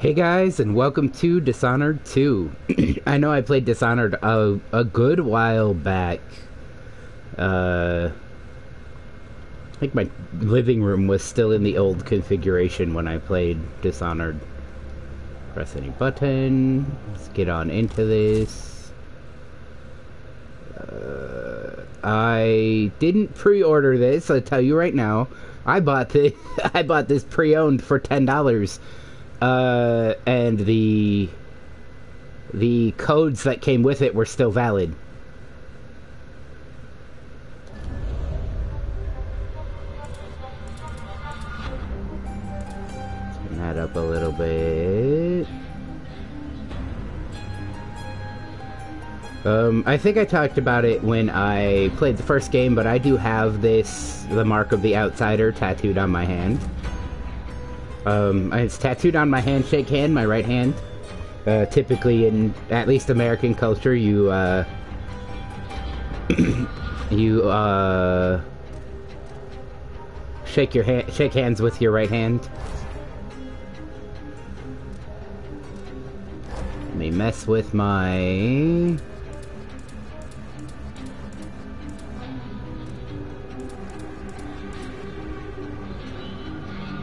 Hey guys, and welcome to Dishonored 2. I know I played Dishonored a good while back. I think my living room was still in the old configuration when I played Dishonored. Press any button. Let's get on into this. I didn't pre-order this, I'll tell you right now. I bought this pre-owned for $10. And the codes that came with it were still valid. Turn that up a little bit. I think I talked about it when I played the first game, but I do have the Mark of the Outsider, tattooed on my hand. It's tattooed on my handshake hand, my right hand. Typically in, at least American culture, you shake hands with your right hand. Let me mess with my...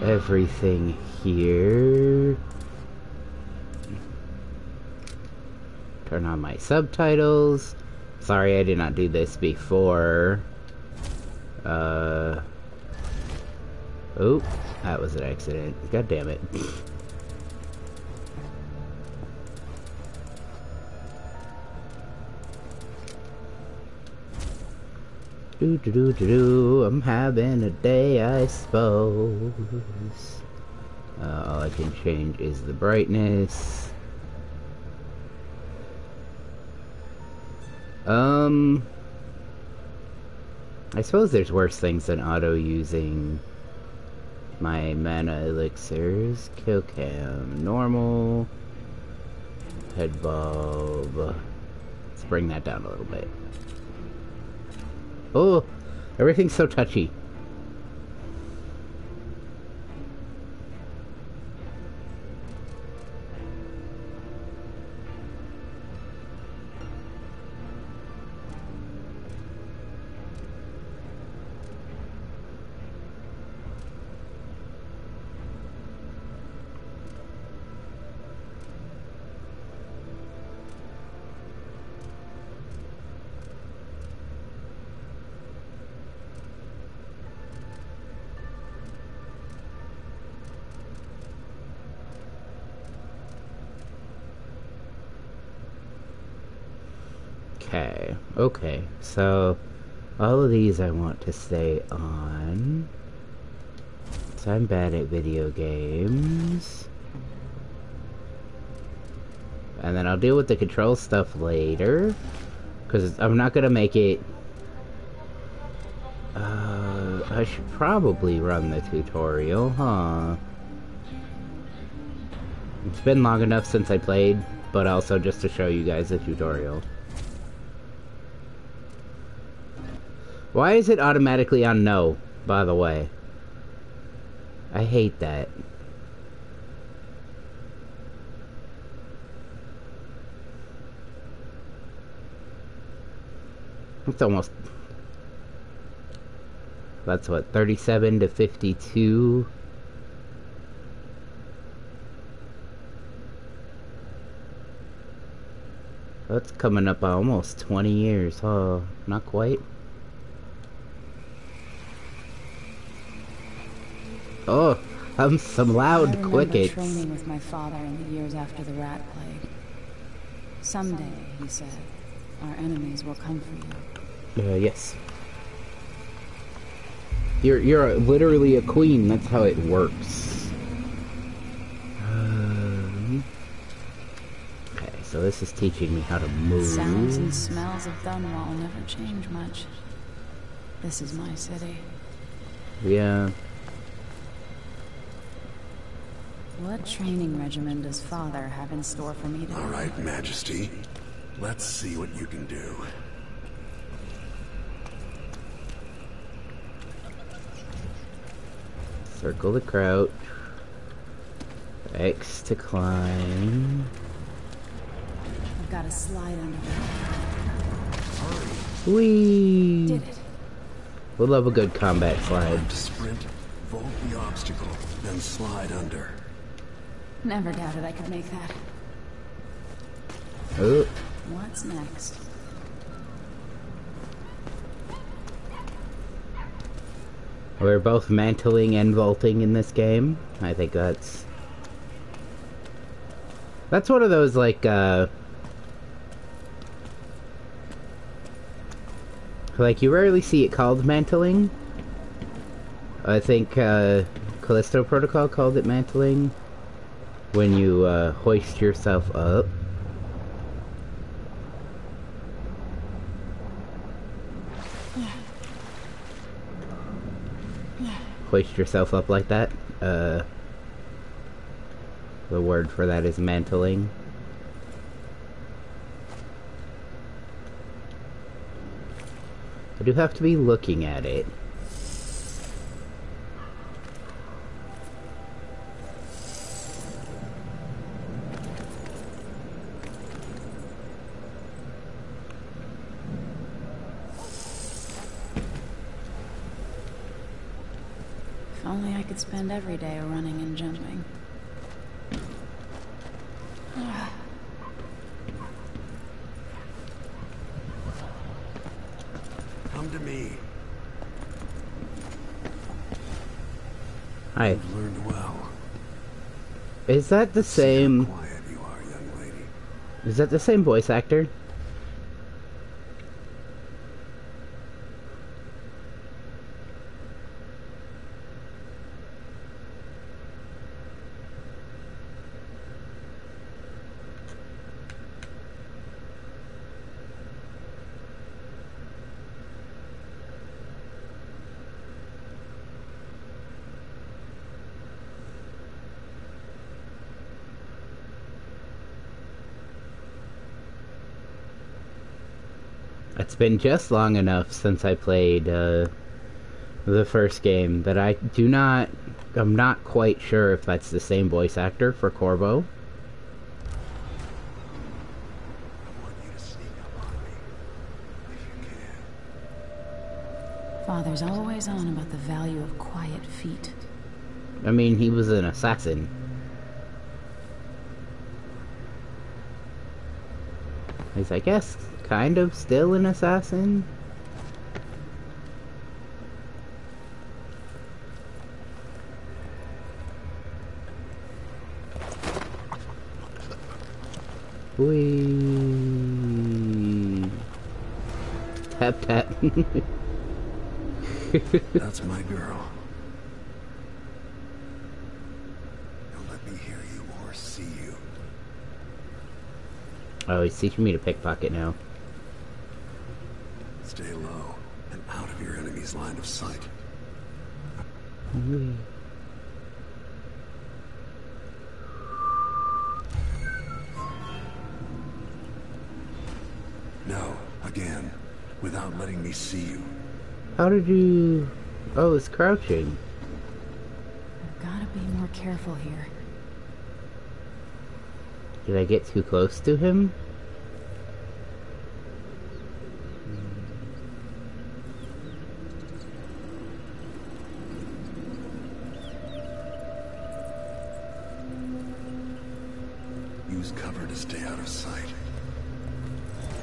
everything here. Turn on my subtitles. Sorry I did not do this before. Oh, that was an accident. God damn it. I'm having a day, I suppose. All I can change is the brightness. I suppose there's worse things than auto-using my mana elixirs. Kill cam, normal, head bulb. Let's bring that down a little bit. Oh, everything's so touchy. Okay, so all of these I want to stay on. So I'm bad at video games. And then I'll deal with the control stuff later. Because I'm not gonna make it... I should probably run the tutorial, huh? It's been long enough since I played, but also just to show you guys the tutorial. Why is it automatically on no, by the way? I hate that. It's almost... that's what, 37 to 52? That's coming up on almost 20 years, huh? Not quite. Oh, some loud crickets. I remember training with my father in the years after the rat plague. Someday, he said, our enemies will come for you. Yes. You're literally a queen. That's how it works. Okay, so this is teaching me how to move. Sounds and smells of Dunwall never change much. This is my city. Yeah. What training regimen does Father have in store for me today? All right, Majesty. Let's see what you can do. Circle the crouch. X to climb. I've got a slide under there. Whee! Did it. We love a good combat slide. Sprint, vault the obstacle, then slide under. Never doubted I could make that. Oh, What's next? we're both mantling and vaulting in this game. I think that's one of those like you rarely see it called mantling. I think Callisto Protocol called it mantling when you hoist yourself up. Hoist yourself up like that. The word for that is mantling. I do have to be looking at it. If only I could spend every day running and jumping. Come to me. Hi. You've learned well. Is that the See how same... quiet you are, young lady. Is that the same voice actor? It's been just long enough since I played the first game that I'm not quite sure if that's the same voice actor for Corvo. I want you to sneak up on me. If you can. Father's always on about the value of quiet feet. I mean, he was an assassin. He's, I guess, kind of still an assassin. Whee! Tap tap. That's my girl. Don't let me hear you or see you. Oh, he's teaching me to pickpocket now. Stay low and out of your enemy's line of sight. Whee. No, again, without letting me see you. How did you... Oh, it's crouching. I've gotta be more careful here. Did I get too close to him? Use cover to stay out of sight.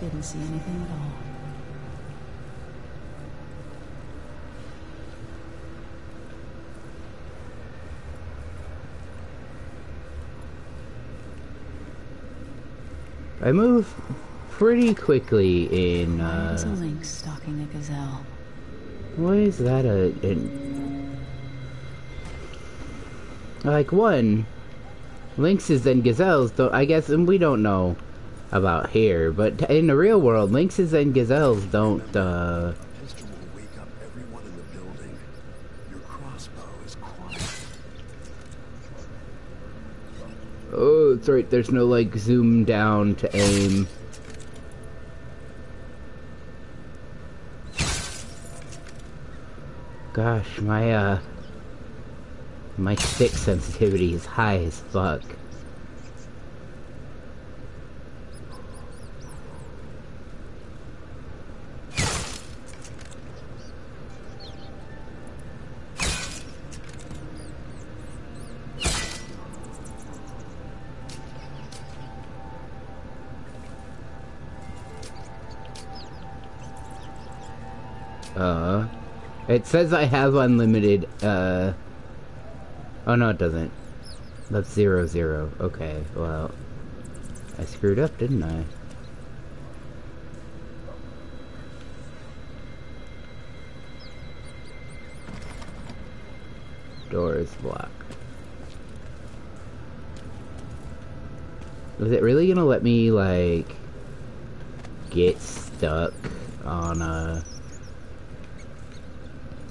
Didn't see anything at all. I move pretty quickly in, There's a lynx stalking a gazelle. What is that like, one, lynxes and gazelles, though, I guess, and we don't know about here, but in the real world, lynxes and gazelles don't, Pistol will wake up everyone in the building. Your crossbow is quiet. Oh, that's right, there's no, like, zoom down to aim. Gosh, my, My stick sensitivity is high as fuck. It says I have unlimited, oh no it doesn't. That's 0, 0. Okay, well, I screwed up, didn't I? Door is blocked. Was it really gonna let me, like, get stuck on a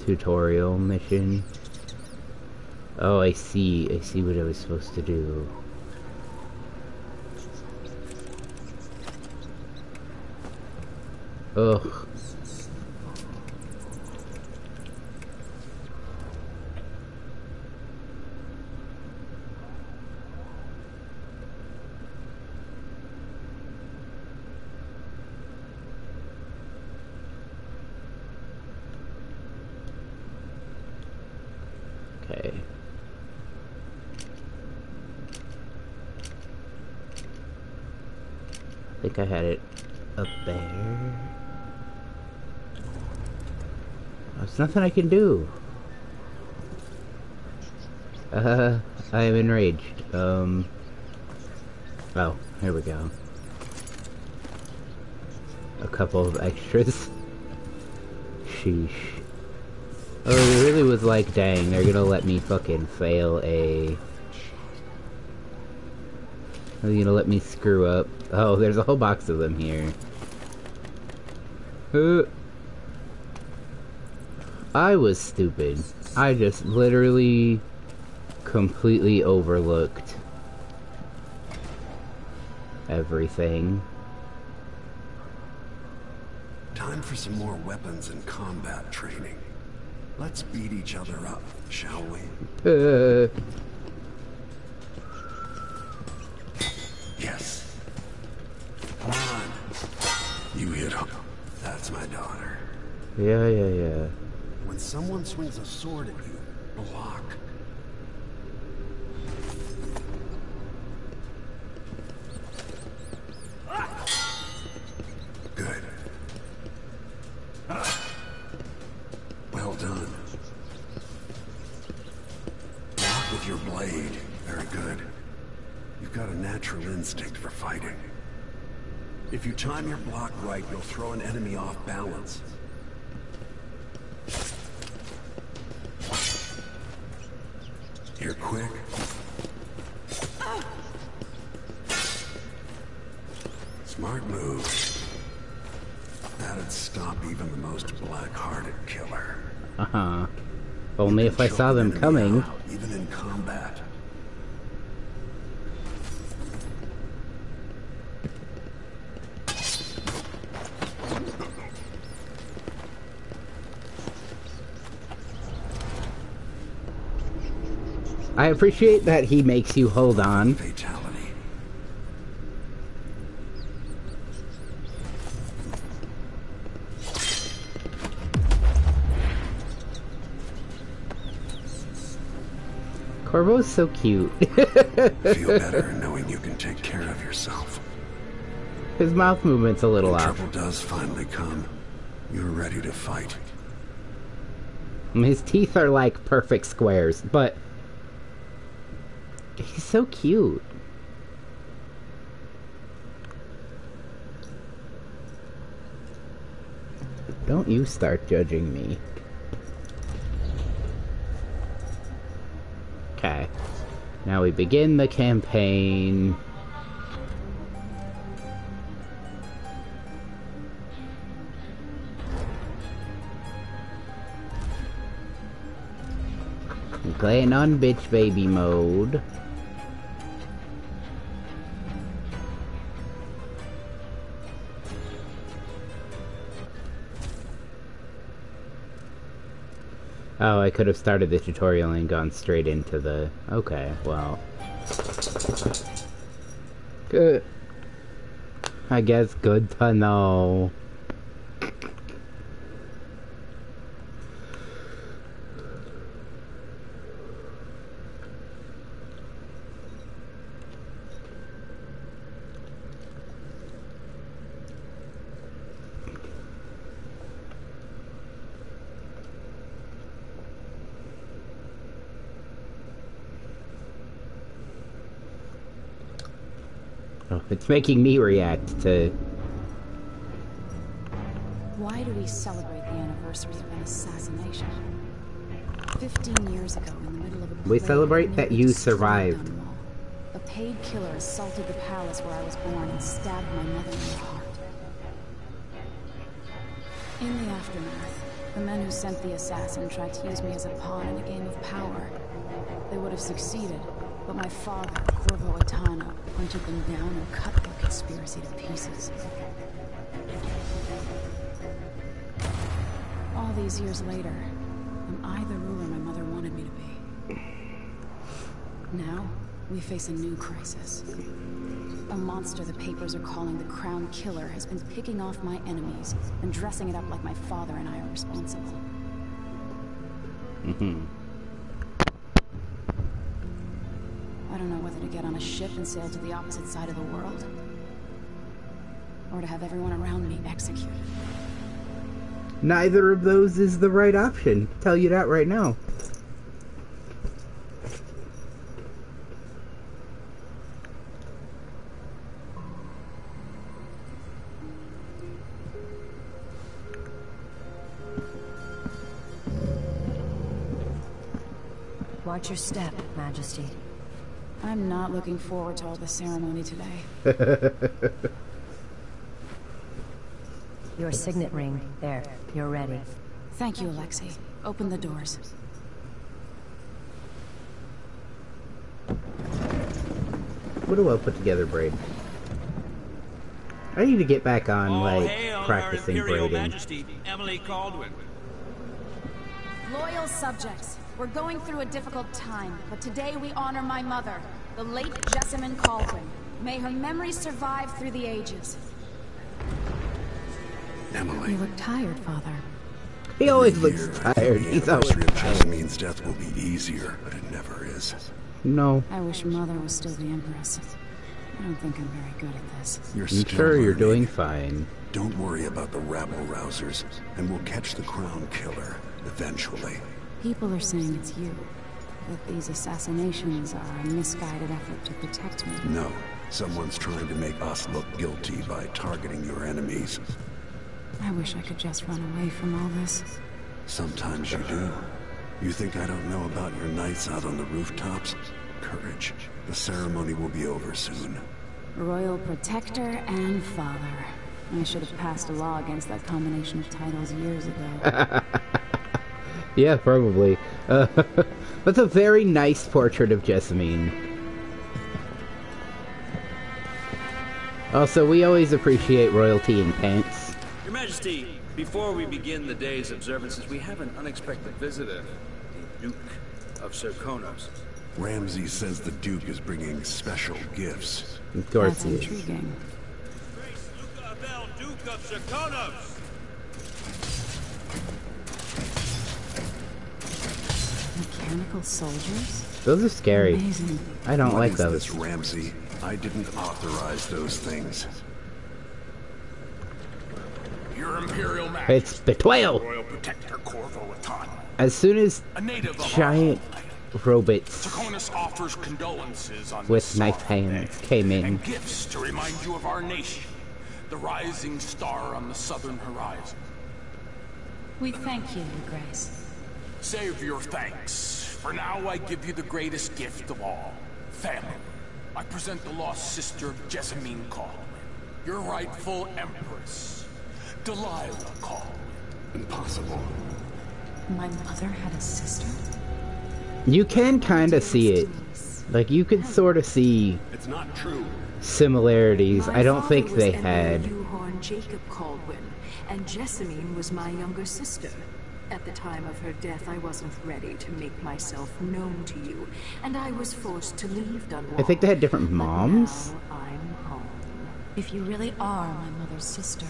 tutorial mission? Oh, I see what I was supposed to do. Ugh. Okay. I think I had it up there. There's nothing I can do. I am enraged. Oh, here we go. A couple of extras. Sheesh. Oh, it really was like, dang, they're gonna let me fucking fail a... They're gonna let me screw up. Oh, there's a whole box of them here. I was stupid. I just literally completely overlooked everything. Time for some more weapons and combat training. Let's beat each other up, shall we? Yes. Come on. You hit him. That's my daughter. Yeah. When someone swings a sword at you, block. Good. Well done. Block with your blade. Very good. You've got a natural instinct for fighting. If you time your block right, you'll throw an enemy off balance. You're quick. Smart move. That'd stop even the most black-hearted killer. Uh-huh. Only if I saw them coming. Even in combat. I appreciate that he makes you hold on. Fatality. Corvo's so cute. Feel better knowing you can take care of yourself. His mouth movement's a little When off. trouble does finally come, you're ready to fight. His teeth are like perfect squares, but he's so cute. Don't you start judging me. Okay. Now we begin the campaign. I'm playing on bitch baby mode. Oh, I could have started the tutorial and gone straight into the... Okay, well... Good. I guess good to know. Oh, it's making me react to... Why do we celebrate the anniversary of an assassination? 15 years ago, in the middle of a We parade, celebrate that you survived. Dunwall, a paid killer assaulted the palace where I was born and stabbed my mother in the heart. In the aftermath, the men who sent the assassin tried to use me as a pawn in a game of power. They would have succeeded, but my father, Corvo Attano, hunted them down and cut their conspiracy to pieces. All these years later, am I the ruler my mother wanted me to be? Now, we face a new crisis. A monster the papers are calling the Crown Killer has been picking off my enemies and dressing it up like my father and I are responsible. I don't know whether to get on a ship and sail to the opposite side of the world, or to have everyone around me executed. Neither of those is the right option. Tell you that right now. Watch your step, Majesty. I'm not looking forward to all the ceremony today. Your signet ring. There. You're ready. Thank you, Alexei. Open the doors. What a well put together braid. I need to get back on, like, practicing braiding. Majesty, Emily Caldwin. Loyal subjects, we're going through a difficult time, but today we honor my mother, the late Jessamine Caldwin. May her memory survive through the ages. Emily. You look tired, Father. He always Every looks year, I tired. think He's the always anniversary of tired. Jessamine's death will be easier, but it never is. No. I wish Mother was still the Empress. I don't think I'm very good at this. You're I'm still sure you're learning. doing fine. Don't worry about the rabble-rousers, and we'll catch the Crown Killer, eventually. People are saying it's you. That these assassinations are a misguided effort to protect me. No, someone's trying to make us look guilty by targeting your enemies. I wish I could just run away from all this. Sometimes you do. You think I don't know about your nights out on the rooftops? Courage. The ceremony will be over soon. Royal Protector and Father. I should have passed a law against that combination of titles years ago. Yeah, probably. That's a very nice portrait of Jessamine. Also, we always appreciate royalty in pants. Your Majesty, before we begin the day's observances, we have an unexpected visitor, the Duke of Serkonos. Ramsey says the Duke is bringing special gifts. Of course That's he is. intriguing. Grace Luca Abel, Duke of Serkonos! Mechanical soldiers? Those are scary. Amazing. I don't What like is those. this, Ramsey? I didn't authorize those things. Your Imperial Majesty, It's betrayal! Royal Protector Corvo Attano, As soon as a native of giant robots Serkonos offers condolences on with this knife sorrowful hands day, came in. and gifts to remind you of our nation, the rising star on the southern horizon. We thank you, Your Grace. Save your thanks, for now I give you the greatest gift of all, family. I present the lost sister of Jessamine Caldwin, your rightful empress, Delilah Caldwin. Impossible. My mother had a sister? You can kind of see it. Like, you could sort of see It's not true. similarities. My I don't father think was they Emperor had. Yuhorn Jacob Caldwin, and Jessamine was my younger sister. At the time of her death, I wasn't ready to make myself known to you, and I was forced to leave Dunwall. I think they had different But moms. now I'm home. If you really are my mother's sister,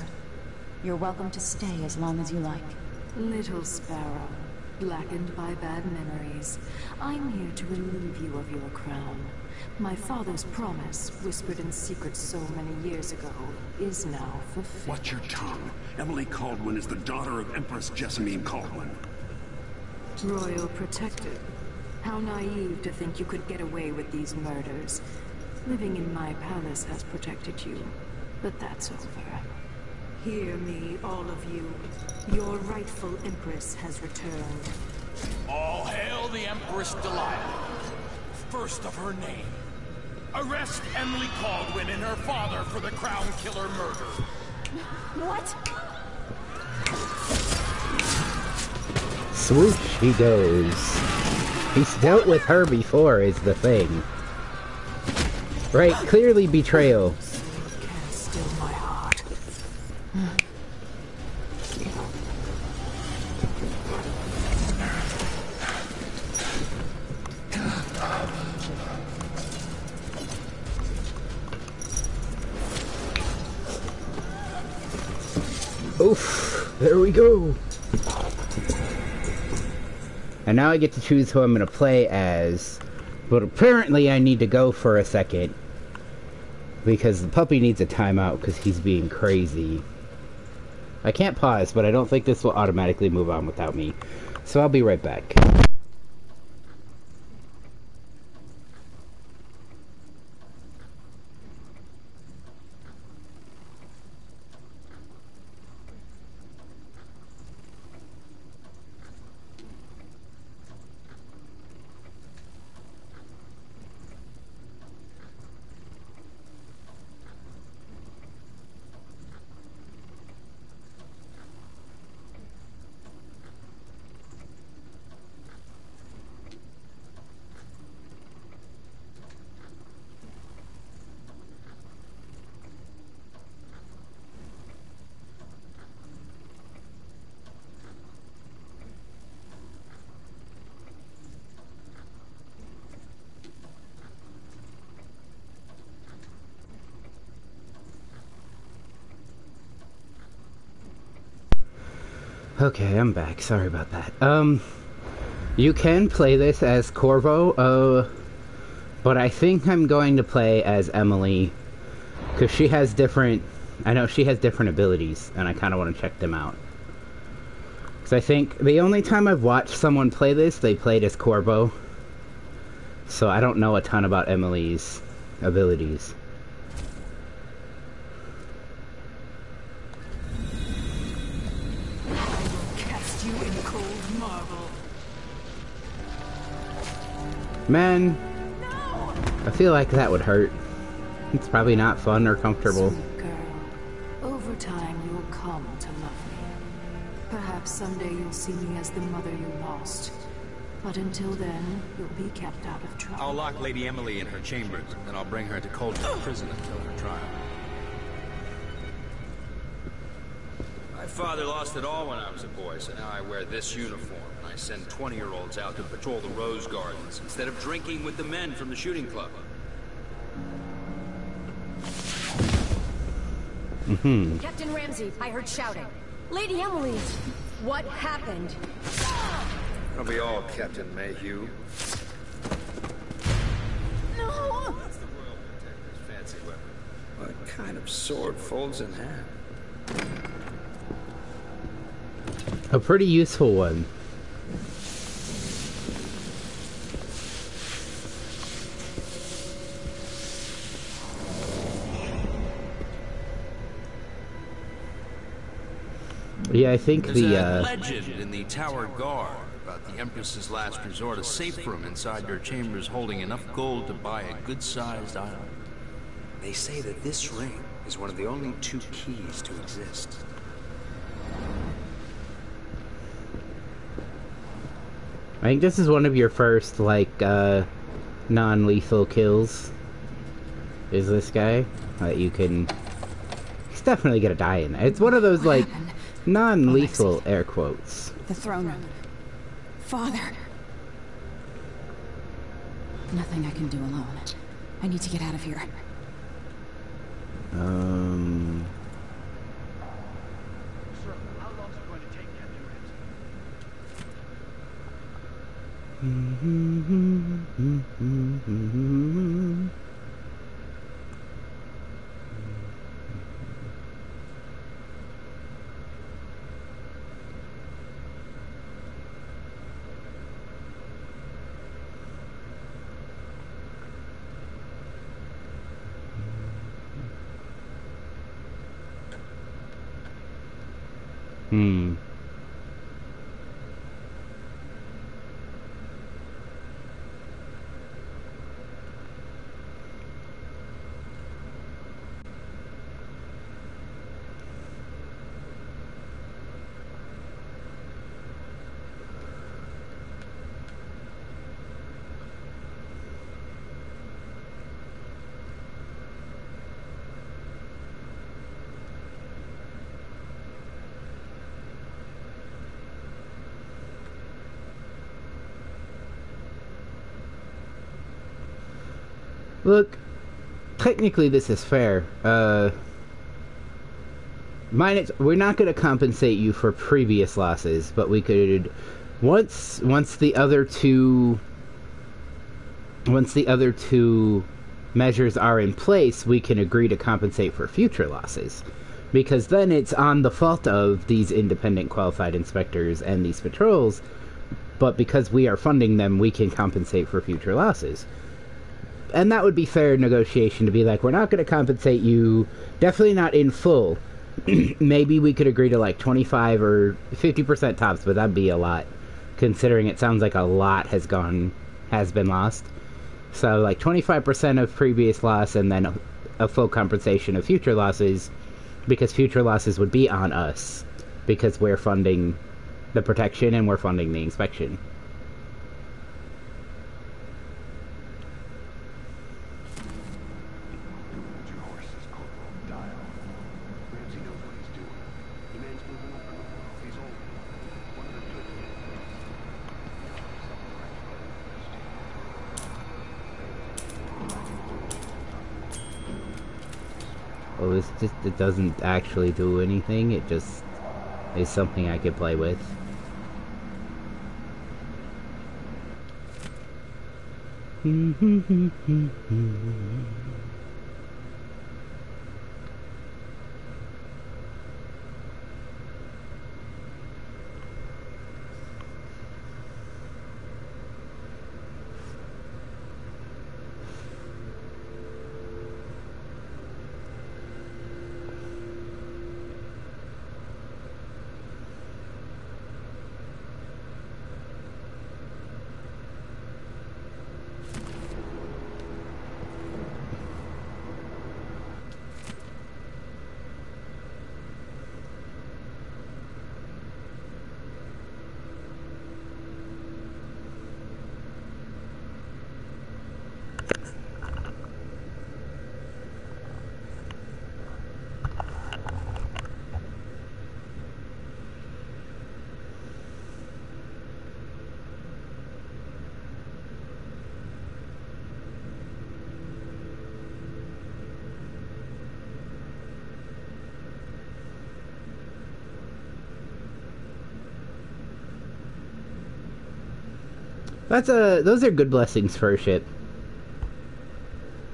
you're welcome to stay as long as you like. Little sparrow, blackened by bad memories, I'm here to relieve you of your crown. My father's promise, whispered in secret so many years ago, is now fulfilled. Watch your tongue. Emily Caldwin is the daughter of Empress Jessamine Caldwin. Royal protected. How naive to think you could get away with these murders. Living in my palace has protected you, but that's over. Hear me, all of you. Your rightful Empress has returned. All hail the Empress Delilah, first of her name. Arrest Emily Caldwin and her father for the Crown Killer murder. What? Swoosh he goes. He's dealt with her before is the thing. Right, clearly betrayal. Can't still my heart. Oof, there we go. And now I get to choose who I'm going to play as. But apparently I need to go for a second. Because the puppy needs a timeout because he's being crazy. I can't pause, but I don't think this will automatically move on without me. So I'll be right back. Okay, I'm back. Sorry about that. You can play this as Corvo, but I think I'm going to play as Emily, because she has different, I know she has different abilities, and I kind of want to check them out. Because I think the only time I've watched someone play this, they played as Corvo, so I don't know a ton about Emily's abilities. Cast you in cold marble. Man, I feel like that would hurt. It's probably not fun or comfortable. Sweet girl, over time you'll come to love me. Perhaps someday you'll see me as the mother you lost. But until then, you'll be kept out of trouble. I'll lock Lady Emily in her chambers, then I'll bring her to Coldwood Prison until her trial. My father lost it all when I was a boy, so now I wear this uniform. I send 20-year-olds out to patrol the rose gardens instead of drinking with the men from the shooting club. Captain Ramsey, I heard shouting. Lady Emily, what happened? That'll be all, Captain Mayhew. No! That's the Royal Protector's fancy weapon. What kind of sword folds in half? A pretty useful one. Yeah, I think There's the a legend in the Tower Guard about the Empress's last resort, a safe room inside your chambers holding enough gold to buy a good-sized island. They say that this ring is one of the only 2 keys to exist. I think this is one of your first, like, non-lethal kills. Is this guy? That you can... He's definitely gonna die in that. It's one of those, like, Non-lethal air quotes. The throne room. Father! Nothing I can do alone. I need to get out of here. Sir, how long is it going to take, Captain Ramsey? Look, technically this is fair. We're not going to compensate you for previous losses, but we could once the other two measures are in place, we can agree to compensate for future losses. Because then it's on the fault of these independent qualified inspectors and these patrols, but because we are funding them, we can compensate for future losses. And that would be fair negotiation, to be like, we're not going to compensate you, definitely not in full. Maybe we could agree to like 25 or 50% tops, but that'd be a lot, considering it sounds like a lot has been lost. So like 25% of previous loss, and then a full compensation of future losses, because future losses would be on us, because we're funding the protection and we're funding the inspection. Oh, it doesn't actually do anything, it just is something I could play with. Those are good blessings for a ship.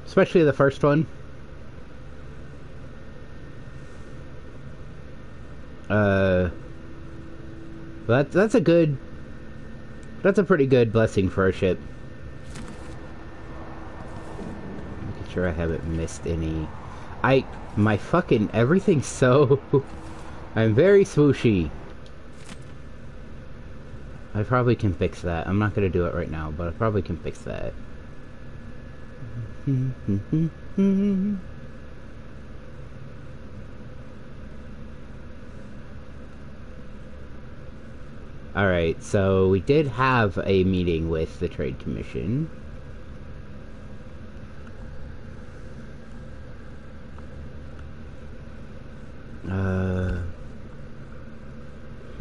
Especially the first one. That's a pretty good blessing for a ship. Making sure I haven't missed any. My fucking everything's so I'm very swooshy. I probably can fix that. I'm not gonna do it right now, but I probably can fix that. Alright, so we did have a meeting with the Trade Commission.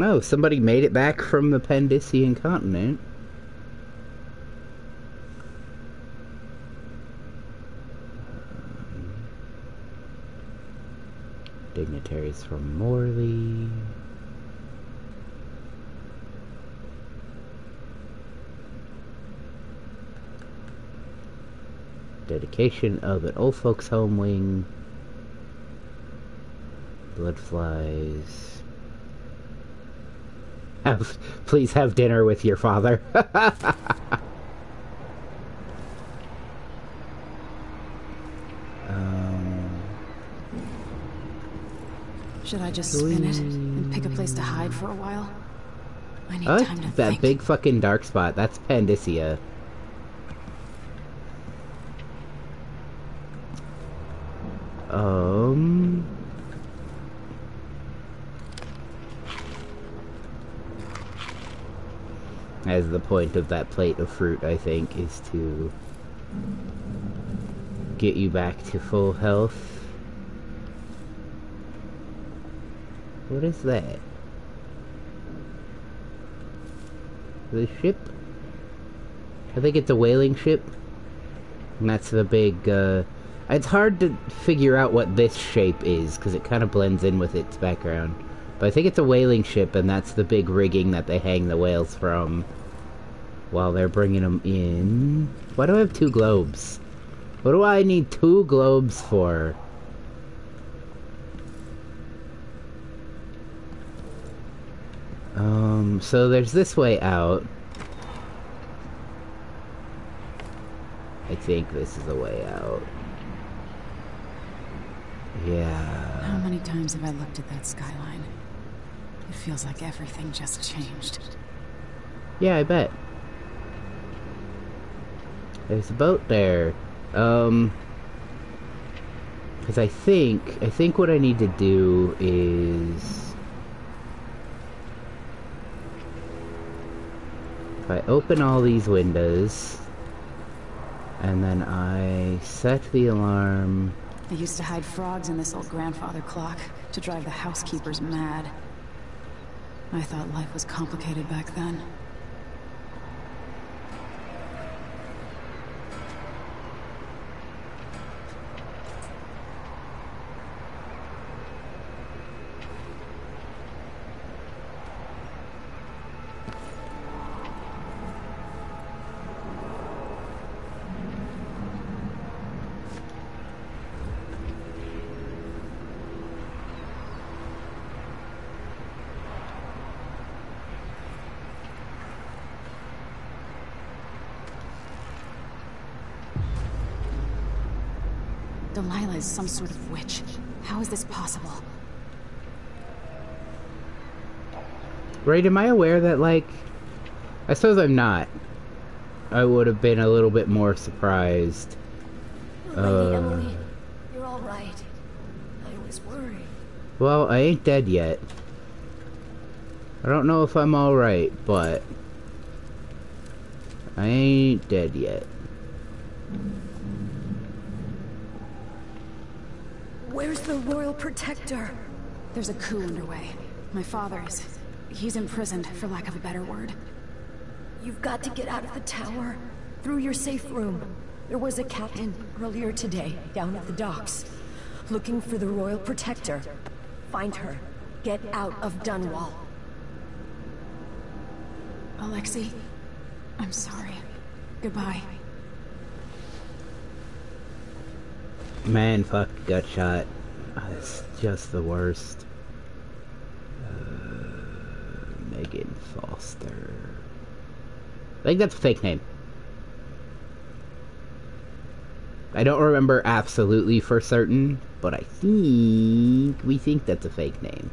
No, somebody made it back from the Pandician continent. Dignitaries from Morley. Dedication of an old folks home wing. Blood flies. Please have dinner with your father. Should I just spin it and pick a place to hide for a while? I need Oh, time to that think. big fucking dark spot. That's Pandicia. As the point of that plate of fruit, I think, is to get you back to full health. What is that? The ship? I think it's a whaling ship. And that's the big, it's hard to figure out what this shape is, because it kind of blends in with its background. But I think it's a whaling ship, and that's the big rigging that they hang the whales from while they're bringing them in. Why do I have 2 globes? What do I need 2 globes for? So there's this way out. I think this is a way out. Yeah. How many times have I looked at that skyline? It feels like everything just changed. Yeah, I bet. There's a boat there. Because I think what I need to do is... if I open all these windows, and then I set the alarm... I used to hide frogs in this old grandfather clock to drive the housekeepers mad. I thought life was complicated back then. Delilah is some sort of witch. How is this possible? Right, am I aware that, like... I suppose I'm not. I would have been a little bit more surprised. Lady Emily, you're all right. I was worried. Well, I ain't dead yet. I don't know if I'm alright, but... I ain't dead yet. Where's the Royal Protector? There's a coup underway. My father is... he's imprisoned, for lack of a better word. You've got to get out of the tower. Through your safe room. There was a captain earlier today, down at the docks. Looking for the Royal Protector. Find her. Get out of Dunwall. Alexei, I'm sorry. Goodbye. Man, fuck, got shot. It's just the worst. Megan Foster. I think that's a fake name. I don't remember absolutely for certain, but I think we think that's a fake name.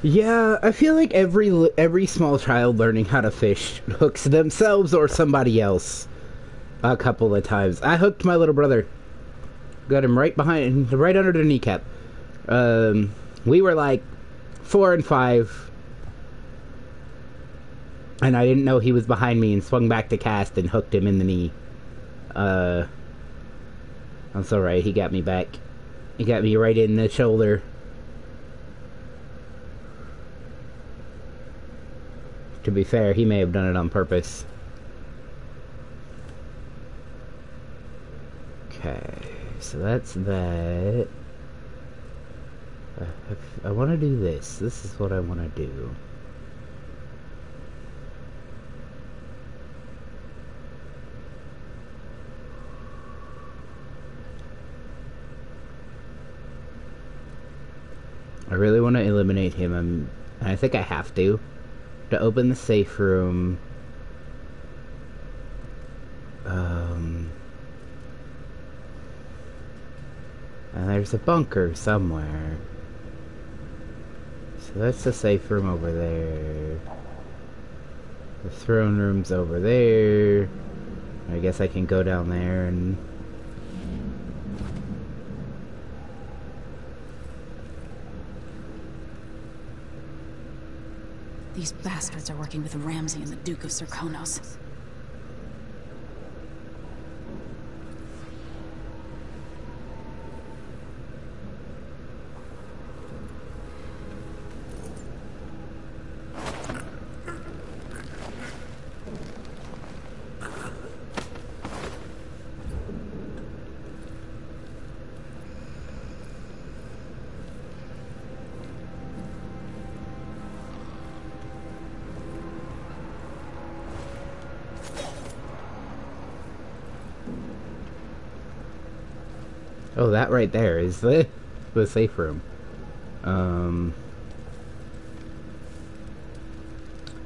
Yeah, I feel like every small child learning how to fish hooks themselves or somebody else a couple of times. I hooked my little brother. Got him right under the kneecap. We were like 4 and 5, and I didn't know he was behind me and swung back to cast and hooked him in the knee. That's alright, he got me back. He got me right in the shoulder. To be fair, he may have done it on purpose. Okay, so that's that. I want to do this. This is what I want to do. I really want to eliminate him. And I think I have to open the safe room. And there's a bunker somewhere. So that's the safe room over there. The throne room's over there. I guess I can go down there and... These bastards are working with Ramsay and the Duke of Serkonos. Oh, that right there is the safe room. I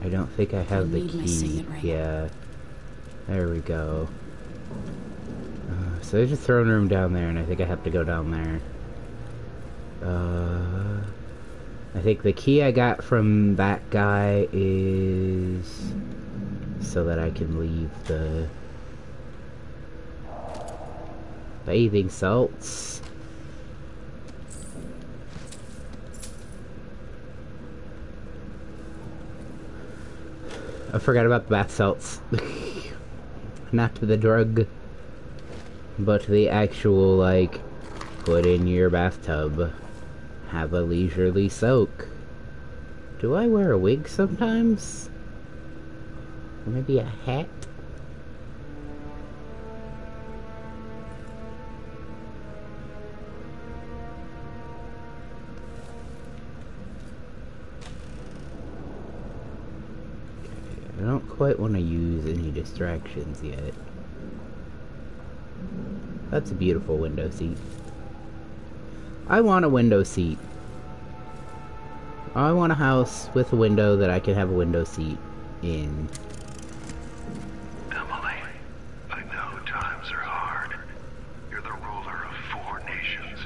don't think I have the key. Yeah. There we go. So there's a throne room down there, and I think I have to go down there. I think the key I got from that guy is so that I can leave the bathing salts. I forgot about the bath salts. Not the drug, but the actual, like, put in your bathtub, have a leisurely soak. Do I wear a wig sometimes? Or maybe a hat? I don't quite want to use any distractions yet. That's a beautiful window seat. I want a window seat. I want a house with a window that I can have a window seat in. Emily, I know times are hard. You're the ruler of 4 nations,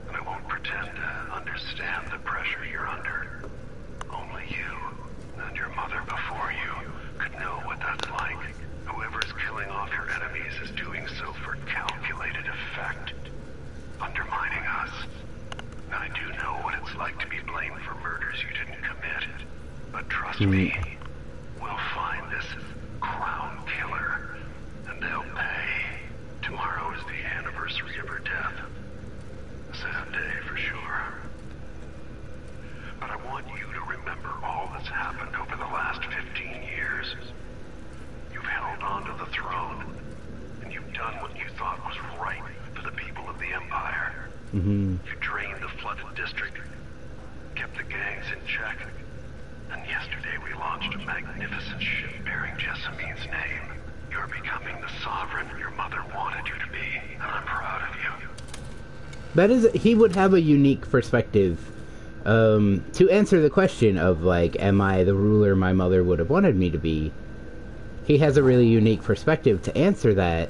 and I won't pretend to understand the pressure you're under. Only you and your mother before you could know what that's like. Whoever's killing off your enemies is doing so for calculated effect, undermining us. I do know what it's like to be blamed for murders you didn't commit, but trust me, we'll find this crown killer throne. And you've done what you thought was right for the people of the Empire. Mm-hmm. You drained the flooded district, kept the gangs in check, and yesterday we launched a magnificent ship bearing Jessamine's name. You're becoming the sovereign your mother wanted you to be, and I'm proud of you. That is, he would have a unique perspective. To answer the question of, like, am I the ruler my mother would have wanted me to be? He has a really unique perspective to answer that.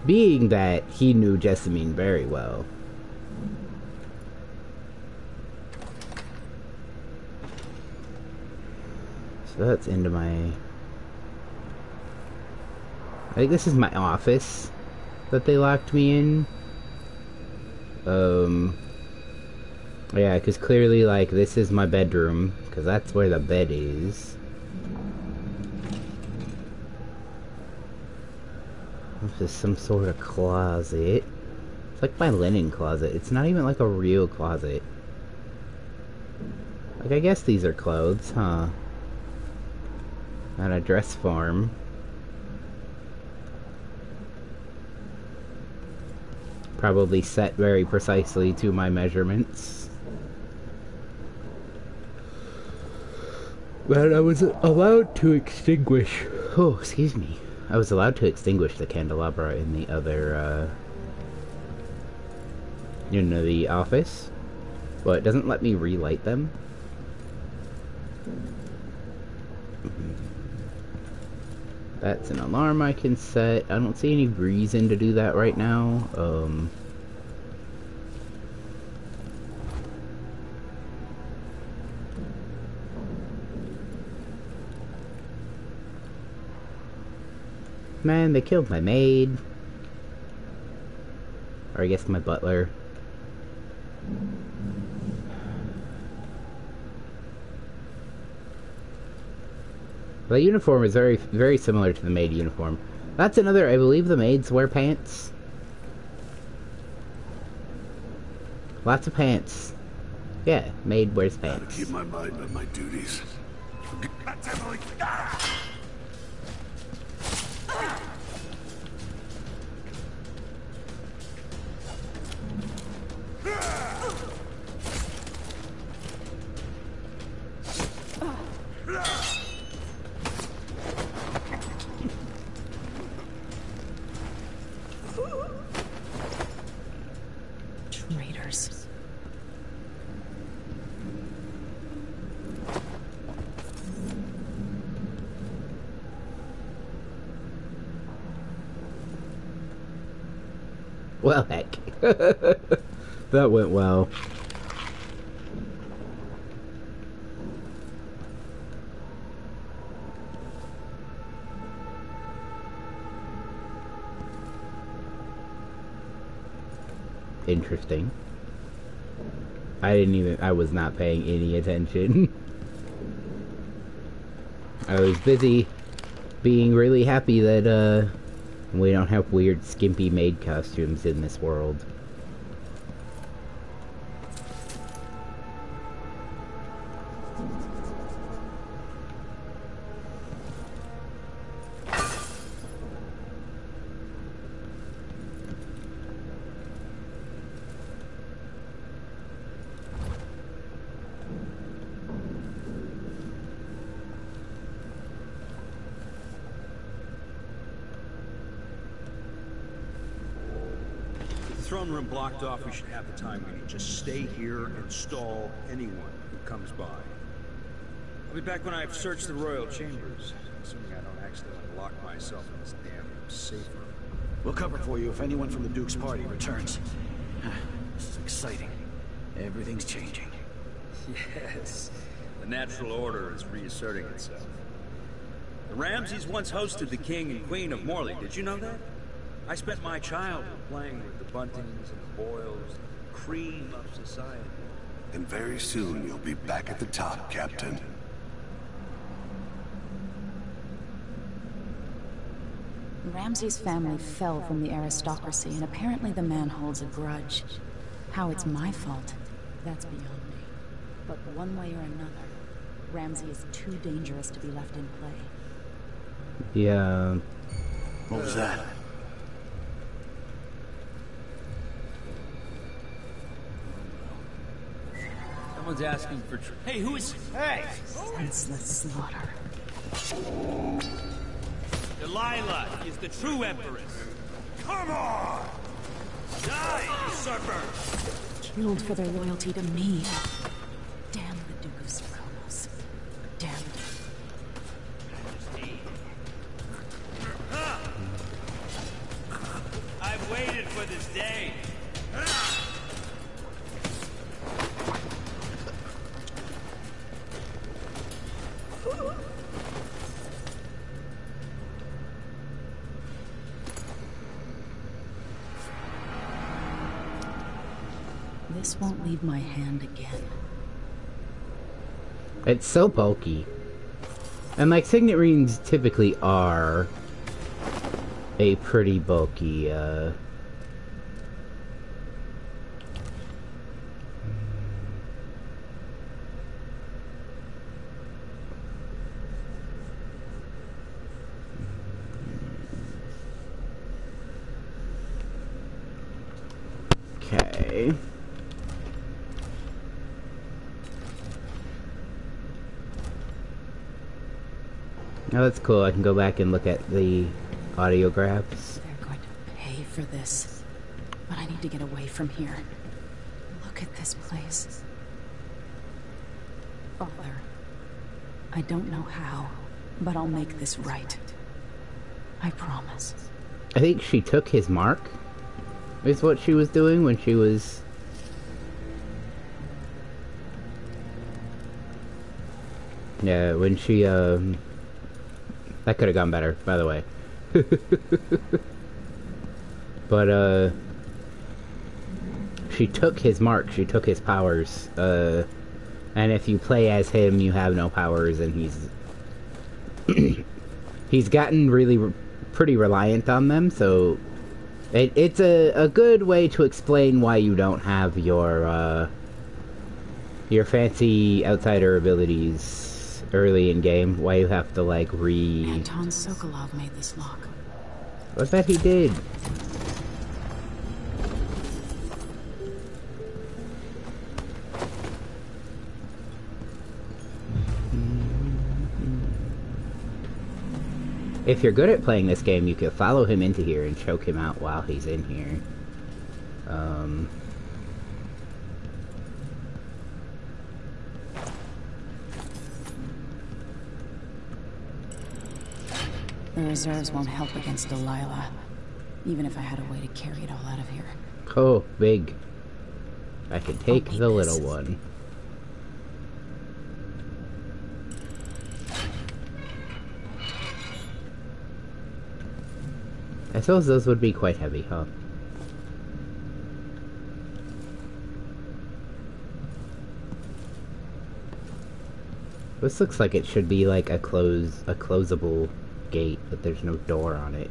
Being that he knew Jessamine very well. So that's into my... I think this is my office that they locked me in. Yeah, because clearly, like, this is my bedroom, because that's where the bed is. This is some sort of closet. It's like my linen closet. It's not even like a real closet. Like, I guess these are clothes, huh? Not a dress form. Probably set very precisely to my measurements. But I was allowed to extinguish... Oh, excuse me. I was allowed to extinguish the candelabra in the other, in the office. But it doesn't let me relight them. That's an alarm I can set. I don't see any reason to do that right now. Man, they killed my maid. Or I guess my butler. The uniform is very, very similar to the maid uniform. That's another, I believe the maids wear pants. Lots of pants. Yeah, maid wears pants. Gotta keep my mind on my duties. Traitors. Well, heck. That went well. Interesting. I was not paying any attention. I was busy being really happy that, we don't have weird, skimpy maid costumes in this world. Throne room blocked off, we should have the time we need. Just stay here and stall anyone who comes by. I'll be back when I've searched the royal chambers, assuming I don't accidentally lock myself in this damn safe room. We'll cover for you if anyone from the Duke's party returns. This is exciting. Everything's changing. Yes, the natural order is reasserting itself. The Ramseys once hosted the King and Queen of Morley, did you know that? I spent my childhood playing with the Buntings and the Boyles, the cream of society. And very soon you'll be back at the top, Captain. Ramsay's family fell from the aristocracy, and apparently the man holds a grudge. How it's my fault, that's beyond me. But one way or another, Ramsey is too dangerous to be left in play. Yeah. What was that? Someone's asking for Hey, who is... Hey! Senseless slaughter. Delilah is the true empress. Come on! Die, usurper! Killed for their loyalty to me. Damn the Duke of Serkonos. Damn it. I've waited for this day. This won't leave my hand again. It's so bulky. And like signet rings typically are a pretty bulky, Okay. Now that's cool. I can go back and look at the audiographs. They're going to pay for this. But I need to get away from here. Look at this place. Father, I don't know how, but I'll make this right. I promise. I think she took his mark, is what she was doing when she was... Yeah, when she, that could have gone better, by the way. But, she took his mark, she took his powers, and if you play as him, you have no powers, and he's gotten really pretty reliant on them, so it's a good way to explain why you don't have your fancy outsider abilities early in game, why you have to like Anton Sokolov made this lock. I bet he did. If you're good at playing this game, you could follow him into here and choke him out while he's in here. The reserves won't help against Delilah, even if I had a way to carry it all out of here. Oh, big. I could take the little one. I suppose those would be quite heavy, huh? This looks like it should be like a closable gate, but there's no door on it.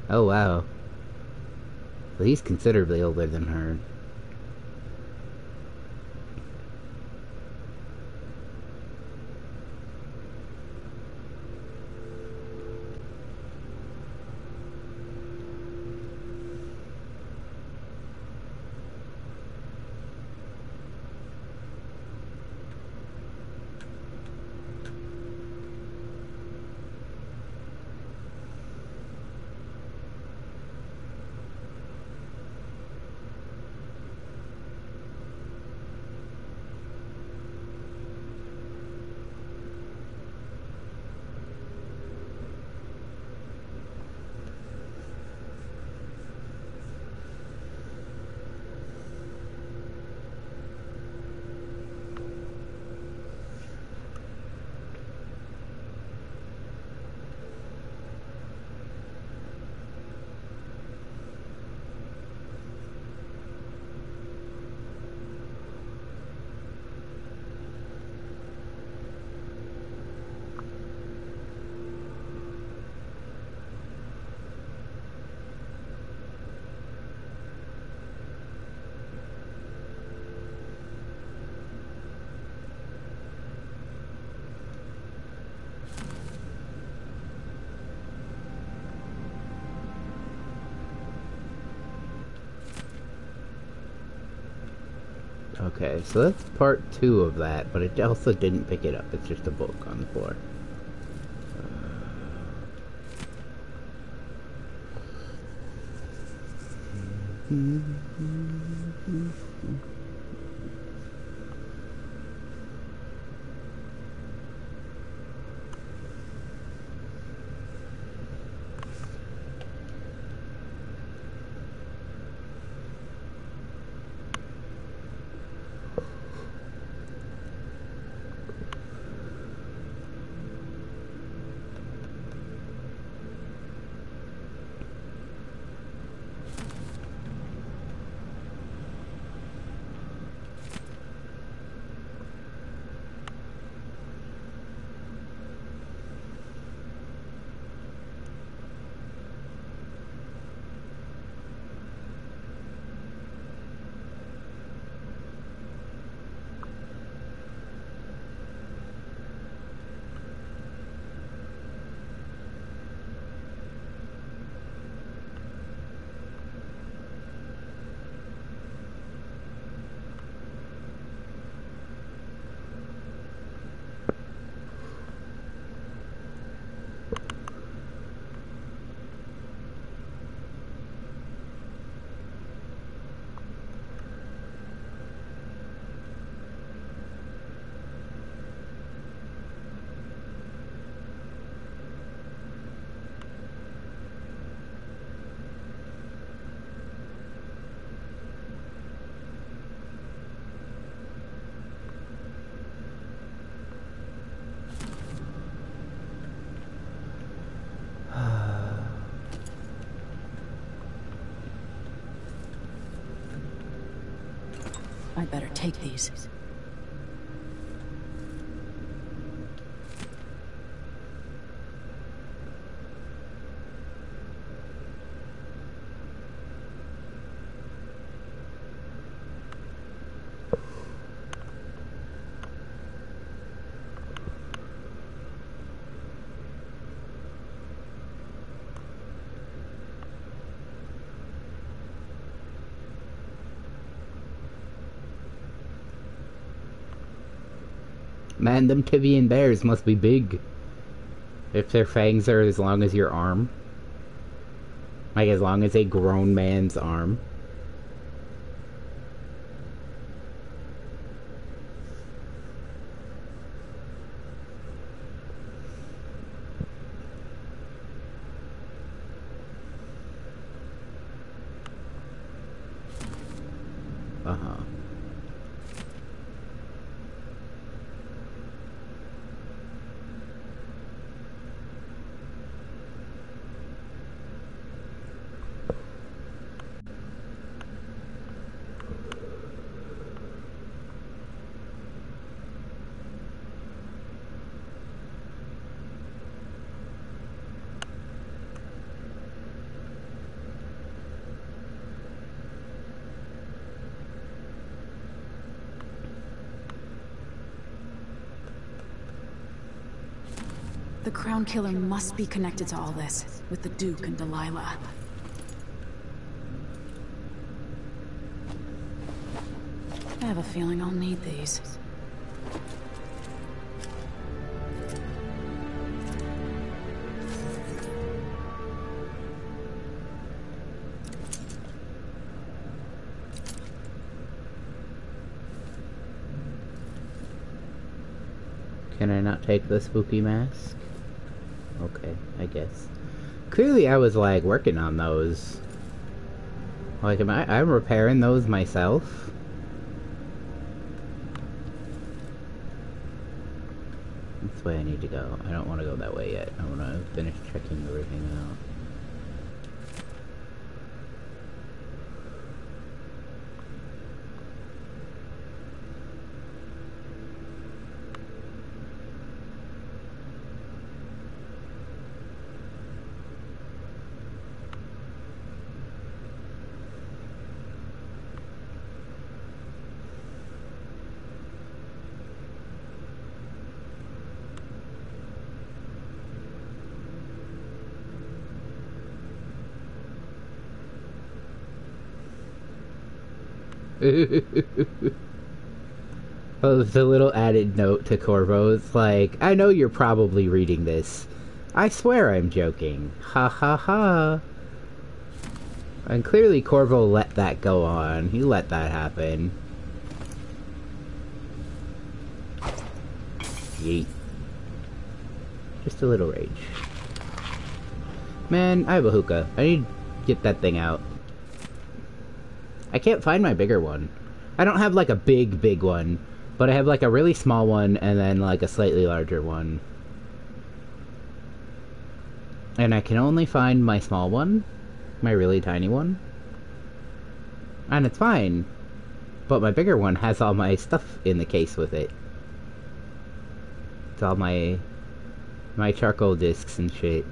Oh wow. Well, he's considerably older than her. Okay, so that's part 2 of that, but it also didn't pick it up. It's just a book on the floor. I better take these. Man, them Tibian bears must be big. If their fangs are as long as your arm. Like, as long as a grown man's arm. Uh-huh. The Crown Killer must be connected to all this, with the Duke and Delilah. I have a feeling I'll need these. Can I not take the spooky mask? Okay, I guess. Clearly I was, like, working on those. Like, I'm repairing those myself? That's the way I need to go. I don't want to go that way yet. I want to finish checking everything out. Oh, the little added note to Corvo is like, I know you're probably reading this. I swear I'm joking. Ha ha ha. And clearly Corvo let that go on. He let that happen. Yeet. Just a little rage. Man, I have a hookah. I need to get that thing out. I can't find my bigger one. I don't have like a big one, but I have like a really small one and then like a slightly larger one. And I can only find my small one, my really tiny one. And it's fine. But my bigger one has all my stuff in the case with it. It's all my charcoal discs and shit.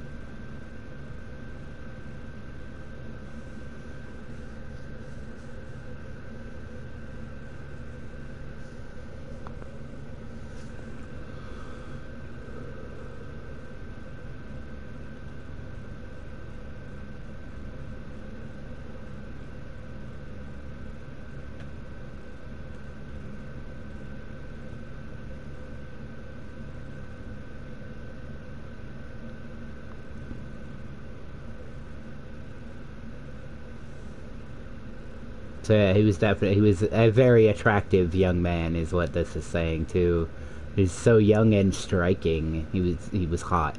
So yeah, he was a very attractive young man, is what this is saying too. He's so young and striking. He was hot.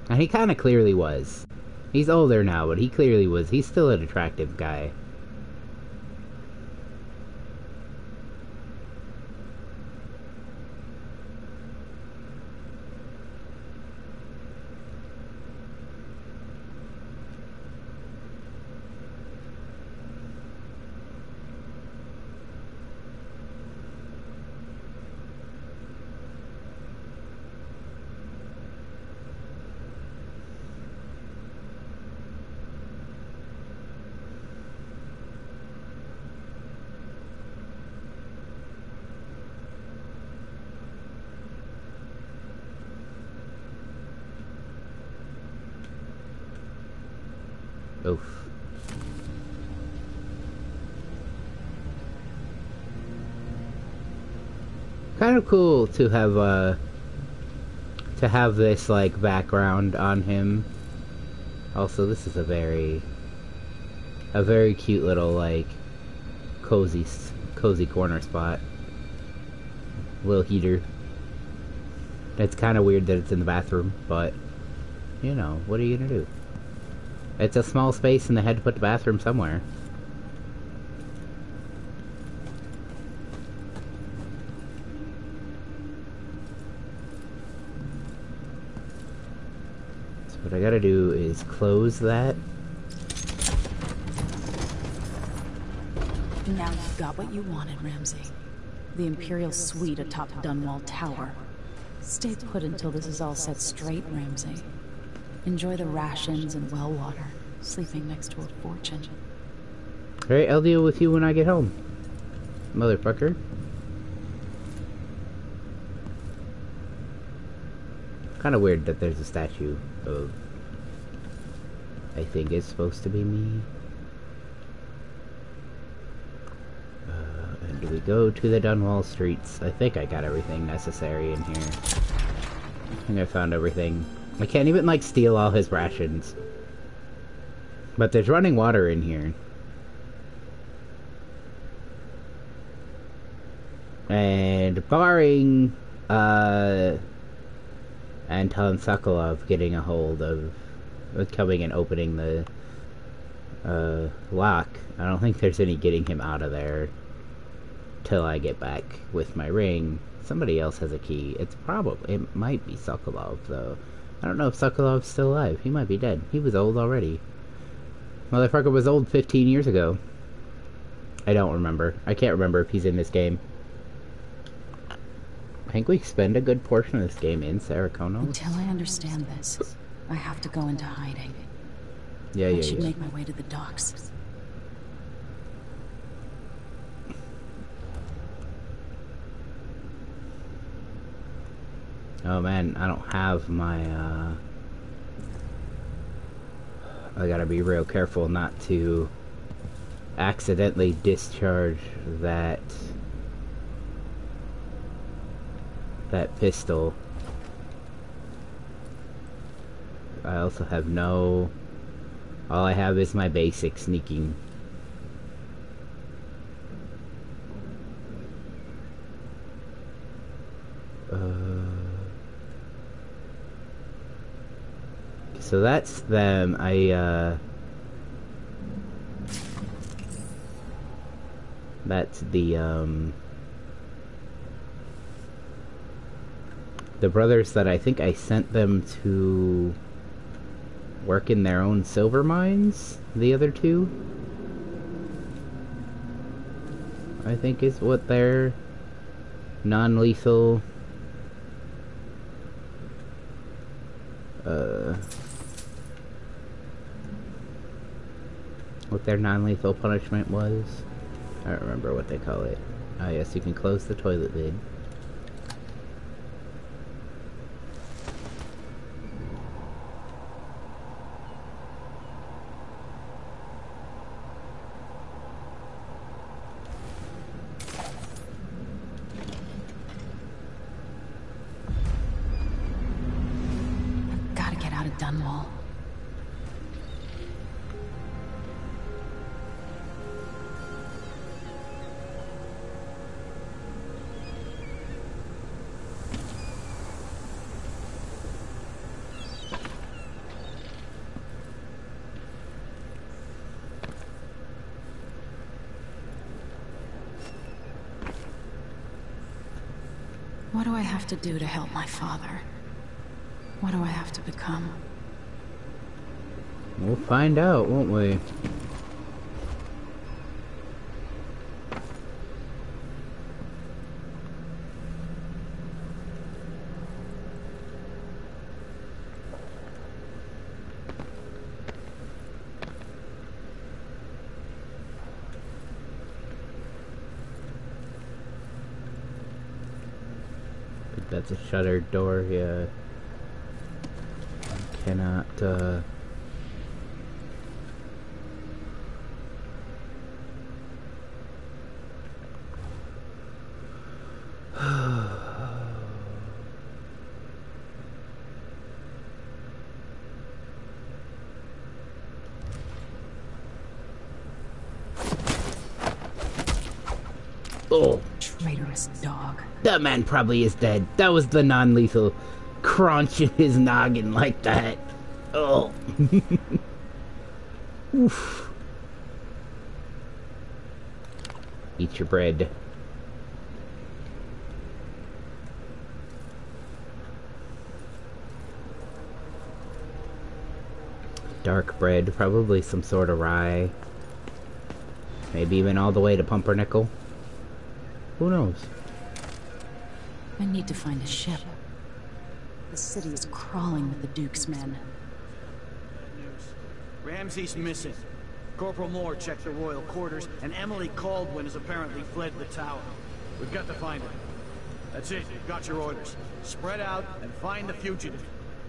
And he kind of clearly was. He's older now, but he clearly was. He's still an attractive guy. Oof. Kind of cool to have this like background on him. Also, this is a very cute little like cozy corner spot. Little heater. It's kind of weird that it's in the bathroom, but you know, what are you gonna do? It's a small space and they had to put the bathroom somewhere. So what I gotta do is close that. Now you've got what you wanted, Ramsey. The Imperial suite atop Dunwall Tower. Stay put until this is all set straight, Ramsey. Enjoy the rations and well water, sleeping next to a fortune. Alright, I'll deal with you when I get home, motherfucker. Kind of weird that there's a statue of, I think it's supposed to be me. And we go to the Dunwall streets. I think I got everything necessary in here. I think I found everything. I can't even, like, steal all his rations. But there's running water in here. And barring, Anton Sokolov getting a hold of coming and opening the, lock, I don't think there's any getting him out of there till I get back with my ring. Somebody else has a key. It might be Sokolov, though. I don't know if Sokolov's still alive. He might be dead. He was old already. Motherfucker was old 15 years ago. I don't remember. I can't remember if he's in this game. I think we spend a good portion of this game in Sarakonos. Until I understand this, I have to go into hiding. Yeah. I should make my way to the docks. Oh man, I don't have my, I gotta be real careful not to accidentally discharge that pistol. I also have no... All I have is my basic sneaking. So that's them. That's the brothers that I think I sent them to work in their own silver mines. The other two, I think, is what their non-lethal what their non-lethal punishment was. I don't remember what they call it. Ah, yes, you can close the toilet lid. Gotta get out of Dunwall. What do I have to do to help my father? What do I have to become? We'll find out, won't we? That's a shuttered door, yeah. Cannot, Oh! Traitorous dog. That man probably is dead. That was the non-lethal crunch in his noggin like that. Oh. Oof. Eat your bread. Dark bread, probably some sort of rye. Maybe even all the way to pumpernickel. Who knows? I need to find a ship. The city is crawling with the Duke's men. Ramsey's missing. Corporal Moore checked the royal quarters, and Emily Caldwin has apparently fled the tower. We've got to find her. That's it. You've got your orders. Spread out and find the fugitive.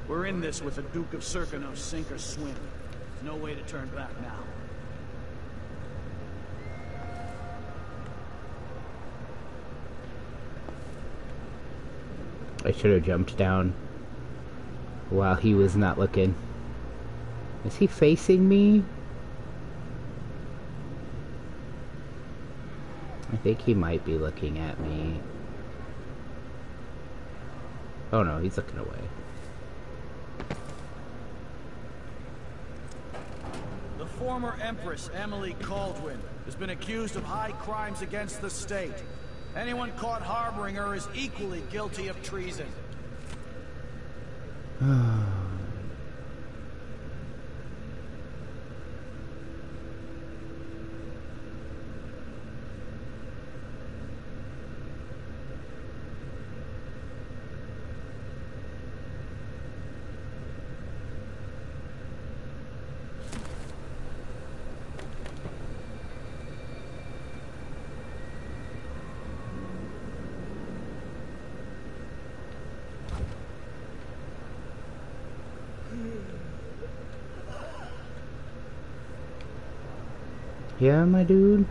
We're in this with the Duke of Circano, sink or swim. There's no way to turn back now. I should have jumped down while he was not looking. Is he facing me? I think he might be looking at me. Oh no, he's looking away. The former Empress, Emily Caldwin, has been accused of high crimes against the state. Anyone caught harboring her is equally guilty of treason. Yeah, my dude.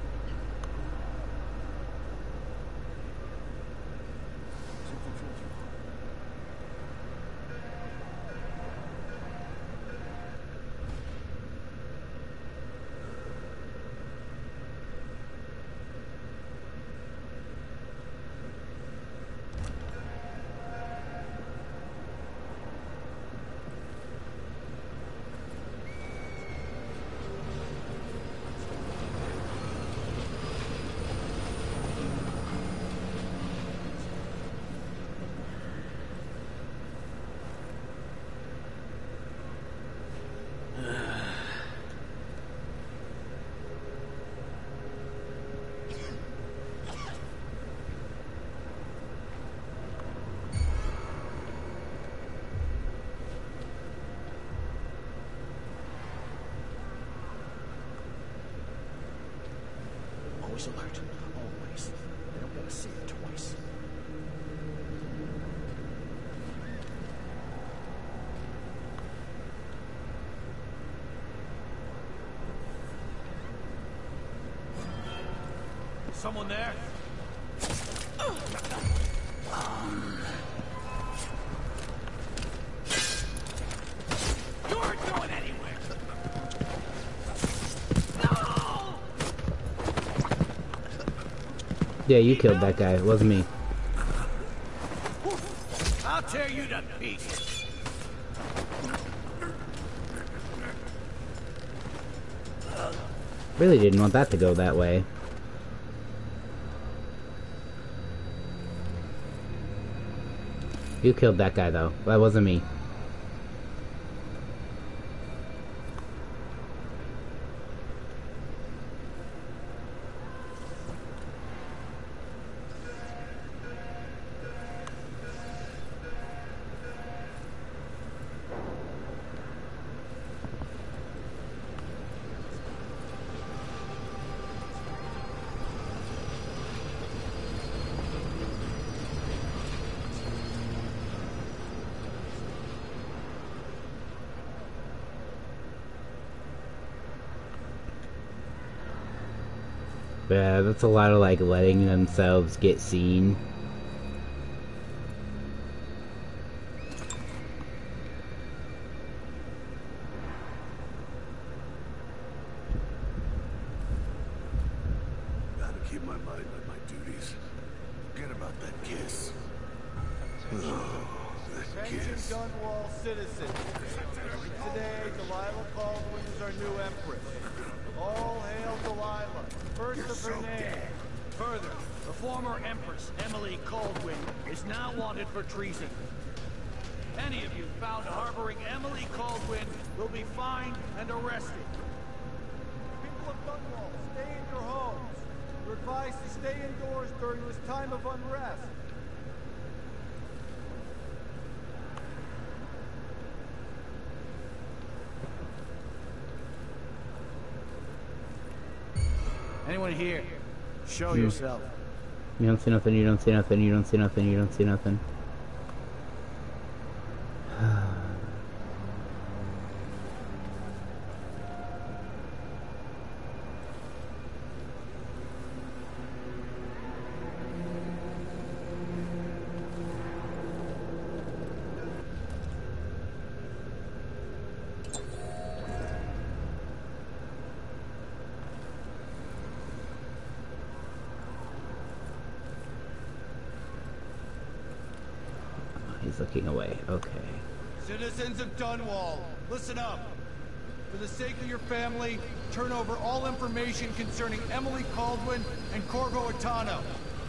Always alert. Always. They don't gotta see it twice. Someone there? You aren't going anywhere! No! Yeah, you killed that guy. It wasn't me. I'll tear you to pieces. Really didn't want that to go that way. You killed that guy, though. That wasn't me. Yeah, that's a lot of, like, letting themselves get seen. Gotta keep my mind on my duties. Forget about that kiss. Oh, that Attention kiss. Dunwall citizens. Today, Delilah Caldwin is our new empress. All hail Delilah, first of her name. Further, the former Empress, Emily Caldwin, is now wanted for treason. Any of you found harboring Emily Caldwin will be fined and arrested. People of Dunwall, stay in your homes. You're advised to stay indoors during this time of unrest. Anyone here? Show yourself. You don't see nothing, you don't see nothing, you don't see nothing, you don't see nothing. He's looking away. Okay. Citizens of Dunwall, listen up. For the sake of your family, turn over all information concerning Emily Caldwin and Corvo Atano,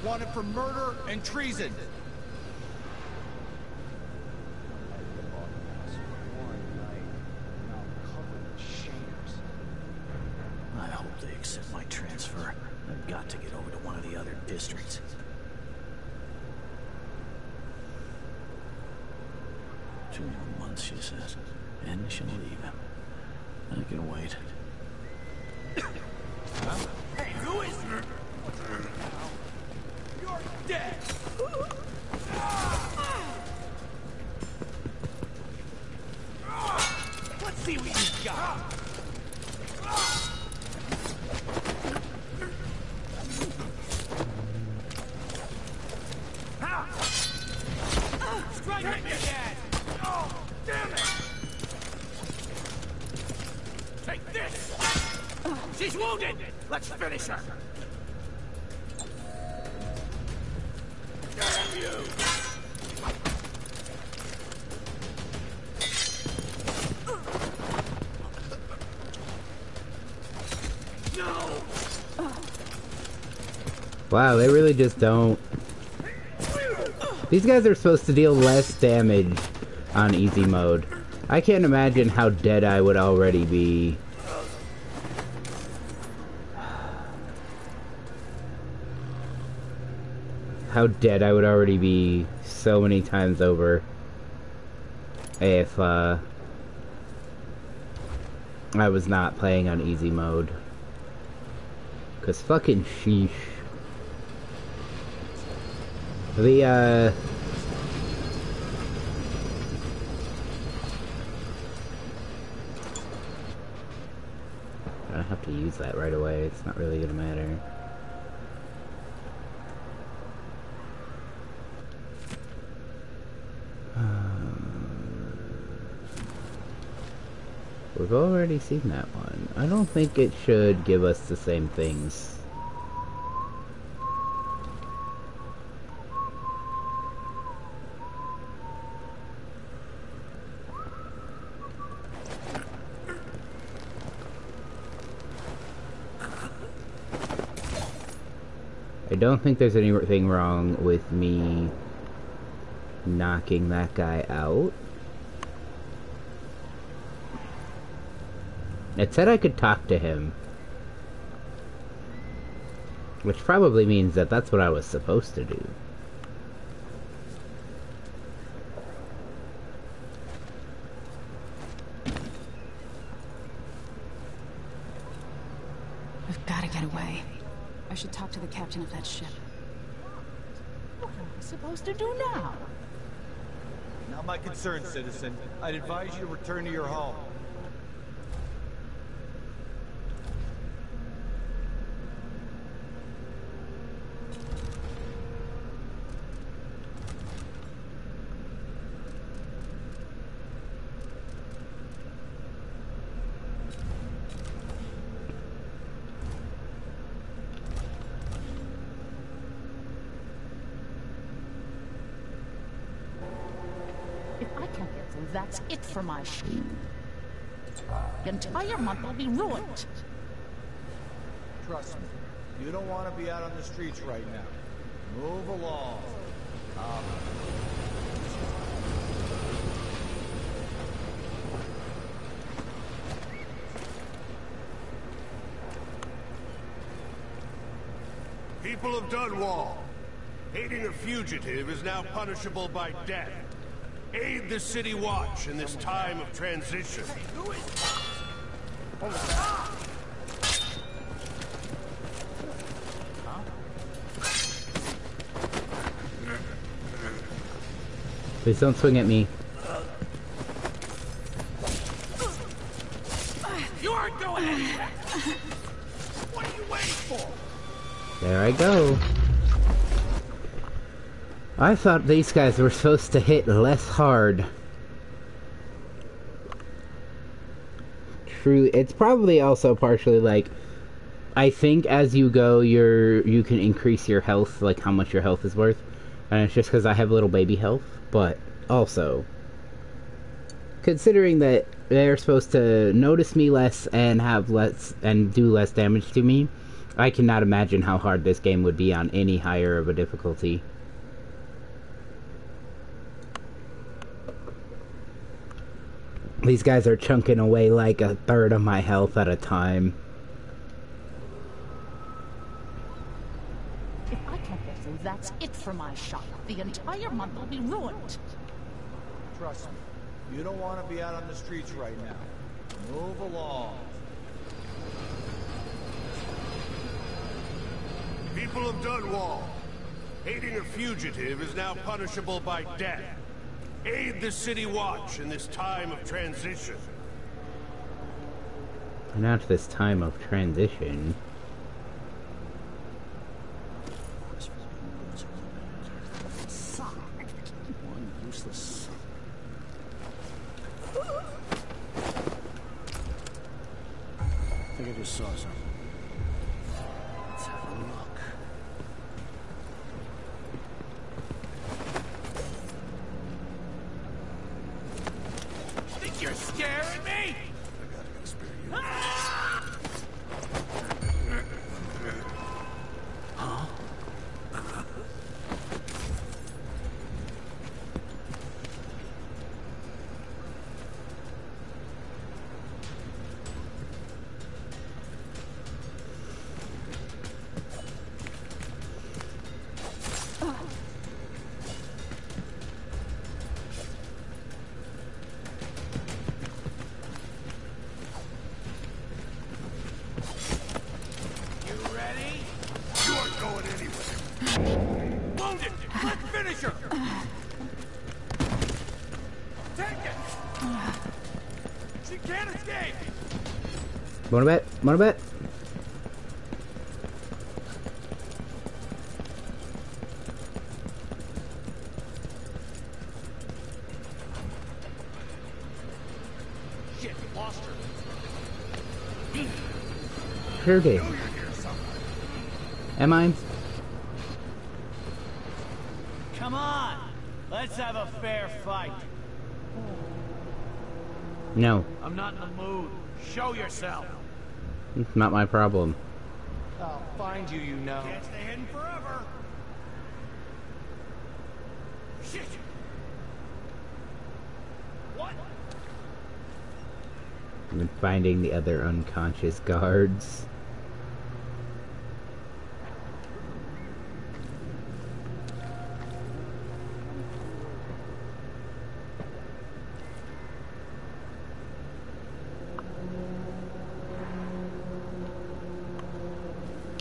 wanted for murder and treason. I hope they accept my transfer. I've got to get over to one of the other districts. 2 more months, she says. And she'll leave him. I can wait. Hey, who is it? You're dead! Let's see what you got! Damn it! Take this! She's wounded! Let's finish her! Damn you! No! Wow, they really just don't. These guys are supposed to deal less damage on easy mode. I can't imagine how dead I would already be. How dead I would already be so many times over if I was not playing on easy mode. 'Cause fucking sheesh. I don't have to use that right away. It's not really gonna matter. We've already seen that one. I don't think it should give us the same things. I don't think there's anything wrong with me knocking that guy out. It said I could talk to him. Which probably means that that's what I was supposed to do. We've got to get away. I should talk to the captain of that ship. What am I supposed to do now? Not my concern, citizen. I'd advise you to return to your home. If I can't get through, that's it for my ship. The entire month will be ruined. Trust me, you don't want to be out on the streets right now. Move along. People of Dunwall, aiding a fugitive is now punishable by death. Aid the City Watch in this time of transition. Please don't swing at me. You aren't going anywhere! What are you waiting for? There I go. I thought these guys were supposed to hit less hard. True, it's probably also partially like, I think as you go, you can increase your health, like how much your health is worth, and it's just because I have little baby health. But also, considering that they're supposed to notice me less and have less and do less damage to me, I cannot imagine how hard this game would be on any higher of a difficulty. These guys are chunking away like a third of my health at a time. If I can't get through, that's it for my shop. The entire month will be ruined. Trust me, you don't want to be out on the streets right now. Move along. People of Dunwall, aiding a fugitive is now punishable by death. Aid the City Watch in this time of transition. Not this time of transition. One useless. Just saw something. Let's have a look. Think you're scaring me? I gotta spare you. Huh? You ready? You aren't going anywhere. Wounded! Let's finish her! Take it! She can't escape! Want a bet? Want a bet? Shit, lost her. Sure did. Am I? Come on! Let's have a fair fight. No. I'm not in the mood. Show yourself. It's not my problem. I'll find you, you know. Can't stay hidden forever. Shit! What? And finding the other unconscious guards.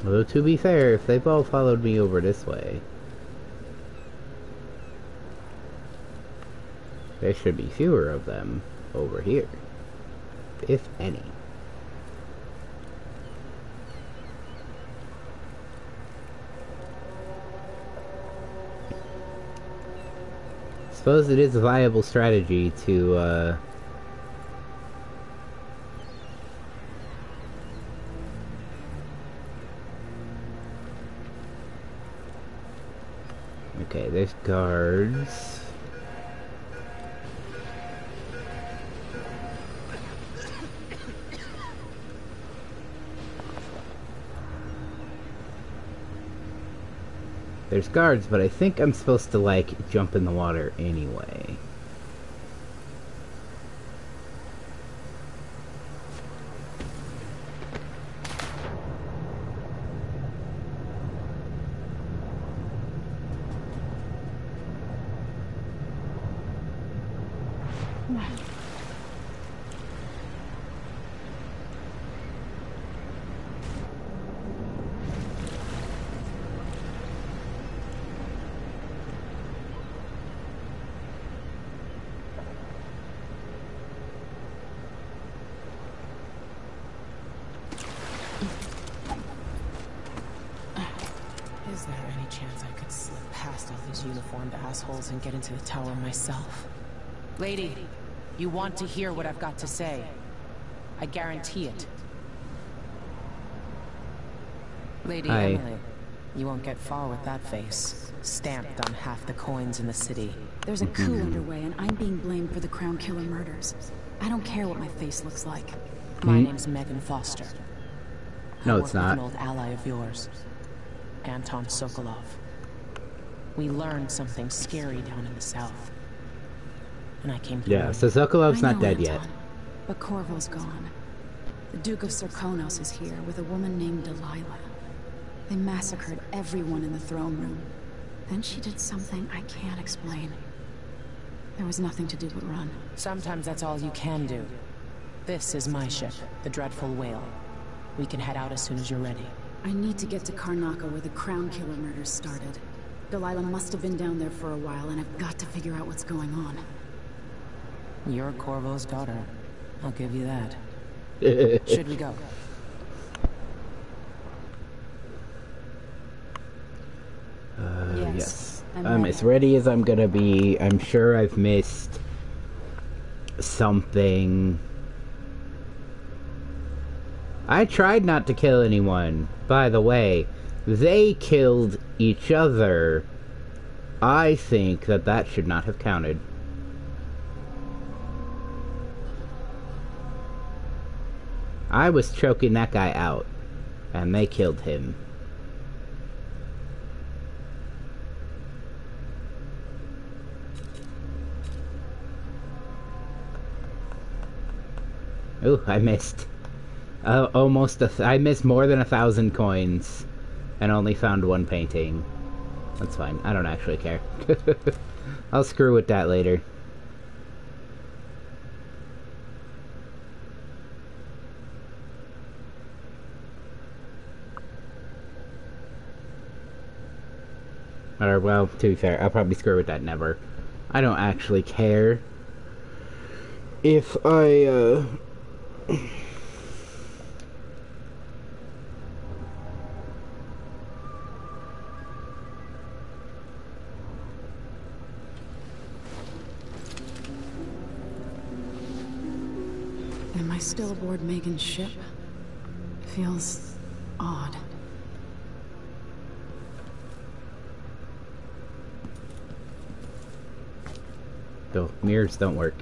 Although, to be fair, if they've all followed me over this way, there should be fewer of them over here. If any. Suppose it is a viable strategy to, okay, there's guards. There's guards, but I think I'm supposed to, like, jump in the water anyway. Is there any chance I could slip past all these uniformed assholes and get into the tower myself? Lady, you want to hear what I've got to say. I guarantee it. Lady Hi. Emily, you won't get far with that face. Stamped on half the coins in the city. There's a coup underway, and I'm being blamed for the Crown Killer murders. I don't care what my face looks like. My name's Megan Foster. No, I it's work with not. an old ally of yours, Anton Sokolov. We learned something scary down in the south. And I came to Yeah, warn so you. Sokolov's I not know, dead Anton, yet. But Corvo's gone. The Duke of Sarkonos is here with a woman named Delilah. They massacred everyone in the throne room. Then she did something I can't explain. There was nothing to do but run. Sometimes that's all you can do. This is my ship, the Dreadful Whale. We can head out as soon as you're ready. I need to get to Karnaca where the Crown Killer murders started. Delilah must have been down there for a while, and I've got to figure out what's going on. You're Corvo's daughter. I'll give you that. Should we go? Yes, I'm I'm ready. as ready as I'm gonna be. I'm sure I've missed something. I tried not to kill anyone. By the way, they killed each other. I think that that should not have counted. I was choking that guy out, and they killed him. Ooh, I missed. I missed more than 1,000 coins, and only found one painting. That's fine. I don't actually care. I'll screw with that later. Or, well, to be fair, I'll probably screw with that never. I don't actually care if I, Am I still aboard Megan's ship? Feels odd. Though mirrors don't work.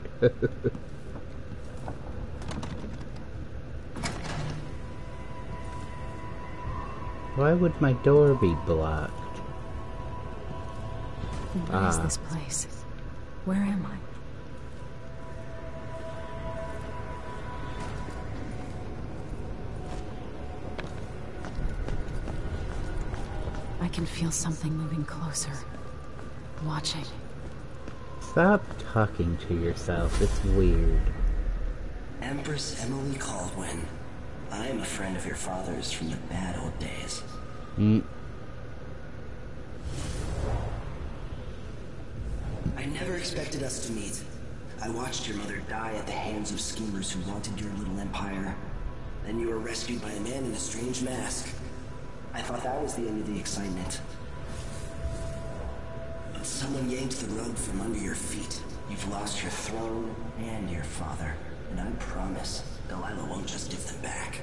Why would my door be blocked? What is this place? Where am I? I can feel something moving closer. Watching. Stop talking to yourself. It's weird. Empress Emily Caldwin. I am a friend of your father's from the bad old days. I never expected us to meet. I watched your mother die at the hands of schemers who wanted your little empire. Then you were rescued by a man in a strange mask. I thought that was the end of the excitement. But someone yanked the rug from under your feet. You've lost your throne and your father. And I promise, Delilah won't just give them back.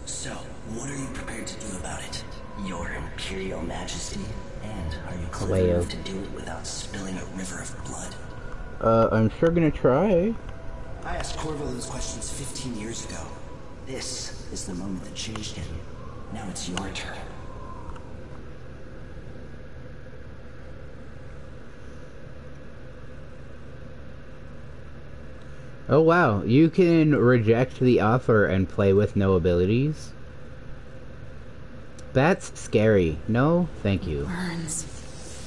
So, what are you prepared to do about it? Your Imperial Majesty? And are you clever enough to do it without spilling a river of blood? I'm sure gonna try. I asked Corvo those questions 15 years ago. This is the moment that changed him. Now it's your turn. Oh wow, you can reject the offer and play with no abilities? That's scary. No, thank you. Burns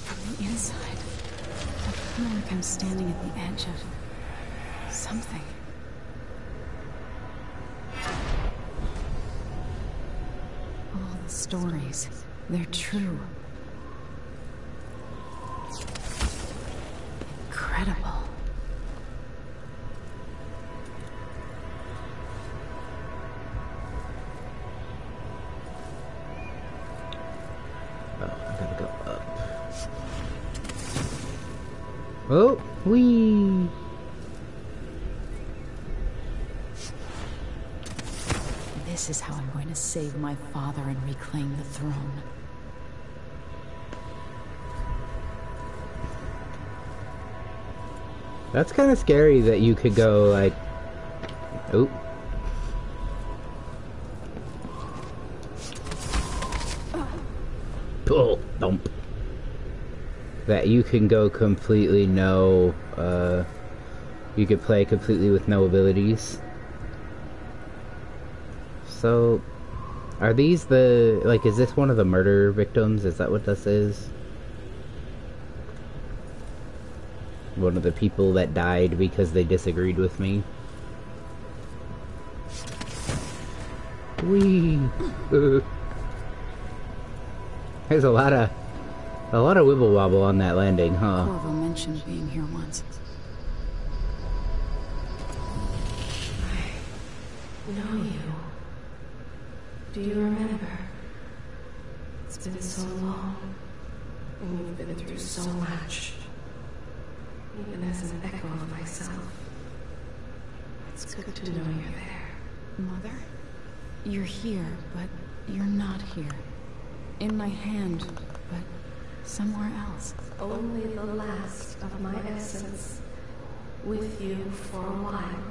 from the inside. I feel like I'm standing at the edge of something. All the stories, they're true. Incredible. Oh, whee! This is how I'm going to save my father and reclaim the throne. That's kind of scary that you could go like... Oh. Pull, dump. That you can go completely no, you could play completely with no abilities. So, are these the, like, is this one of the murder victims? Is that what this is? One of the people that died because they disagreed with me? Whee! There's a lot of wibble wobble on that landing, huh? Corvo mentioned being here once. I know you. Do you remember? It's been so long, and you've been through so much. Even as an echo of myself, it's good to know you're there. Mother? You're here, but you're not here. In my hand, but somewhere else. Only the last of my essence. With you for a while.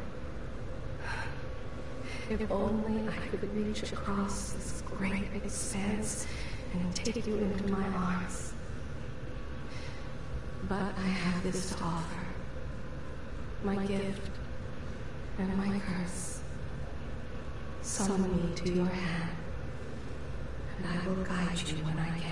If only I could reach across this great expanse and take you into my arms. But I have this to offer. My gift and my curse. Summon me to your hand, and I will guide you when I can.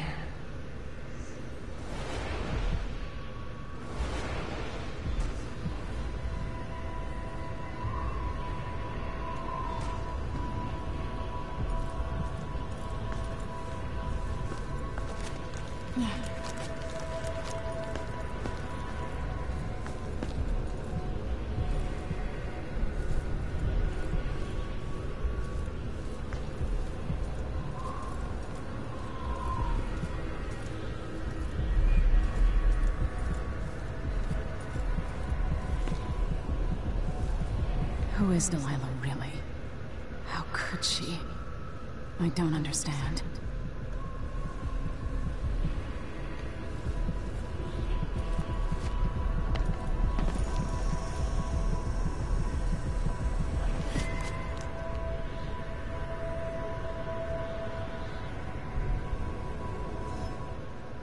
Who is Delilah, really? How could she? I don't understand.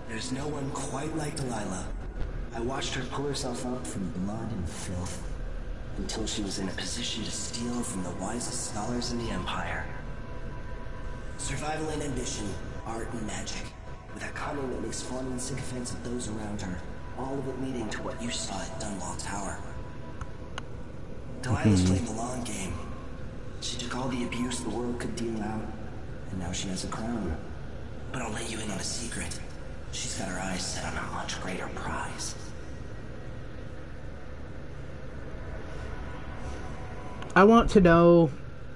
There's no one quite like Delilah. I watched her pull herself up from blood and filth, until she was in a position to steal from the wisest scholars in the Empire. Survival and ambition, art and magic, with a cunning that makes fun and sycophants of those around her, all of it leading to what you saw at Dunwall Tower. Delilah's playing the long game. She took all the abuse the world could deal out, and now she has a crown. But I'll let you in on a secret. She's got her eyes set on a much greater prize. I want to know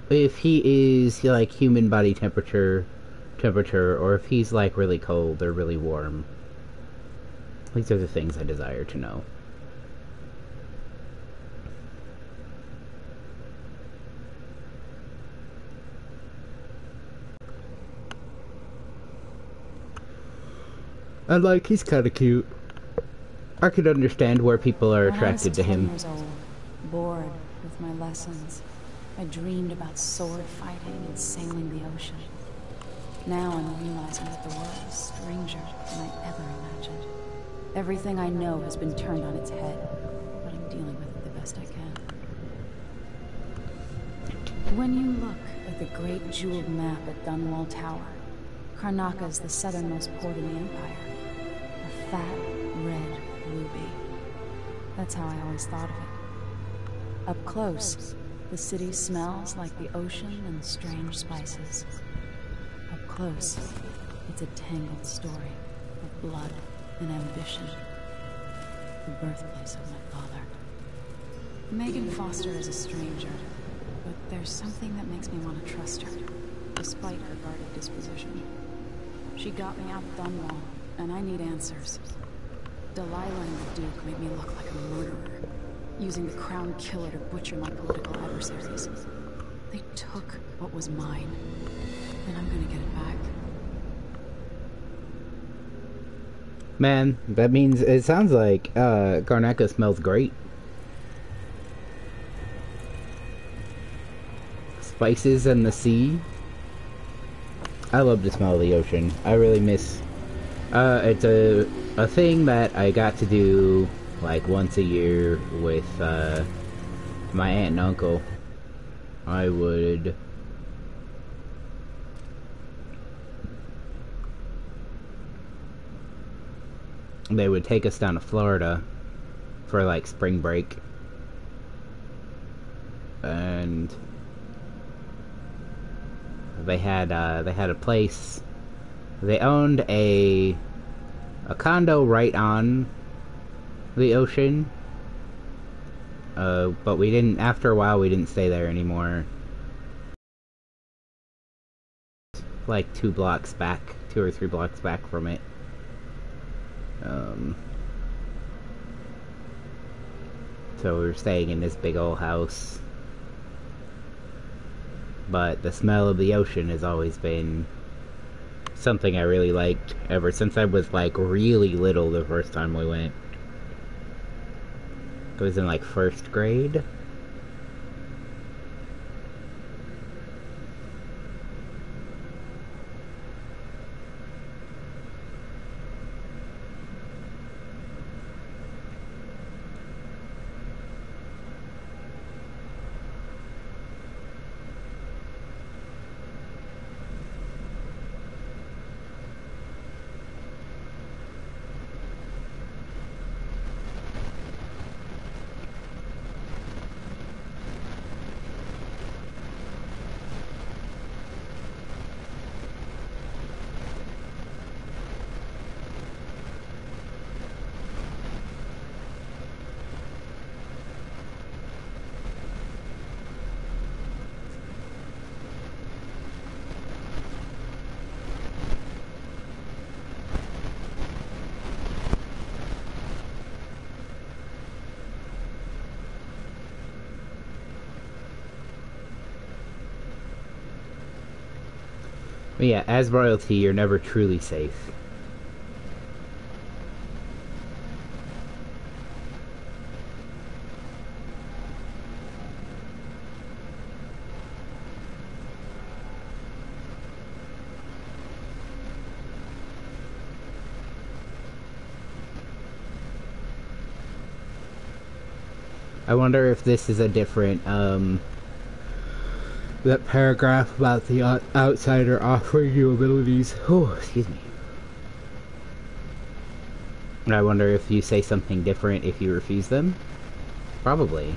if he is like human body temperature, or if he's like really cold or really warm. These are the things I desire to know. And like, he's kind of cute. I could understand where people are attracted to him. When I was 10 years old, bored with my lessons, I dreamed about sword fighting and sailing the ocean. Now I'm realizing that the world is stranger than I ever imagined. Everything I know has been turned on its head, but I'm dealing with it the best I can. When you look at the great jeweled map at Dunwall Tower, Karnaca is the southernmost port in the Empire. A fat, red ruby. That's how I always thought of it. Up close, the city smells like the ocean and strange spices. Up close, it's a tangled story of blood and ambition. The birthplace of my father. Megan Foster is a stranger, but there's something that makes me want to trust her, despite her guarded disposition. She got me out of Dunwall, and I need answers. Delilah and the Duke made me look like a murderer, using the Crown Killer to butcher my political adversaries. They took what was mine, and I'm gonna get it back. Man, that means it sounds like Karnaca smells great. Spices and the sea. I love the smell of the ocean. I really miss. It's a thing that I got to do like once a year with my aunt and uncle. I would. They would take us down to Florida for like spring break, and they had a place. They owned a condo right on the ocean, but we didn't. After a while, we didn't stay there anymore. Like 2 or 3 blocks back from it. So we were staying in this big old house. but the smell of the ocean has always been something I really liked ever since I was like really little the first time we went. I was in like first grade. But yeah, as royalty, you're never truly safe. I wonder if this is a different, that paragraph about the outsider offering you abilities. Oh, excuse me. I wonder if you say something different if you refuse them? Probably.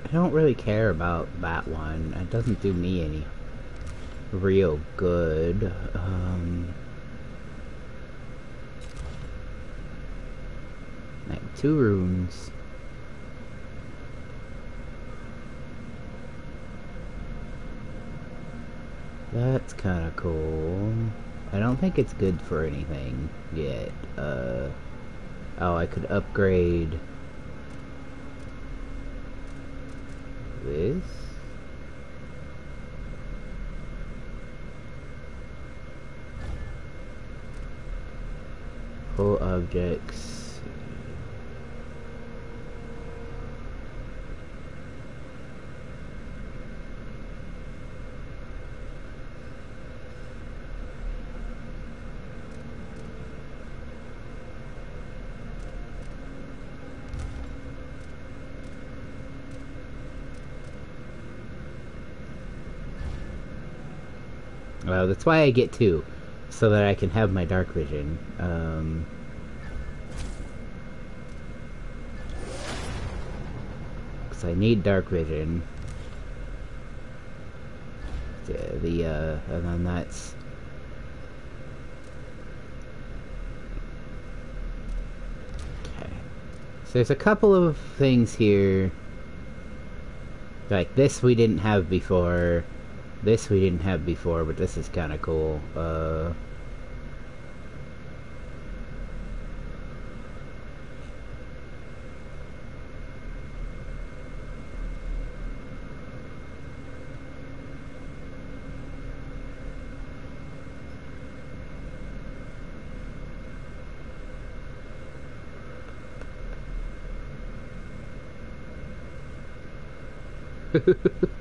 I don't really care about that one. It doesn't do me any real good. Like 2 runes. That's kind of cool. I don't think it's good for anything yet. Oh, I could upgrade this. Pull objects. Well, that's why I get 2. so that I can have my dark vision. Because I need dark vision. Yeah, and then that's... Okay. So there's a couple of things here. Like, this we didn't have before. This we didn't have before, but this is kind of cool.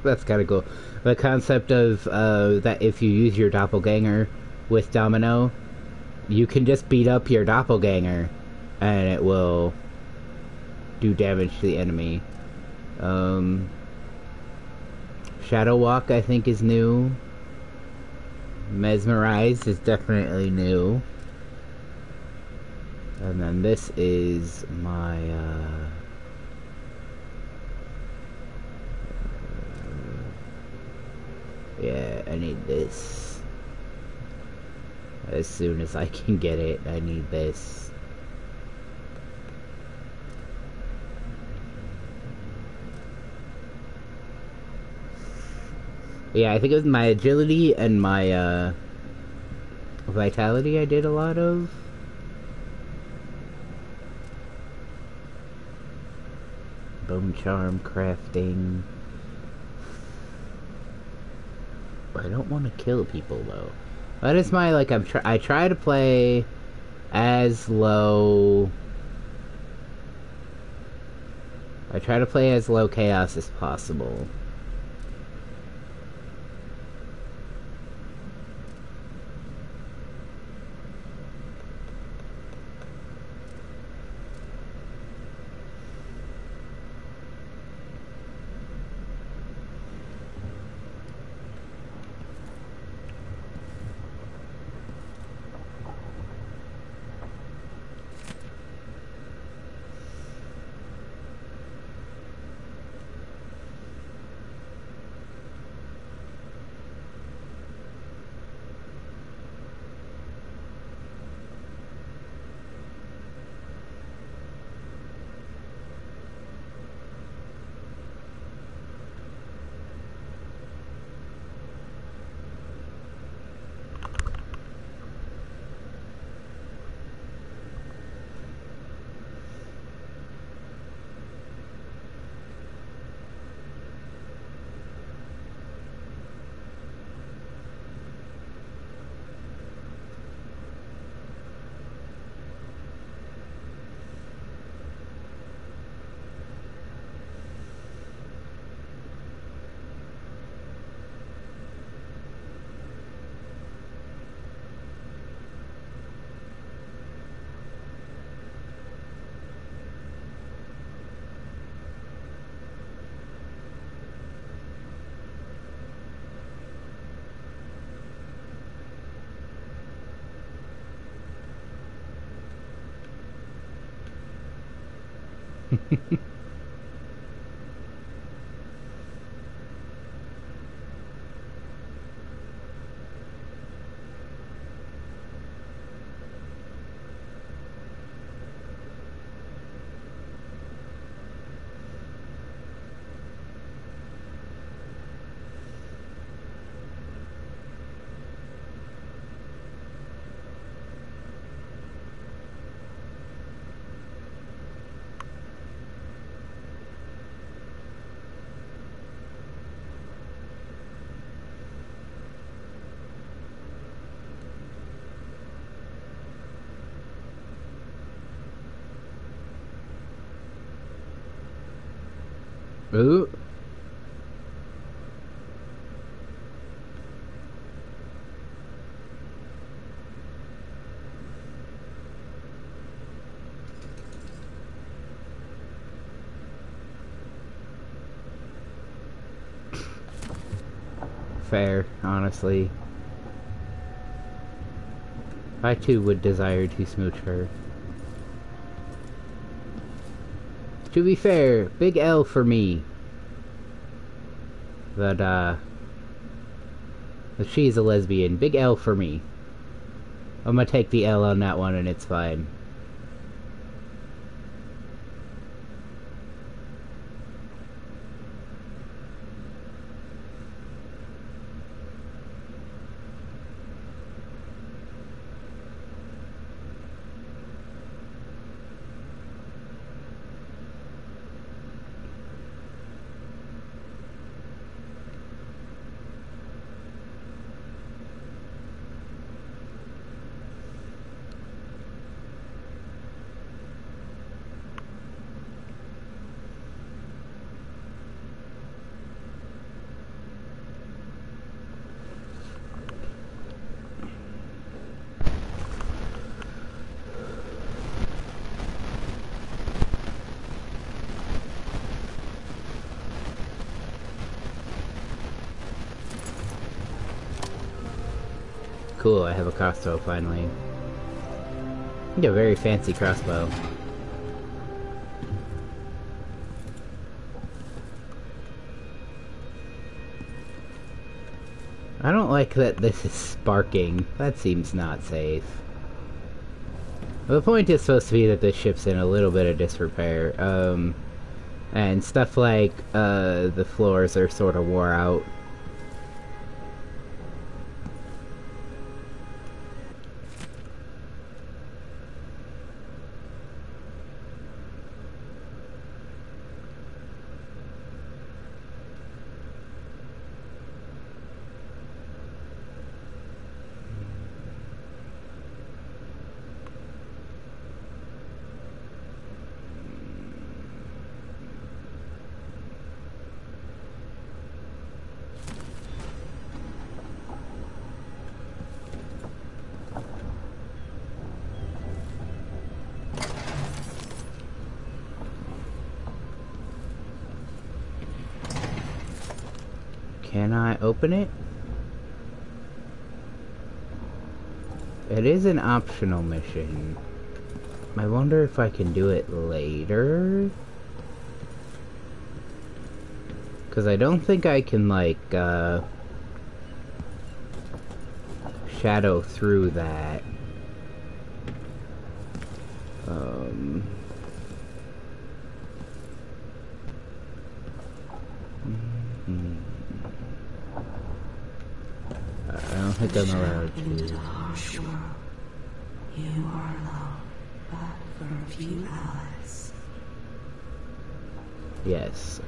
That's kind of cool. The concept of that if you use your doppelganger with Domino, you can just beat up your doppelganger and it will do damage to the enemy. Shadow Walk, I think, is new. Mesmerize is definitely new. And then this is my yeah, I need this. As soon as I can get it, I need this. Yeah, I think it was my agility and my vitality I did a lot of. Bone charm crafting. I don't want to kill people though. That is my, like, I try to play as low. I try to play as low chaos as possible. Ooh. Fair, honestly. I too would desire to smooch her. To be fair, big L for me. But, if she's a lesbian, big L for me. I'm gonna take the L on that one and it's fine. Cool, I have a crossbow finally. I get a very fancy crossbow. I don't like that this is sparking. That seems not safe. The point is supposed to be that this ship's in a little bit of disrepair. And stuff like, the floors are sort of wore out. Can I open it? It is an optional mission. I wonder if I can do it later? Because I don't think I can, like, shadow through that. I don't think I'm allowed to. Harsh world. You are alone, but for a few hours. Yes,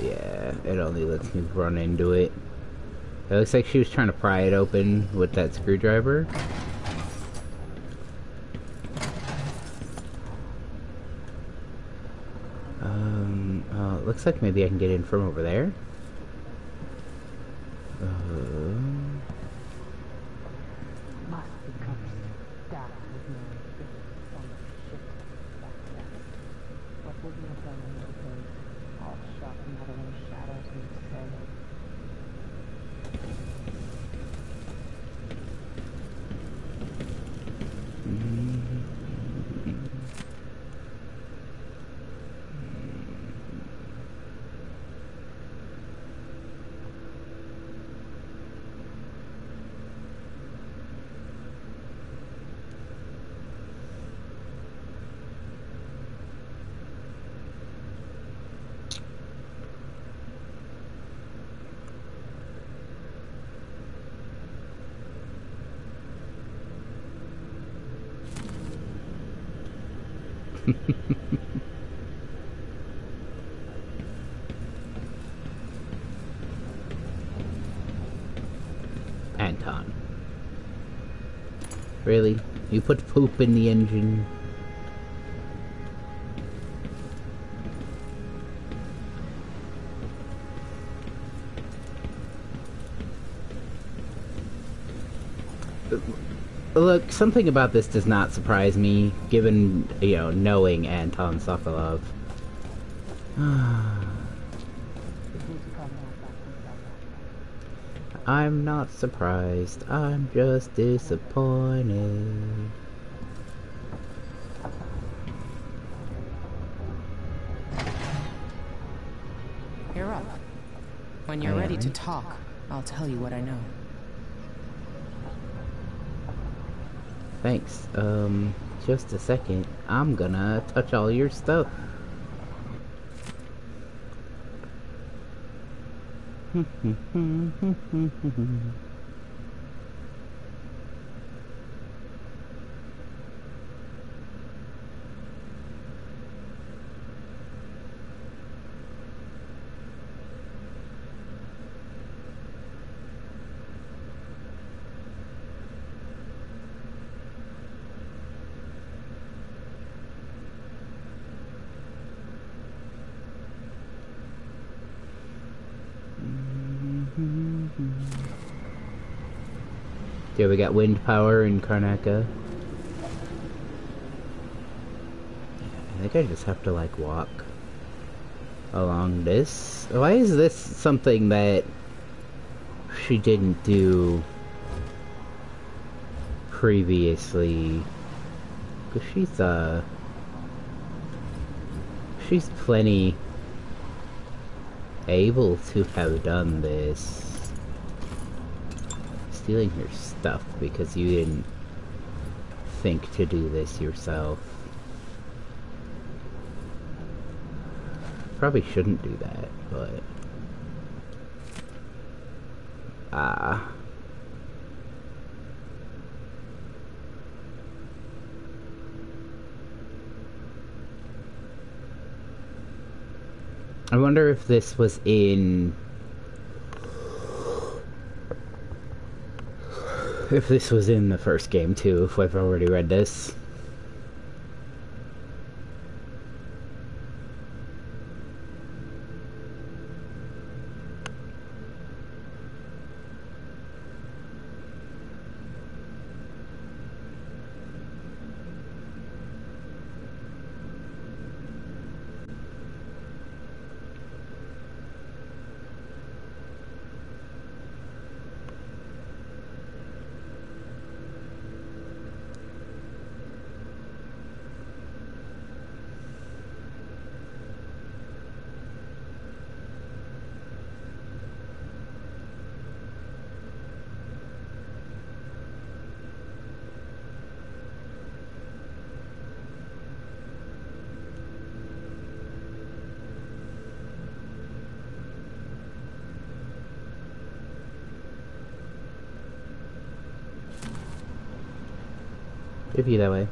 yeah, it only lets me run into it. It looks like she was trying to pry it open with that screwdriver. It looks like maybe I can get in from over there. Anton. Really? You put poop in the engine? Look, something about this does not surprise me, given, you know, knowing Anton Sokolov. I'm not surprised, I'm just disappointed. You're up. When you're ready to talk, I'll tell you what I know. Thanks. Just a second. I'm gonna touch all your stuff. Yeah, we got wind power in Karnaka. I think I just have to, like, walk along this. Why is this something that she didn't do previously? Because she's plenty able to have done this. Stealing your stuff because you didn't think to do this yourself. Probably shouldn't do that, but... I wonder if this was in... If this was in the first game too, if I've already read this. Could be that way.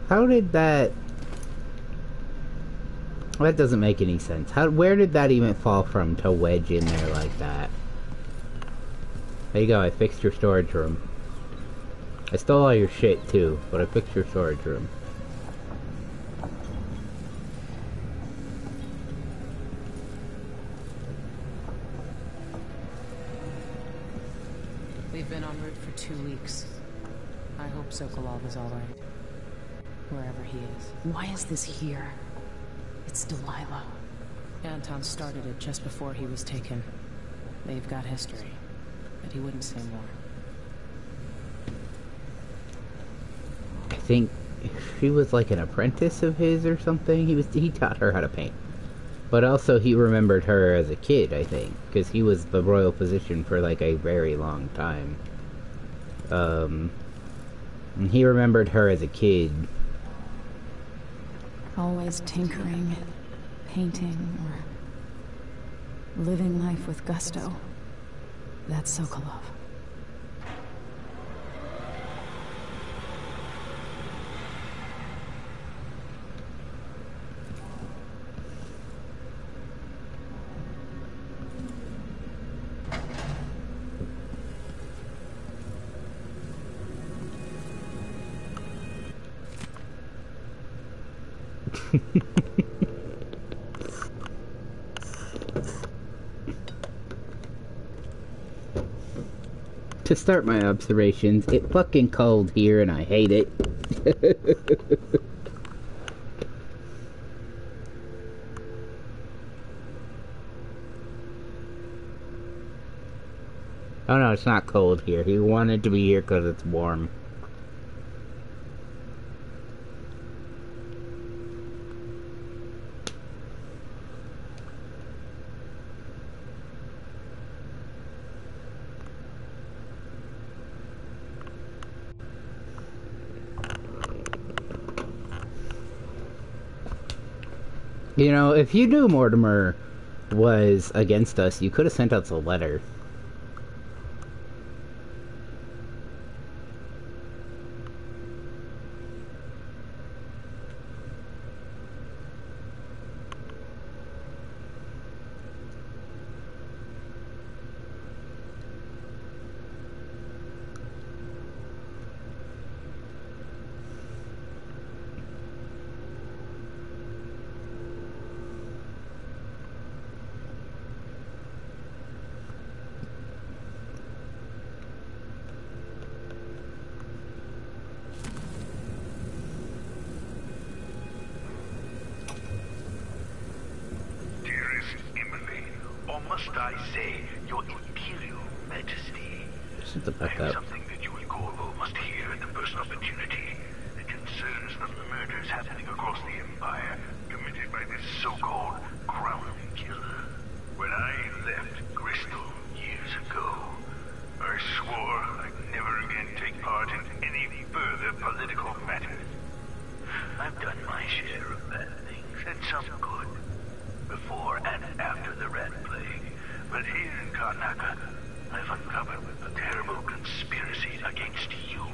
How did that... That doesn't make any sense. Where did that even fall from to wedge in there like that? There you go, I fixed your storage room. I stole all your shit too, but I fixed your storage room. We've been en route for 2 weeks. I hope Sokolov is alright. Wherever he is. Why is this here? It's Delilah. Anton started it just before he was taken. They've got history, but he wouldn't say more. I think she was like an apprentice of his or something. He taught her how to paint. But also he remembered her as a kid, I think, because he was the royal physician for like a very long time. And he remembered her as a kid. Always tinkering, painting, or living life with gusto. That's Sokolov. To start my observations, it's fucking cold here and I hate it. Oh no, it's not cold here. He wanted to be here because it's warm. You know, if you knew Mortimer was against us, you could have sent us a letter. Must I say, Your Imperial Majesty? Shut the fuck I have up. something that you and Corvo must hear at the first opportunity. It concerns the murders happening across the Empire, committed by this so-called Crown Killer. When I left Crystal years ago, I swore I'd never again take part in any further political matters. I've done my share of bad things, and some good, before and after the Rat Plague. But here in Karnaca, I've uncovered a terrible conspiracy against you.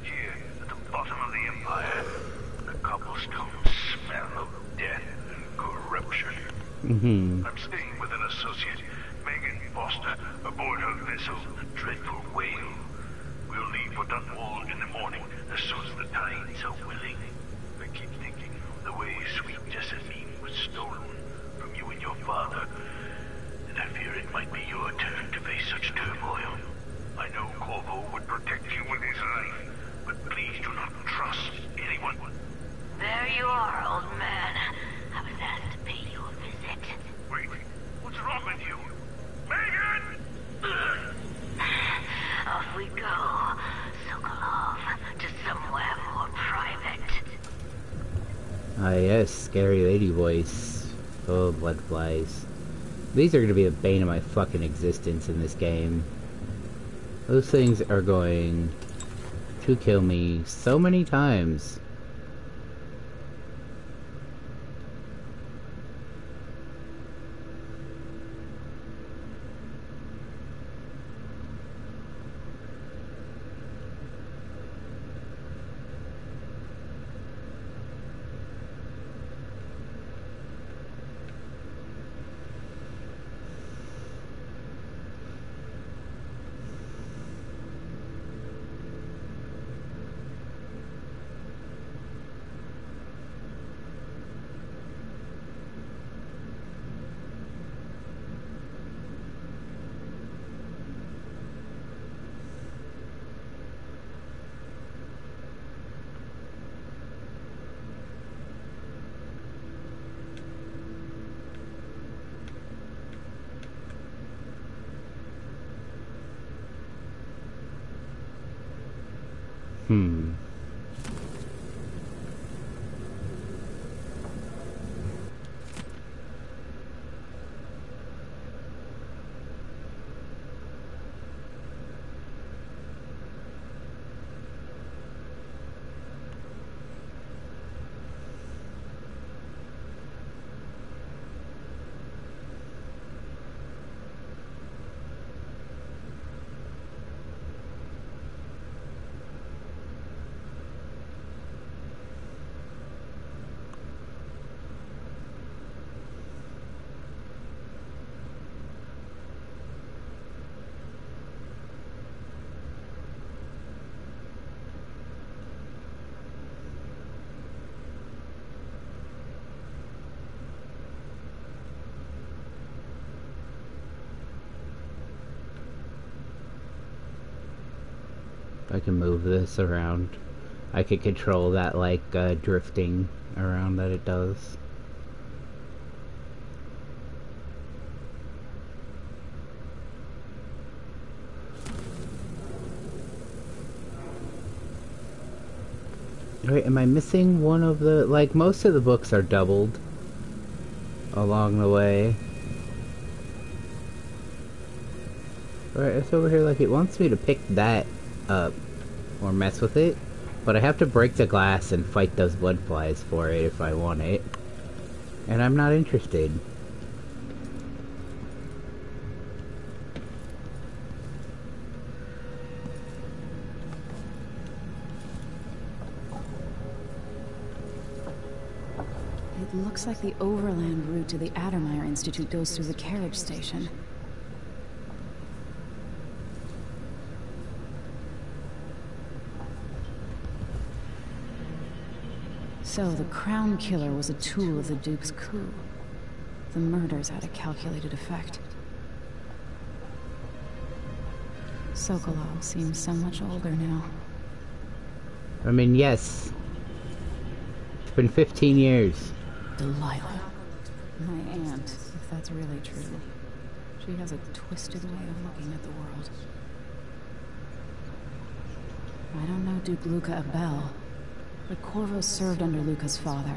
Here, at the bottom of the Empire, the cobblestones smell of death and corruption. I'm staying with an associate, Megan Foster, aboard her vessel, the Dreadful Whale. We'll leave for Dunwall in the morning, as soon as the tides are willing. I keep thinking of the way sweet Jessamine was stolen from you and your father. I fear it might be your turn to face such turmoil. I know Corvo would protect you with his life, but please do not trust anyone. There you are, old man. I was asked to pay you a visit. Wait, what's wrong with you? Megan! Off we go. Sokolov, to somewhere more private. Ah yes, scary lady voice. Oh, blood flies. These are going to be a bane of my fucking existence in this game. Those things are going to kill me so many times. I can move this around. I could control that, like, drifting around that it does. Wait, am I missing one of the... Like, most of the books are doubled along the way. Alright, it's over here, like, it wants me to pick that up or mess with it, but I have to break the glass and fight those blood flies for it if I want it. And I'm not interested. It looks like the overland route to the Addermeyer Institute goes through the carriage station. So, the Crown Killer was a tool of the Duke's coup. The murders had a calculated effect. Sokolov seems so much older now. I mean, yes. It's been 15 years. Delilah. My aunt, if that's really true. She has a twisted way of looking at the world. I don't know Duke Luca Abel, but Corvo served under Luca's father,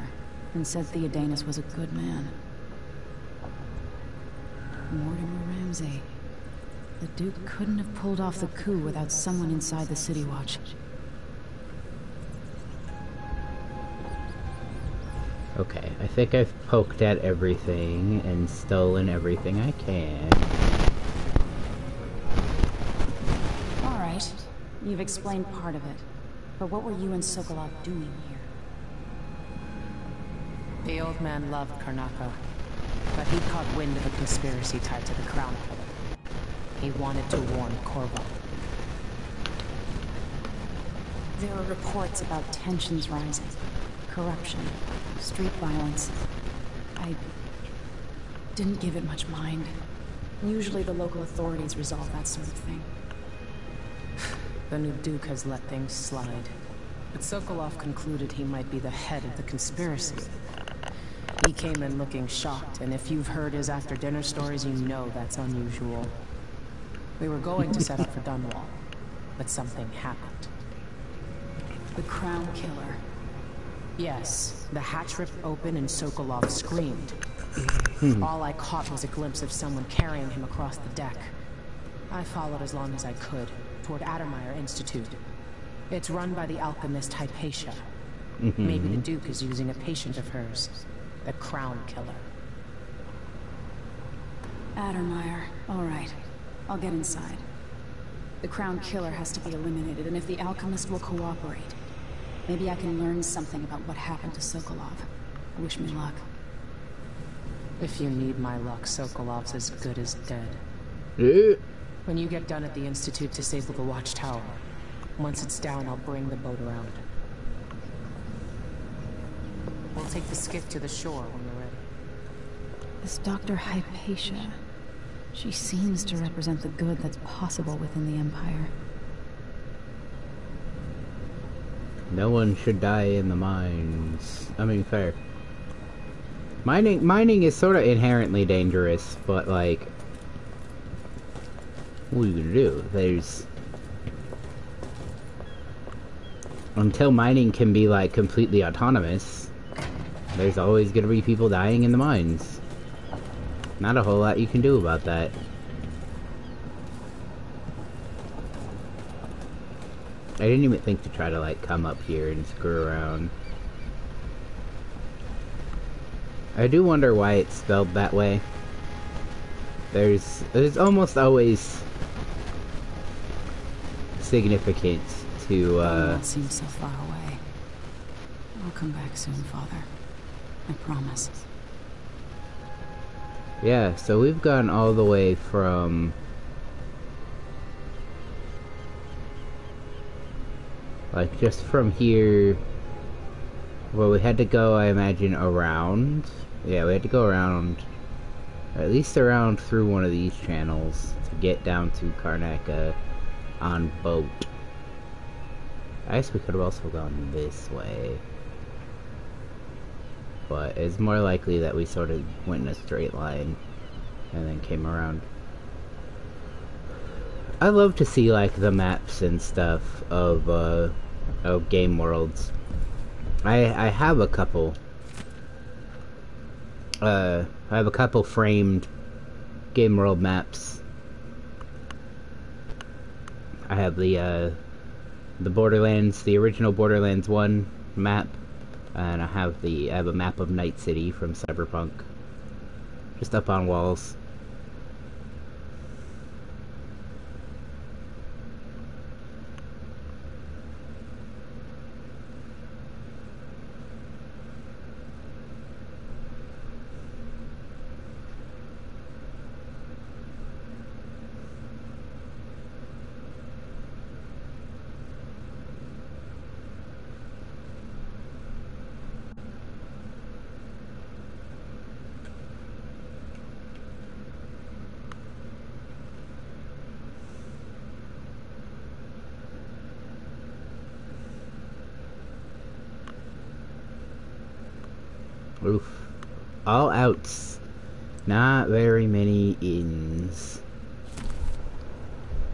and said Theodanis was a good man. Mortimer Ramsey. The Duke couldn't have pulled off the coup without someone inside the City Watch. Okay, I think I've poked at everything and stolen everything I can. Alright, you've explained part of it. But what were you and Sokolov doing here? The old man loved Karnaka, but he caught wind of a conspiracy tied to the Crown Killer. He wanted to warn Corvo. There are reports about tensions rising, corruption, street violence. I didn't give it much mind. Usually the local authorities resolve that sort of thing. The new Duke has let things slide. But Sokolov concluded he might be the head of the conspiracy. He came in looking shocked, and if you've heard his after-dinner stories, you know that's unusual. We were going to set up for Dunwall, but something happened. The Crown Killer. Yes, the hatch ripped open and Sokolov screamed. All I caught was a glimpse of someone carrying him across the deck. I followed as long as I could, toward Addermeyer Institute. It's run by the alchemist Hypatia. Maybe the Duke is using a patient of hers, the Crown Killer. Addermeyer. Alright. I'll get inside. The Crown Killer has to be eliminated, and if the alchemist will cooperate, maybe I can learn something about what happened to Sokolov. Wish me luck. If you need my luck, Sokolov's as good as dead. When you get done at the Institute, disable the watchtower. Once it's down, I'll bring the boat around. We'll take the skiff to the shore when you're ready. This Dr. Hypatia. She seems to represent the good that's possible within the Empire. No one should die in the mines. I mean, fair. Mining is sort of inherently dangerous, but like, what are you gonna do? There's... Until mining can be like completely autonomous, there's always gonna be people dying in the mines. Not a whole lot you can do about that. I didn't even think to try to like come up here and screw around. I do wonder why it's spelled that way. There's almost always significance to It seems so far away. I'll come back soon, Father. I promise. Yeah, so we've gone all the way from like just from here. Well, we had to go, I imagine, around. Yeah, we had to go around, at least around through one of these channels to get down to Karnaka on boat. I guess we could have also gone this way. But it's more likely that we sort of went in a straight line and then came around. I love to see like the maps and stuff of game worlds. I have a couple. I have a couple framed game world maps. I have the Borderlands, the original Borderlands 1 map, and I have a map of Night City from Cyberpunk, just up on walls. Oof. All outs. Not very many ins.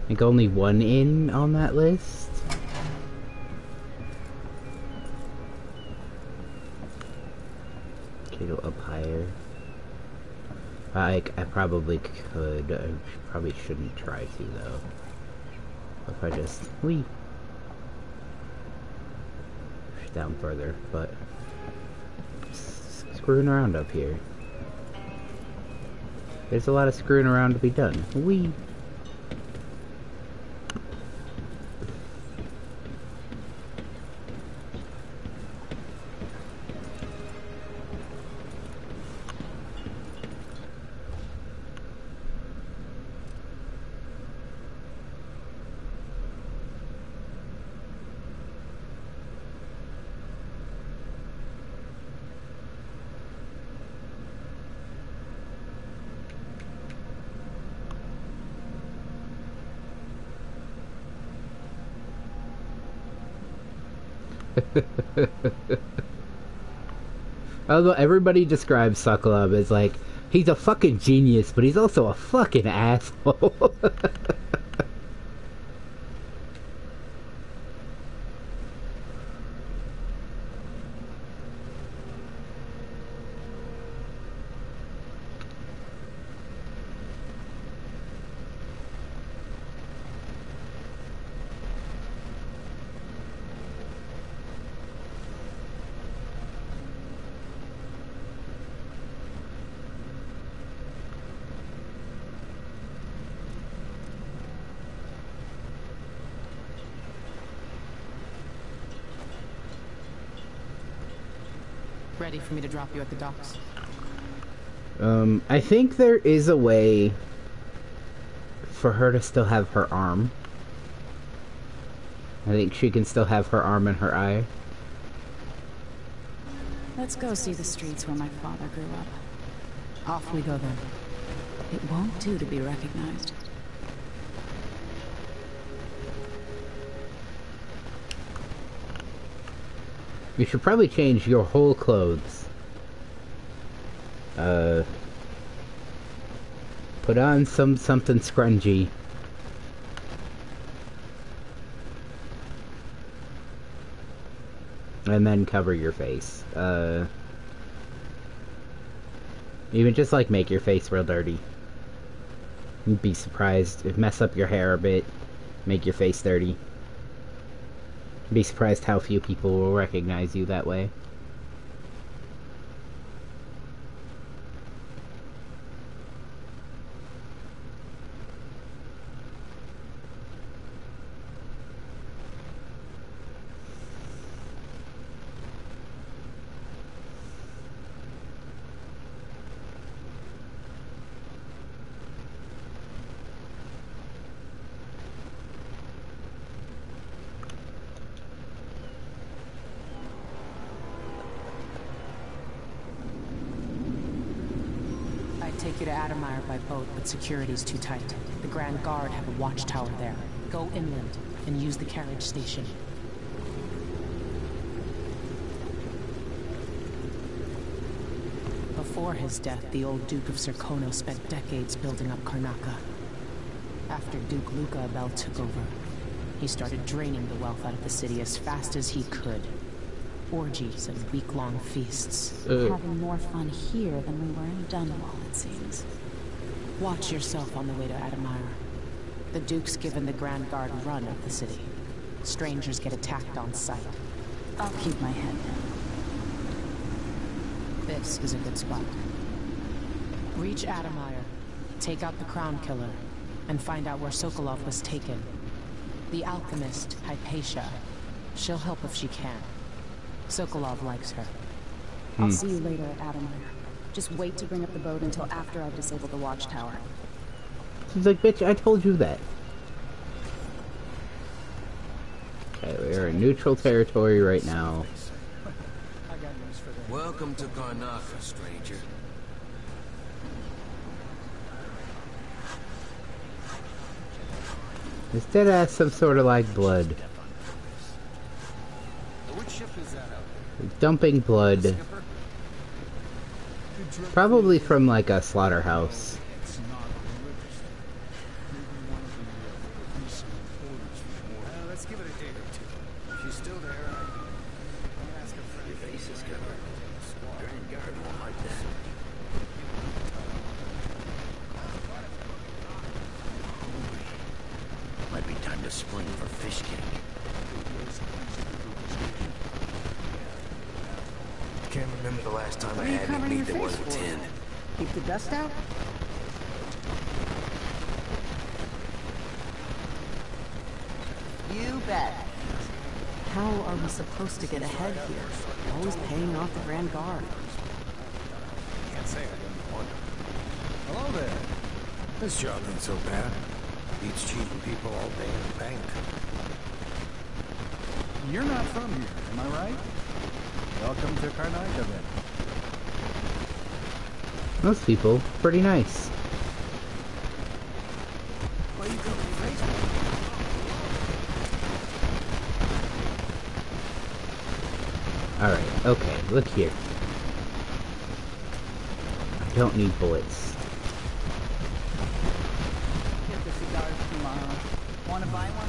I think only one in on that list. Okay, go up higher. I probably could. I probably shouldn't try to, though. If I just... Whee! Down further, but... Screwing around up here. There's a lot of screwing around to be done. Whee! Although everybody describes Sokolov as like, he's a fucking genius, but he's also a fucking asshole. Ready for me to drop you at the docks? I think there is a way for her to still have her arm. I think she can still have her arm and her eye. Let's go see the streets where my father grew up. Off we go then. It won't do to be recognized. You should probably change your whole clothes. Put on something scrungy. And then cover your face. Even just like make your face real dirty. You'd be surprised if mess up your hair a bit, make your face dirty. Be surprised how few people will recognize you that way. Take you to Adamire by boat, but security's too tight. The Grand Guard have a watchtower there. Go inland and use the carriage station. Before his death, the old Duke of Serkono spent decades building up Karnaca. After Duke Luca Abel took over, he started draining the wealth out of the city as fast as he could. Orgies and week-long feasts. Having more fun here than we were in Dunwall, it seems. Watch yourself on the way to Adamira. The Duke's given the Grand Guard run of the city. Strangers get attacked on sight. I'll keep my head down. This is a good spot. Reach Adamire, take out the Crown Killer, and find out where Sokolov was taken. The alchemist, Hypatia. She'll help if she can. Sokolov likes her. I'll see you later at Adamire. Just wait to bring up the boat until after I've disabled the watchtower. She's like, bitch, I told you that. Okay, we are in neutral territory right now. Welcome to Karnaca, stranger. This dead ass some sort of like blood. Which ship is that out? Dumping blood. Probably from like a slaughterhouse. Let's give it a day or two. If she's still there, I'll ask her friend. Your face is covered. Grand Guard won't like that. Might be time to spring for fish cake. Can't remember the last time I had any meat that wasn't tinned. Keep the dust out? You bet. How are we supposed to get ahead here? Always paying off the Grand Guard. Can't say I didn't wonder. Hello there. This job ain't so bad. Beats cheating people all day in the bank. You're not from here, am I right? Welcome to Karnaca then. Most people, pretty nice. Why you go crazy? Alright, okay, look here. I don't need bullets. Get the cigars tomorrow. Want to buy one?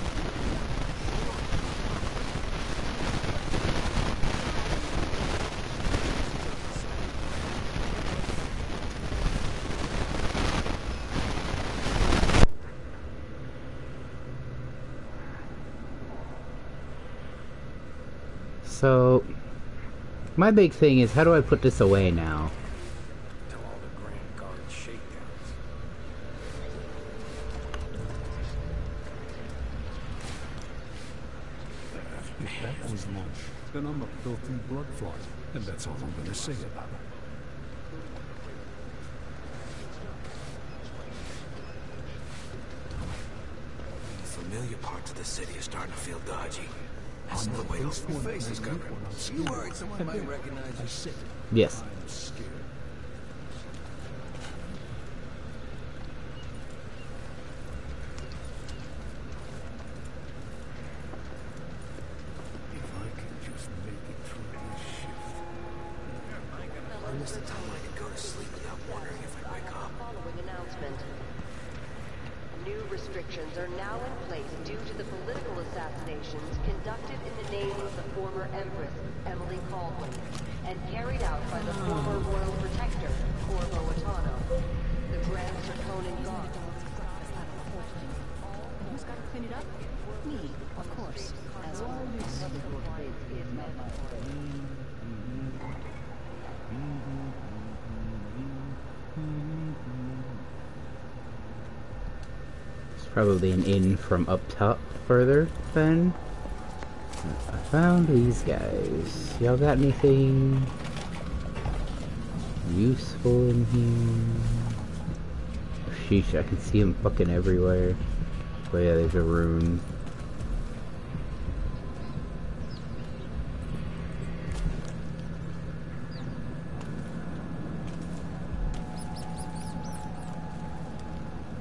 So, my big thing is, how do I put this away now? Till all the Grand Guard shakedowns. If that was lunch, then I'm a filthy blood fly, and that's all I'm gonna say about it. The familiar parts of the city are starting to feel dodgy. That's no way those faces covered. You worried someone might recognize you? Yes. I'm scared. If I can just make it through this shift. I missed the time I could go to sleep without wondering if I'd wake up. Following announcement. New restrictions are now in place due to the political assassinations conducted in the name of the former Empress, Emily Caldwin, and carried out by the former Royal Protector, Corvo Attano. The Grand Serkonan Guard. Who's got to clean it up? Me, of course. As always. It's probably an inn from up top further, then. I found these guys. Y'all got anything useful in here? Oh, sheesh, I can see them fucking everywhere. Oh yeah, there's a rune.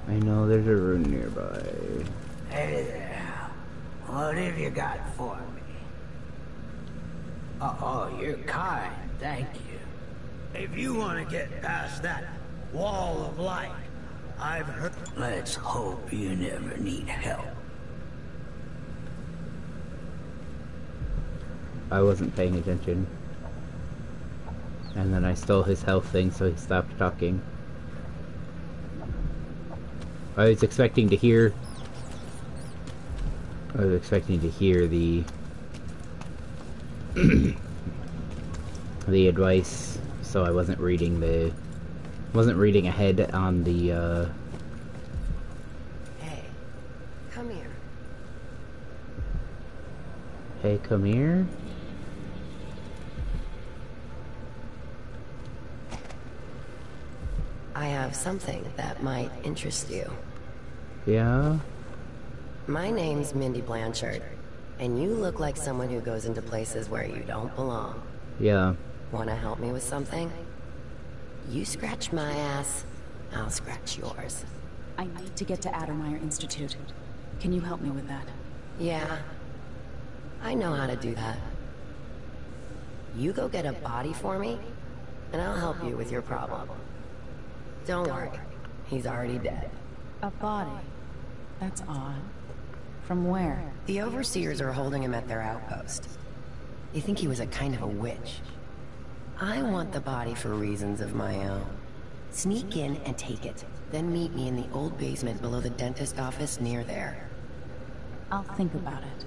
I know there's a rune nearby. Hey there. What have you got for me? Oh, you're kind, thank you. If you want to get past that wall of light, I've heard... Let's hope you never need help. I wasn't paying attention. And then I stole his health thing, so he stopped talking. I was expecting to hear the the advice, so I wasn't reading ahead on the Hey, come here. Hey, come here. I have something that might interest you. Yeah? My name's Mindy Blanchard, and you look like someone who goes into places where you don't belong. Yeah. Wanna help me with something? You scratch my ass, I'll scratch yours. I need to get to Addermeyer Institute. Can you help me with that? Yeah, I know how to do that. You go get a body for me, and I'll help you with your problem. Don't worry, he's already dead. A body? That's odd. From where? The overseers are holding him at their outpost. They think he was a kind of a witch. I want the body for reasons of my own. Sneak in and take it, then meet me in the old basement below the dentist office near there. I'll think about it.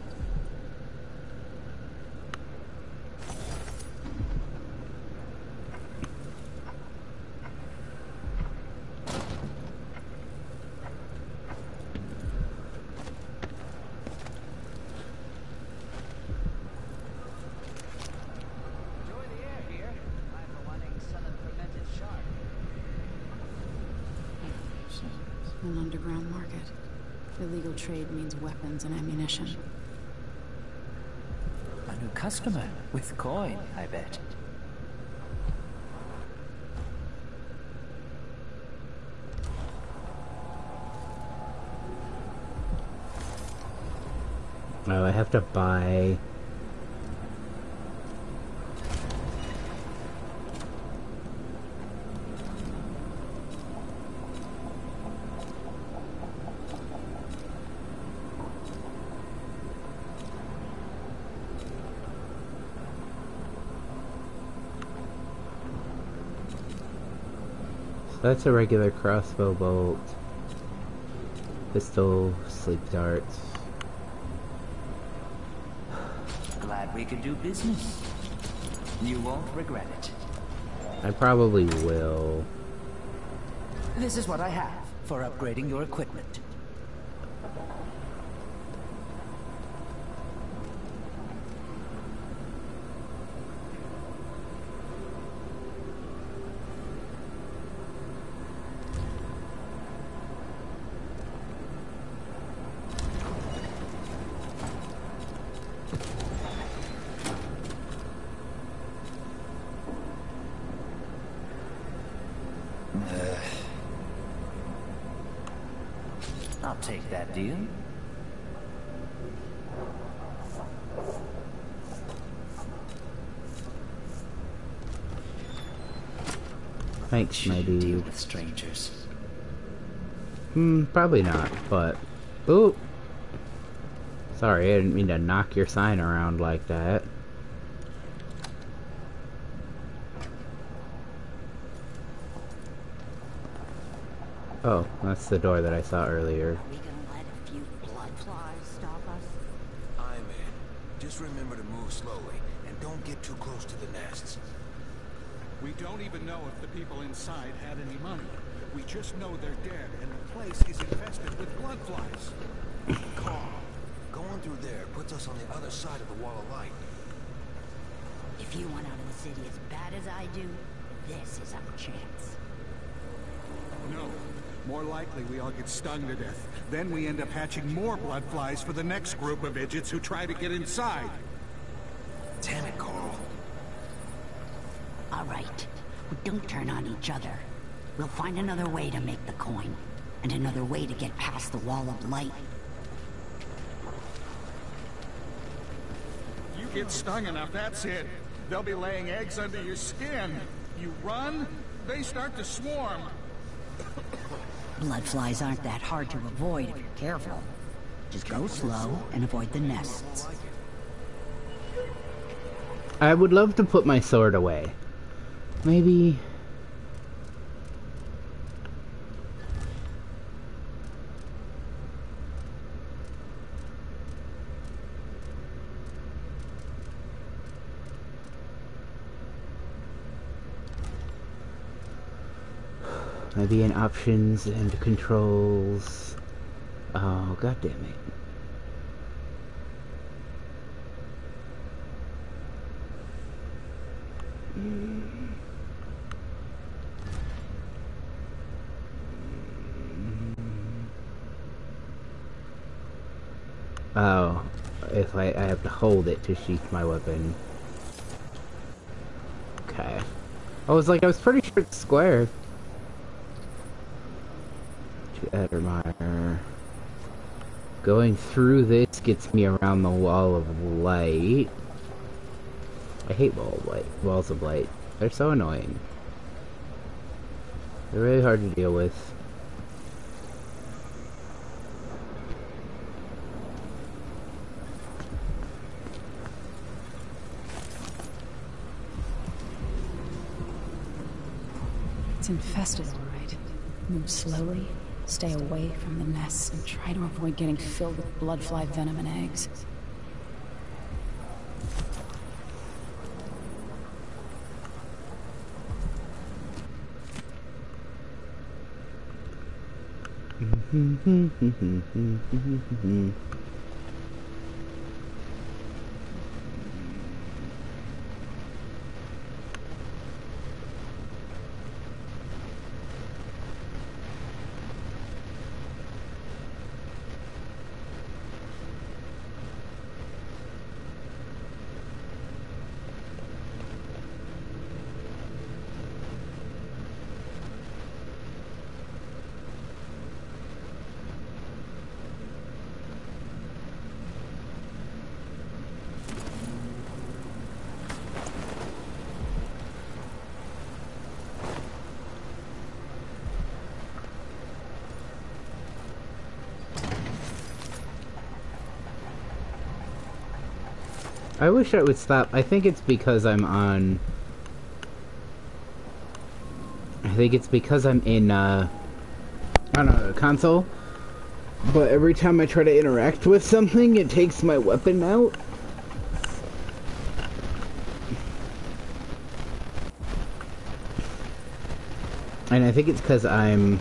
An underground market. Illegal trade means weapons and ammunition. A new customer with coin, I bet. Oh, I have to buy... That's a regular crossbow bolt. Pistol, sleep darts. Glad we could do business. You won't regret it. I probably will. This is what I have for upgrading your equipment. I'll take that deal. Thanks, my dude. Deal with strangers. Probably not, but... Ooh! Sorry, I didn't mean to knock your sign around like that. Oh, that's the door that I saw earlier. We gonna let a few blood flies stop us? I'm in. Just remember to move slowly, and don't get too close to the nests. We don't even know if the people inside had any money. We just know they're dead, and the place is infested with blood flies. Calm. Going through there puts us on the other side of the wall of light. If you want out of the city as bad as I do, this is our chance. No. More likely we all get stung to death. Then we end up hatching more blood flies for the next group of idiots who try to get inside. Damn it, Carl. All right. Don't turn on each other. We'll find another way to make the coin. And another way to get past the wall of light. You get stung enough, that's it. They'll be laying eggs under your skin. You run, they start to swarm. Bloodflies aren't that hard to avoid if you're careful. Just go slow and avoid the nests. I would love to put my sword away. Maybe... Maybe in options and controls. Oh, god damn it. Oh, if I have to hold it to sheath my weapon. Okay. I was pretty sure it's square. Admire. Going through this gets me around the wall of light. I hate walls of light. They're so annoying. They're really hard to deal with. It's infested, all right. Move slowly, stay away from the nests, and try to avoid getting filled with bloodfly venom and eggs. I wish I would stop. I think it's because I'm on... I think it's because I'm in, on a console. But every time I try to interact with something, it takes my weapon out. And I think it's because I'm,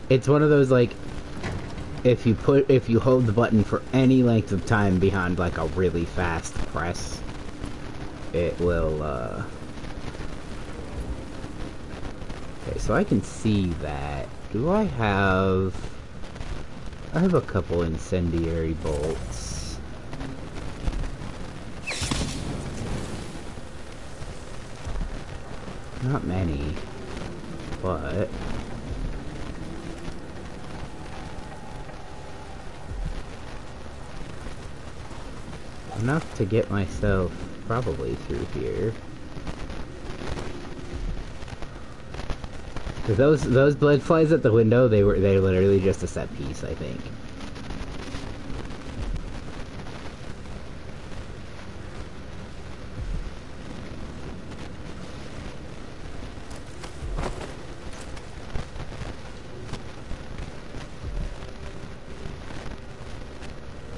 it's one of those, if you hold the button for any length of time behind a really fast press, it will okay, so I can see that. Do I have a couple incendiary bolts. Not many, but enough to get myself probably through here. Those bloodflies at the window, they're literally just a set piece, I think.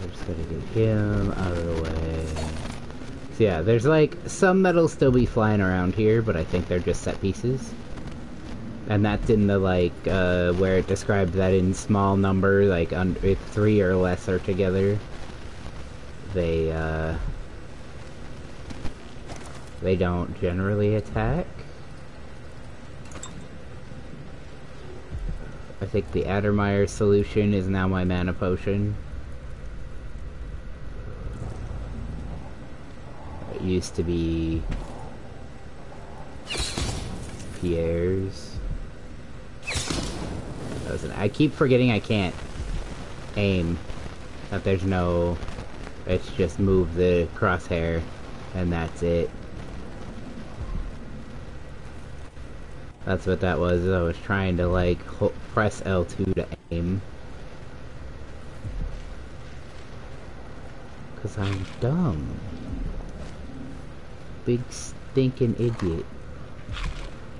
We're just gonna get him out of the way. So yeah, there's some that'll still be flying around here, but I think they're just set pieces. And that's in the, where it described that in small number, if 3 or less are together, they don't generally attack. I think the Addermeyer solution is now my mana potion. It used to be Pierre's. I keep forgetting I can't aim. That there's no... It's just move the crosshair, and that's it. That's what that was. I was trying to, like, press L2 to aim. Because I'm dumb. Big stinking idiot.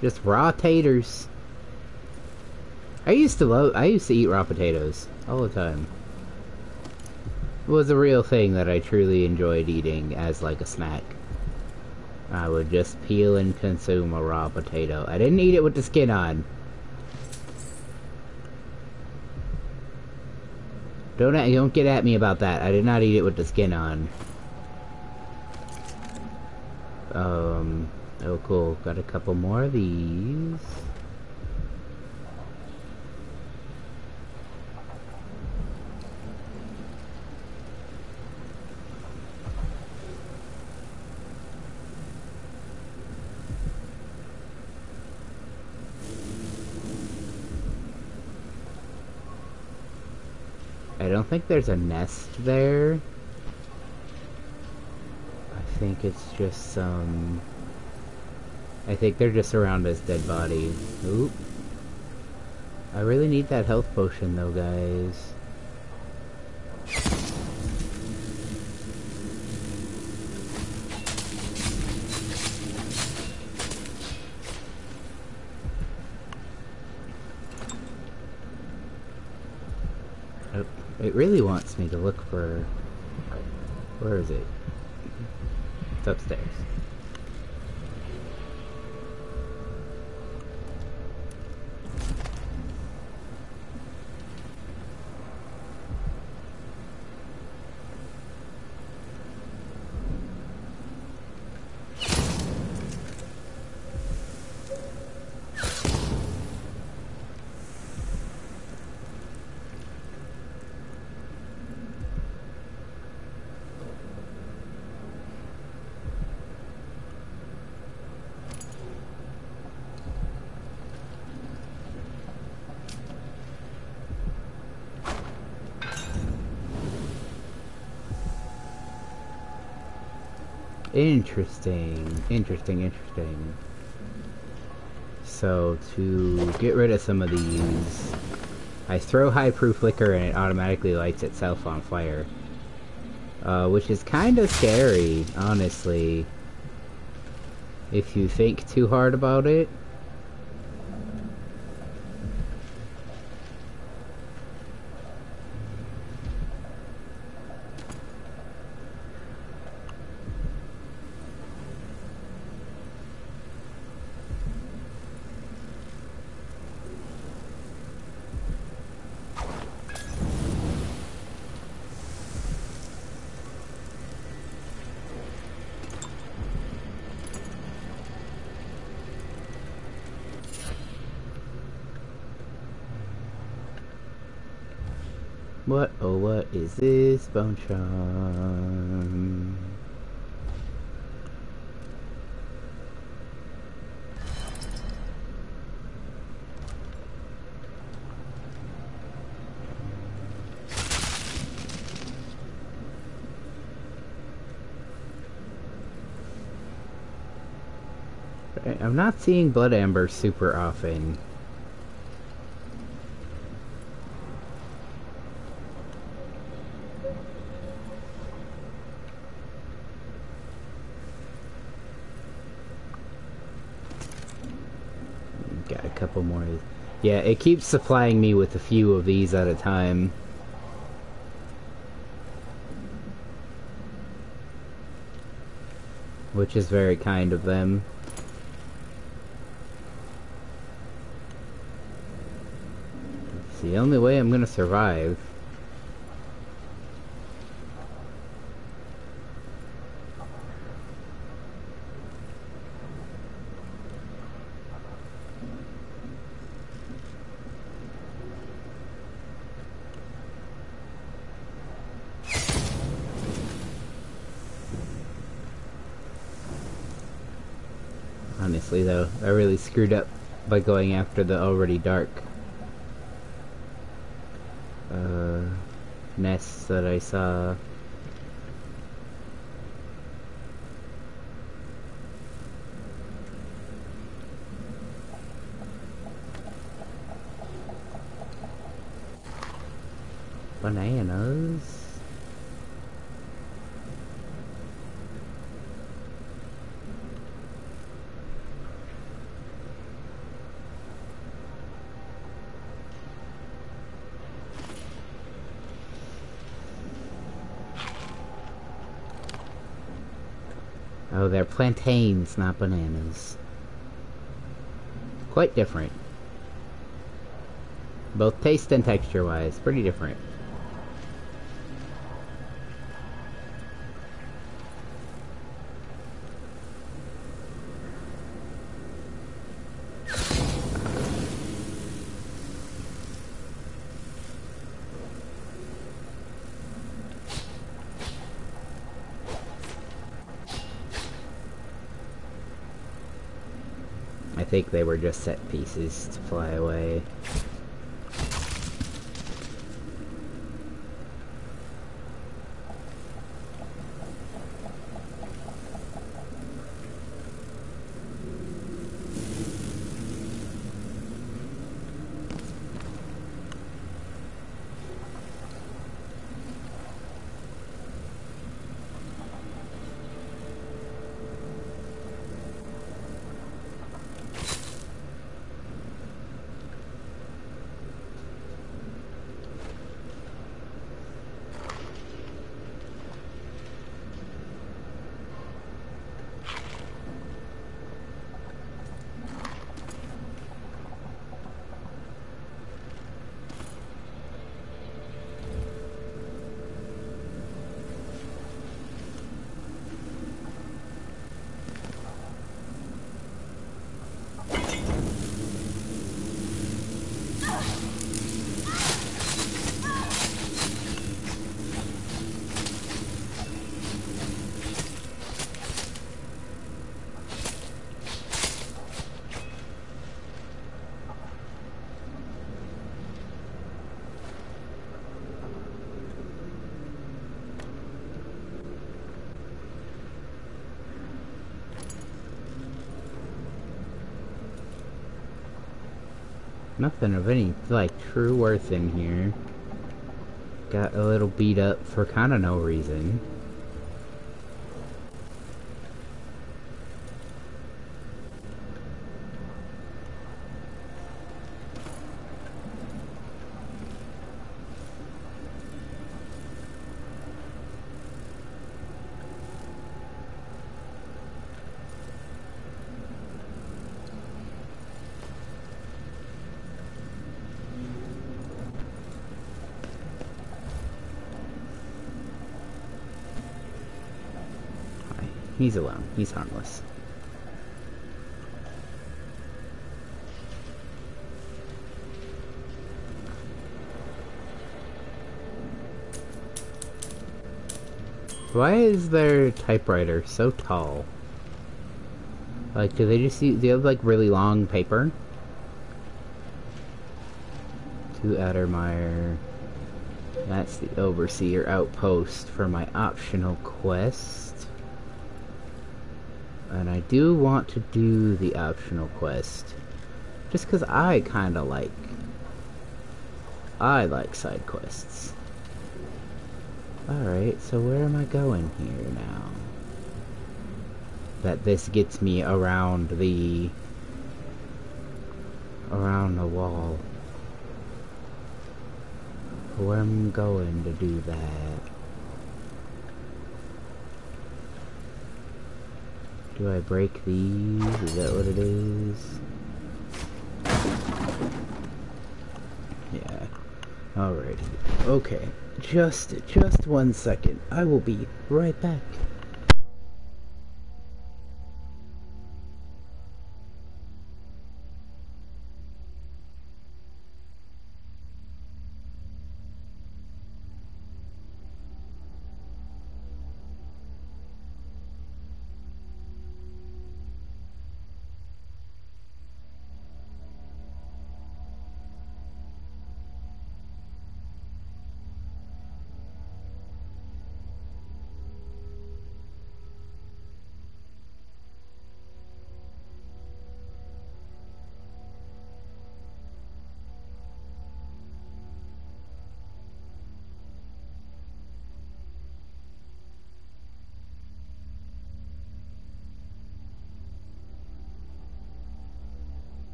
Just raw taters. I used to eat raw potatoes all the time. It was a real thing that I truly enjoyed eating as like a snack. I would just peel and consume a raw potato. I didn't eat it with the skin on. Don't get at me about that. I did not eat it with the skin on. Oh cool. Got a couple more of these. I don't think there's a nest there. I think it's just some... I think they're just around his dead body. Oop. I really need that health potion though, guys. It really wants me to look for... Where is it? It's upstairs. Interesting. So, to get rid of some of these, I throw high proof liquor and it automatically lights itself on fire. Which is kinda scary, honestly, if you think too hard about it. What is this bone charm? I'm not seeing blood amber super often. Got a couple more. Yeah, it keeps supplying me with a few of these at a time. Which is very kind of them. It's the only way I'm gonna survive. Honestly though, I really screwed up by going after the already dark nests that I saw. Bananas. Oh, they're plantains, not bananas. Quite different. Both taste and texture-wise, pretty different. I think they were just set pieces to fly away. Nothing of any, like, true worth in here. Got a little beat up for kind of no reason. He's alone. He's harmless. Why is their typewriter so tall? Like, do they just use, do you have, like, really long paper? To Addermeyer. That's the Overseer outpost for my optional quest. And I do want to do the optional quest. Just because I like side quests. Alright, so where am I going here now? That this gets me around the wall. Where I'm going to do that? Do I break these? Is that what it is? Yeah. Alrighty. Okay. Just 1 second. I will be right back.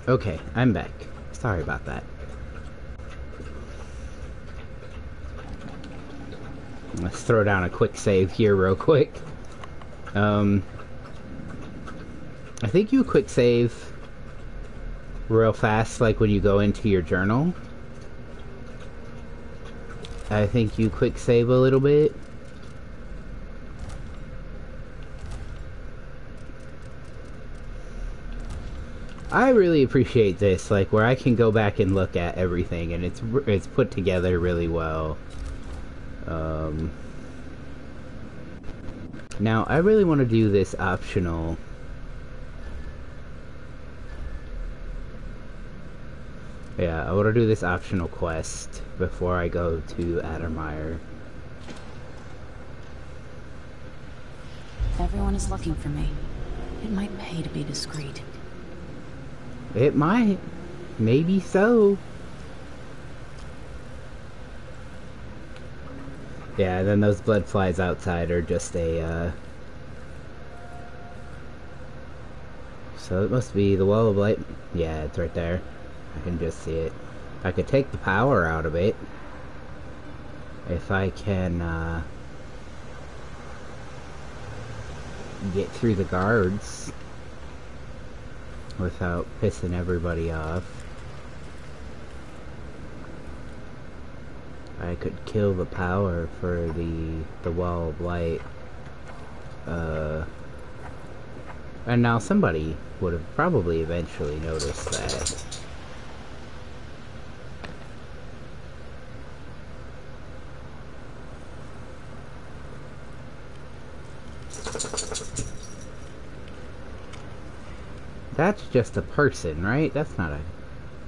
Okay, I'm back. Sorry about that. Let's throw down a quick save here real quick. I think you quick save real fast, like when you go into your journal. I think you quick save a little bit. I really appreciate this, like where I can go back and look at everything, and it's put together really well. Now I really want to do this optional. Yeah, I want to do this optional quest before I go to Addermire. Everyone is looking for me. It might pay to be discreet. It might. Maybe so. Yeah, and then those blood flies outside are just a, So it must be the wall of light. Yeah, it's right there. I can just see it. I could take the power out of it. If I can, get through the guards without pissing everybody off. I could kill the power for the wall of light. And now somebody would have probably eventually noticed that. That's just a person, right? That's not a...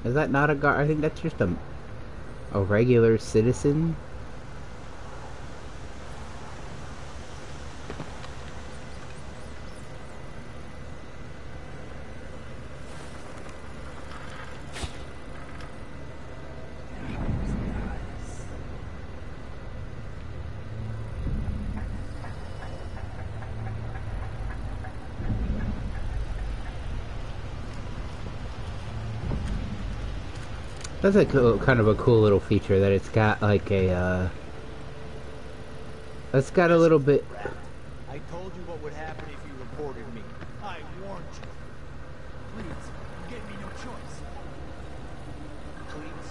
Is that not a guard? I think that's just a regular citizen. That's a cool, kind of a cool little feature that it's got like a, it's got a little bit... I told you what would happen if you reported me. I warned you. Please, you gave me no choice. Please?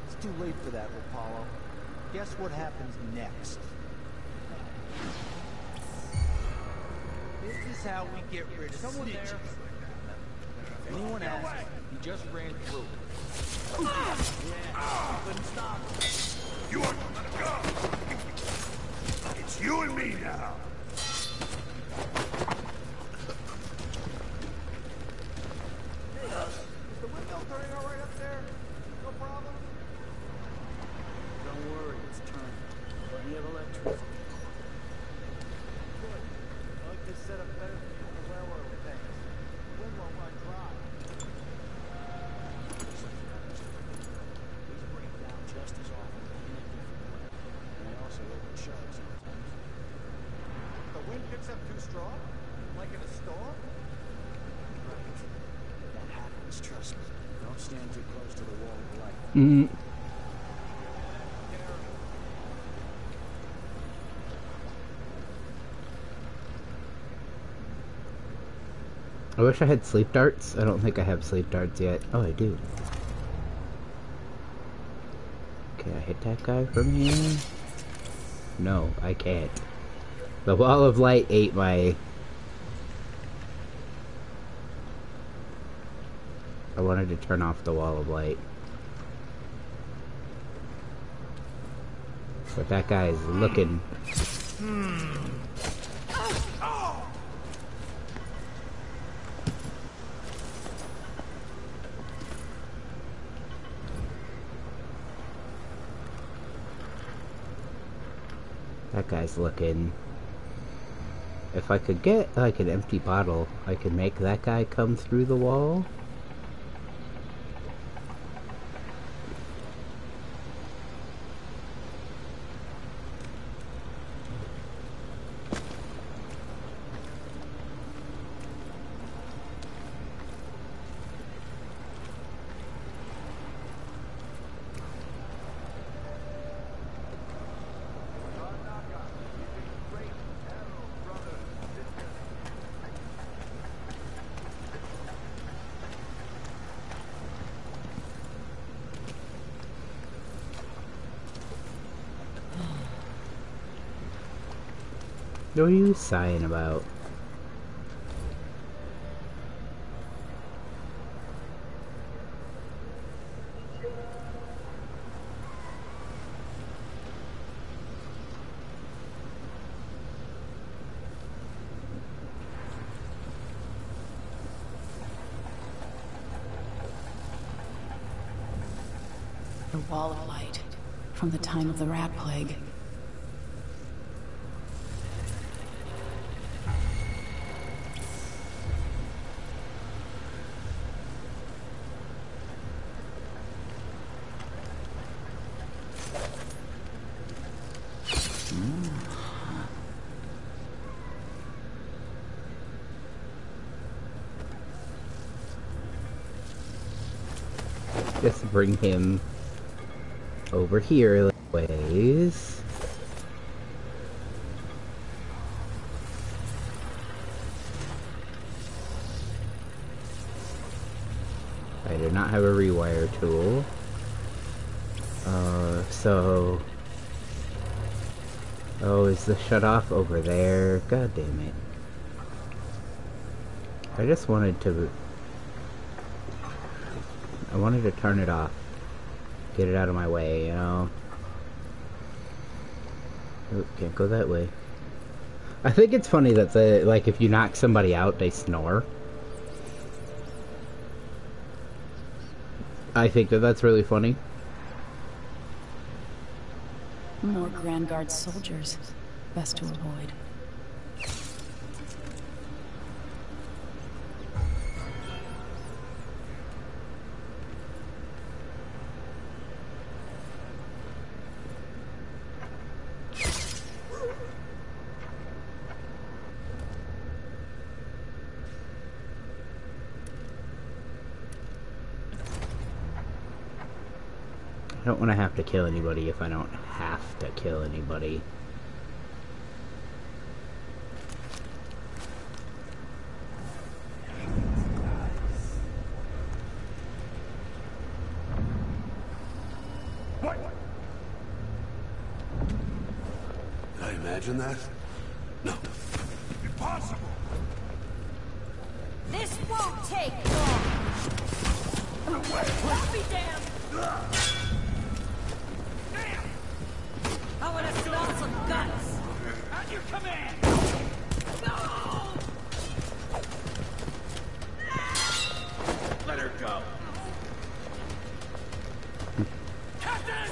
It's too late for that, Apollo. Guess what happens next? This is how we get rid of snitches. If anyone asks, he just ran through. Yeah, couldn't stop him. You want to let him go? It's you and me now. Hey, is the windmill turning all right up there? No problem? Don't worry, it's turning. Plenty of electricity. Good. I like this setup better than the railroad tanks. The wind won't run dry. Just as often, and they also open shut sometimes. The wind picks up too strong? Like in a storm? Right. That happens, trust me. Don't stand too close to the wall of light. I wish I had sleep darts. I don't think I have sleep darts yet. Oh, I do. Can I hit that guy from here? No, I can't. The wall of light ate my... I wanted to turn off the wall of light. But that guy is looking... That guy's looking... If I could get, like, an empty bottle, I could make that guy come through the wall. What are you sighing about? The wall of light from the time of the rat plague. Just bring him over here a ways. I do not have a rewire tool. So... Oh, is the shut off over there? God damn it. I just wanted to... I wanted to turn it off. Get it out of my way, you know? Oh, can't go that way. I think it's funny that like, if you knock somebody out, they snore. I think that that's really funny. More Grand Guard soldiers. Best to avoid. I don't want to have to kill anybody if I don't have to kill anybody. What? Did I imagine that? No. Impossible! This won't take long! I'll be damned! I want to smell some guts! At your command! No! Let her go. Captain!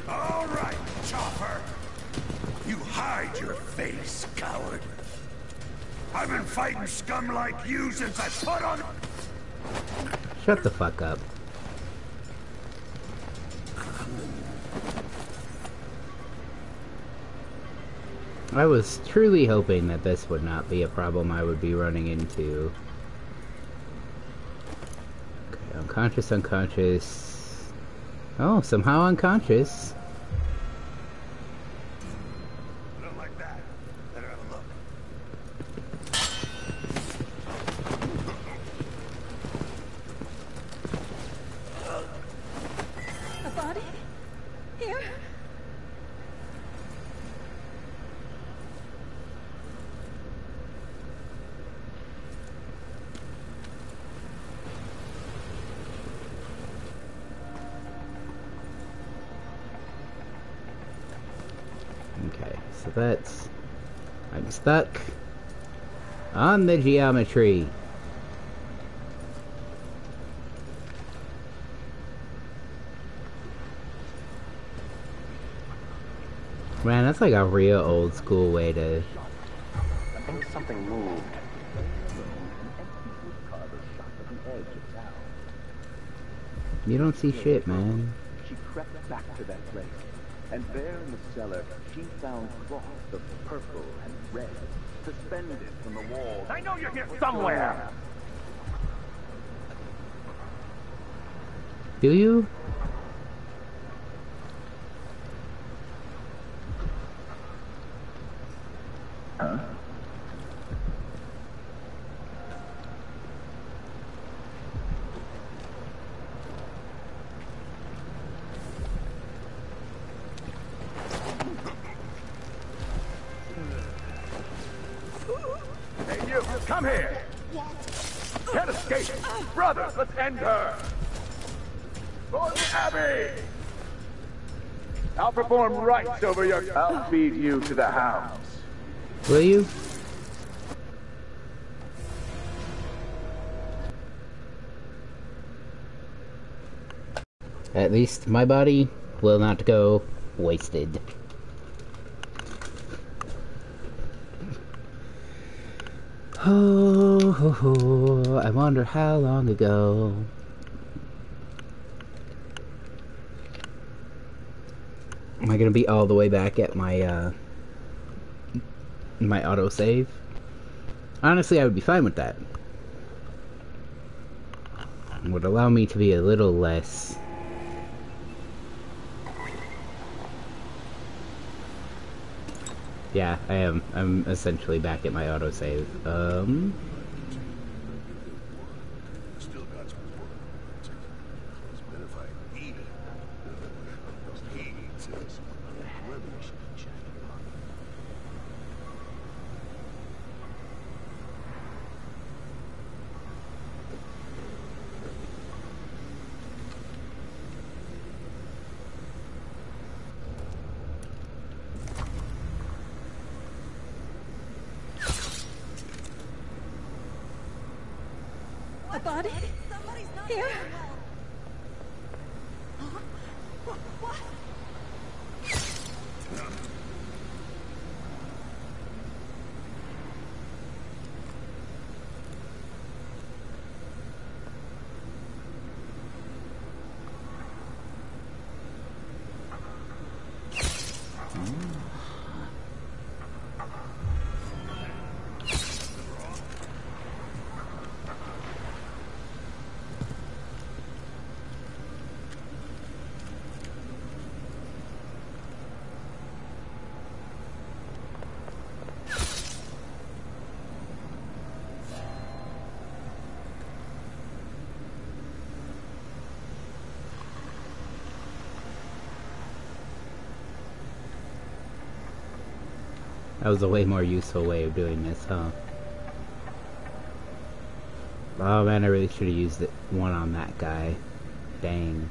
All right, Chopper. You hide your face, coward. I've been fighting scum like you since I put on... Shut the fuck up. I was truly hoping that this would not be a problem I would be running into. Okay, unconscious, unconscious. Oh, somehow unconscious. Not like that. Better have a look. A body? Here? Okay, so that's... I'm stuck on the geometry. Man, that's like a real old school way to... I think something moved. You don't see shit, man. She crept back to that place, and there in the cellar, she found cloth of purple and red, suspended from the wall. I know you're here somewhere! Do you? Huh? Come here! Can't escape! Brothers, let's end her! For the Abbey! I'll perform rites over your... I'll feed you to the hounds. Will you? At least my body will not go wasted. Oh, ho, ho. I wonder how long ago. Am I gonna be all the way back at my my autosave? Honestly, I would be fine with that. It would allow me to be a little less. Yeah, I am. I'm essentially back at my autosave. Still got some work. It's been if I eat it. He eats it. Whoever you should be checking on. A body? Here? What? That was a way more useful way of doing this, huh? Oh man, I really should have used one on that guy. Dang.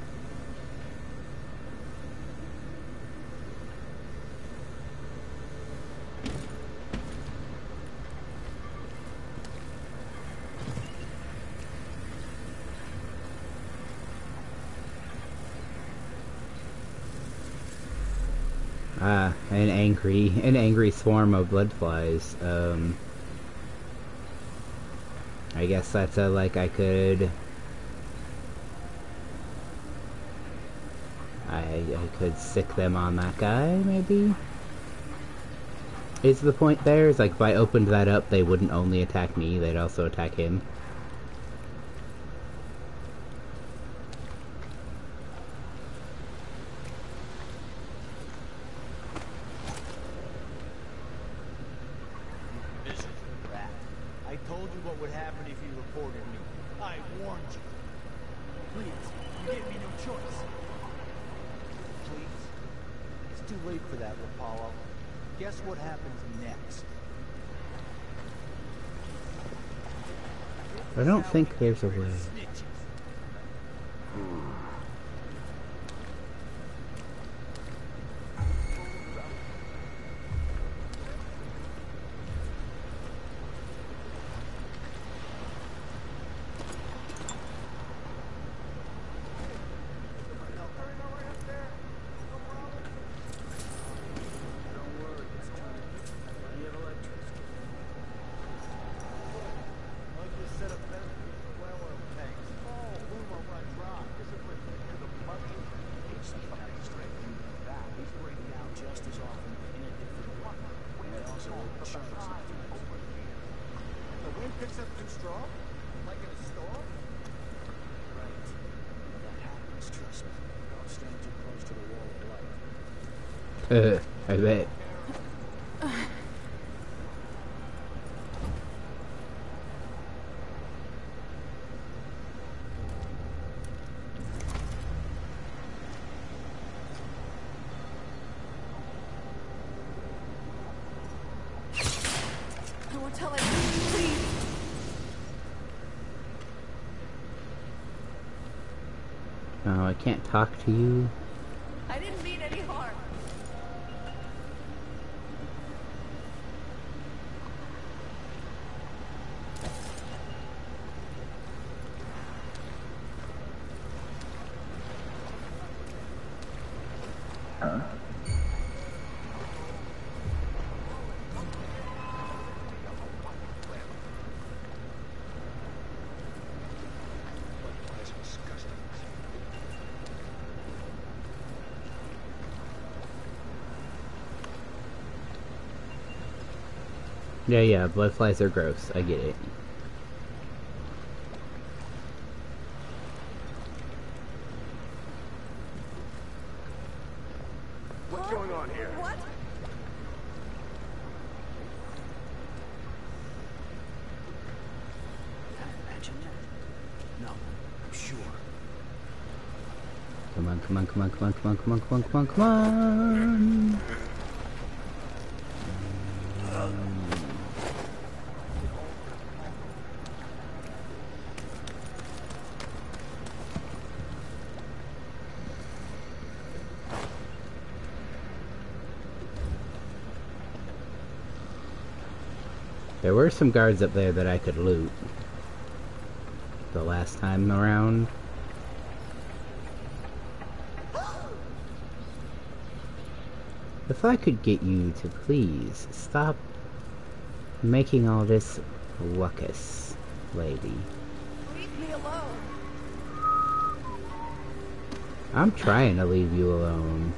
An angry swarm of bloodflies. I guess that's like I could sick them on that guy, maybe? Is the point there? Is like if I opened that up, they wouldn't only attack me, they'd also attack him. I don't think there's a way. I bet. I won't tell anyone, please. I can't talk to you. I didn't mean any harm. Huh? Yeah, blood flies are gross. I get it. What's going on here? What? Imagine that. No, I'm sure. Come on, come on, come on, come on, come on, come on, come on, come on, come on. There were some guards up there that I could loot the last time around. If I could get you to please stop making all this ruckus, lady. Leave me alone. I'm trying to leave you alone.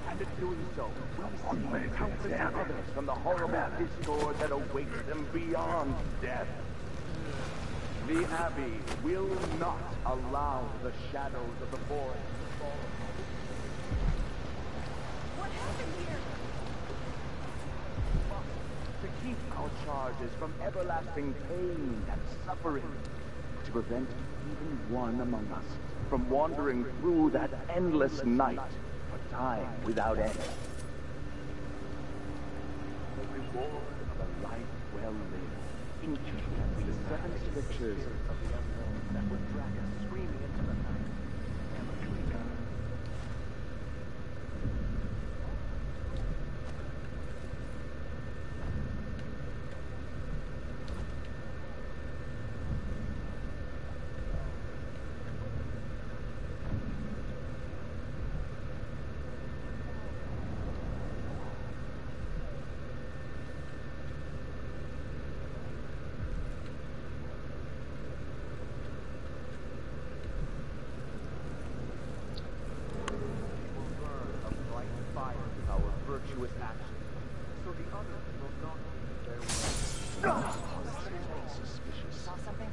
And in doing so, we see countless others from the horrible discord that awaits them beyond death. The Abbey will not allow the shadows of the forest to fall. What happened here? To keep our charges from everlasting pain and suffering. To prevent even one among us from wandering through that endless night for time without end. The reward of a life well lived, ancient as the seven strictures of the unknown that would drag us screaming into the night, never to return. Virtuous action, so the others will not be their way. Suspicious. Saw something?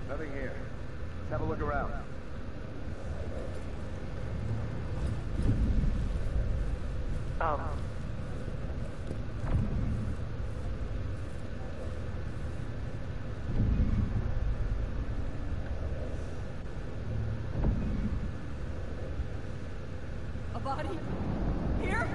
Nothing here. Let's have a look around. A body? Here?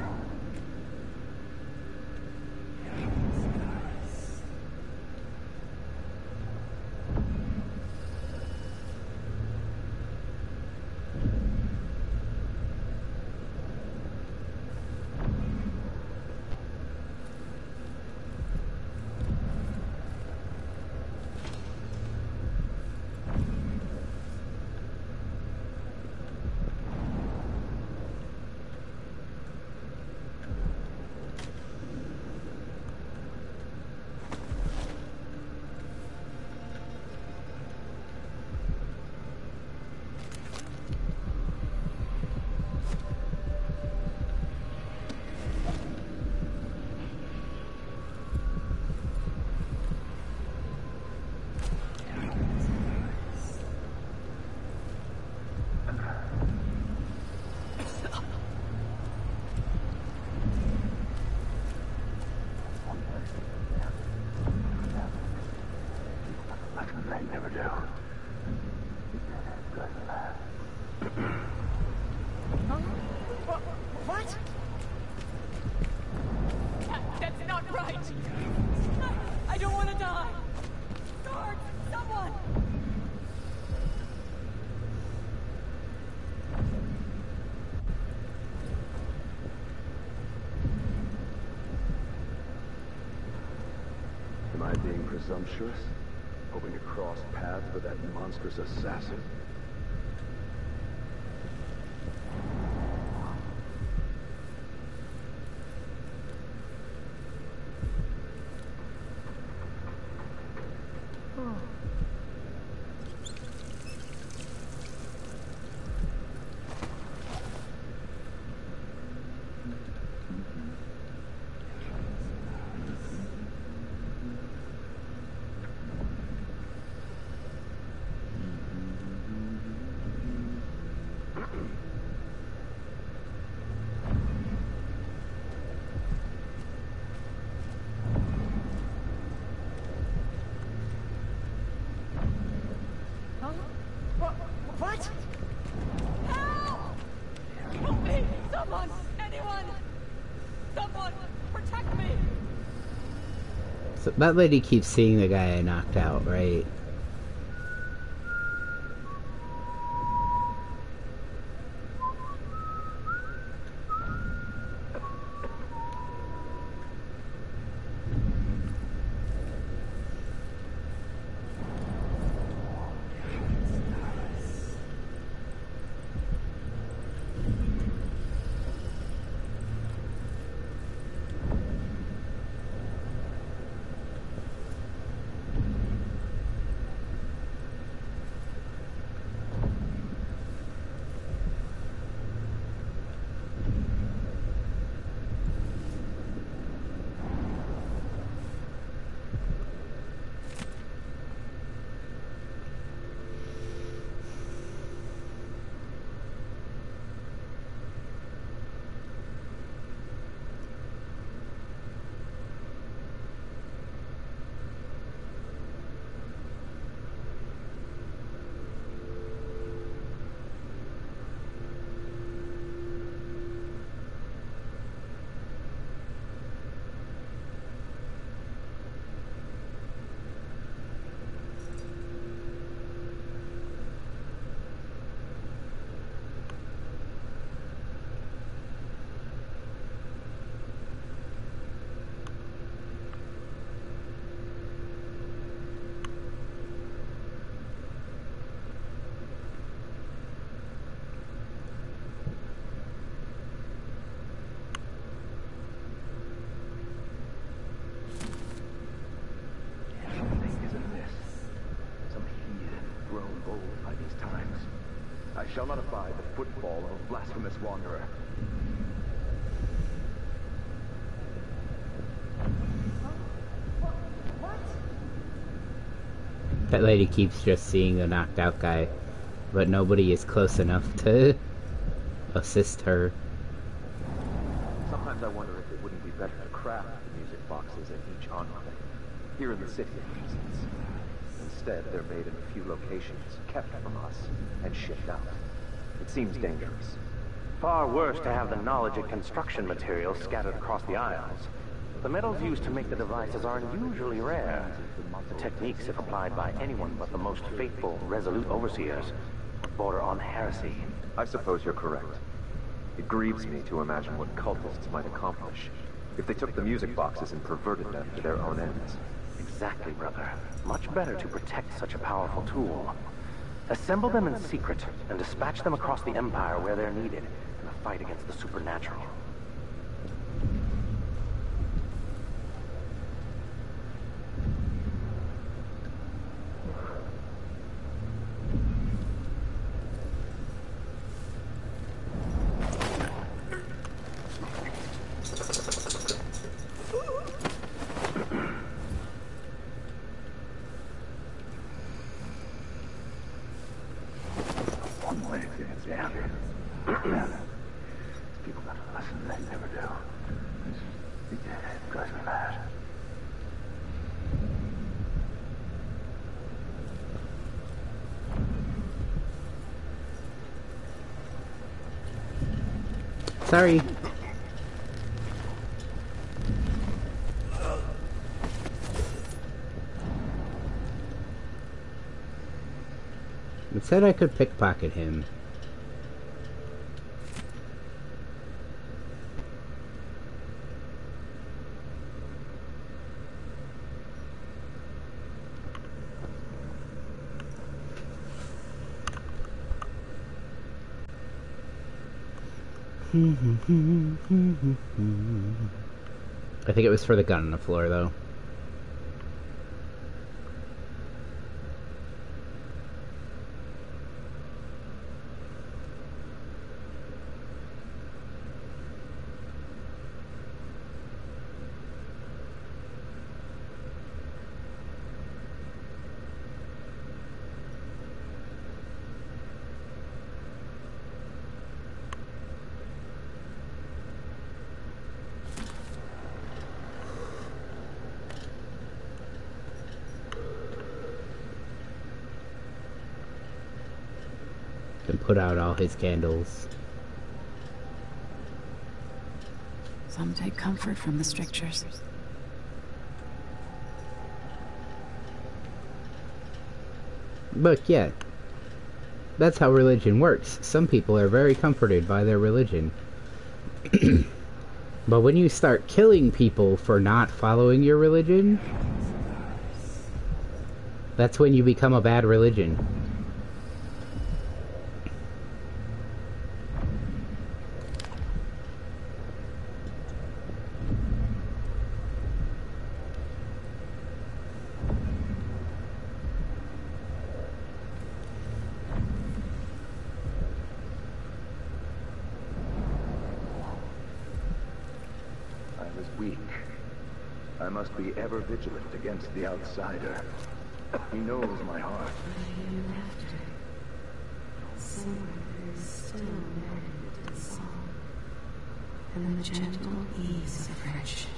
What? That's not right. I don't want to die. presumptuous? Hoping to cross paths with that monstrous assassin? What? Help! Help me! Someone! Anyone! Someone! Protect me! So that lady keeps seeing the guy I knocked out, right? I shall not abide the footfall of a blasphemous wanderer. That lady keeps just seeing the knocked out guy, but nobody is close enough to assist her. Sometimes I wonder if it wouldn't be better to craft the music boxes at each enclave. Here in the city, for instance. Instead, they're made in a few locations, kept from us, and shipped out. It seems dangerous. Far worse to have the knowledge and construction materials scattered across the Isles. The metals used to make the devices are unusually rare. The techniques, if applied by anyone but the most faithful, resolute overseers, border on heresy. I suppose you're correct. It grieves me to imagine what cultists might accomplish if they took the music boxes and perverted them to their own ends. Exactly, brother. Much better to protect such a powerful tool. Assemble them in secret and dispatch them across the Empire where they're needed in the fight against the supernatural. People gotta listen, they never do. It drives me mad. Sorry. It said I could pickpocket him. I think it was for the gun on the floor, though. And put out all his candles. Some take comfort from the strictures. But yeah, that's how religion works. Some people are very comforted by their religion. But when you start killing people for not following your religion, that's when you become a bad religion. I must be ever vigilant against the outsider. He knows my heart. Somewhere is still embedded in song, and the gentle ease of friendship.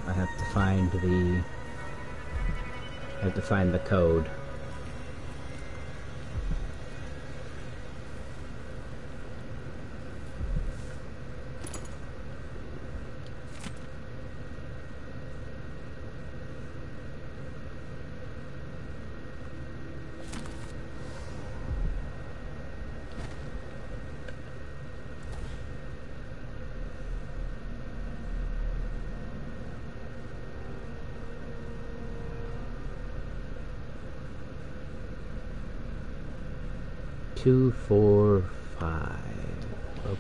I have to find the code. Two, 4, 5. Okay.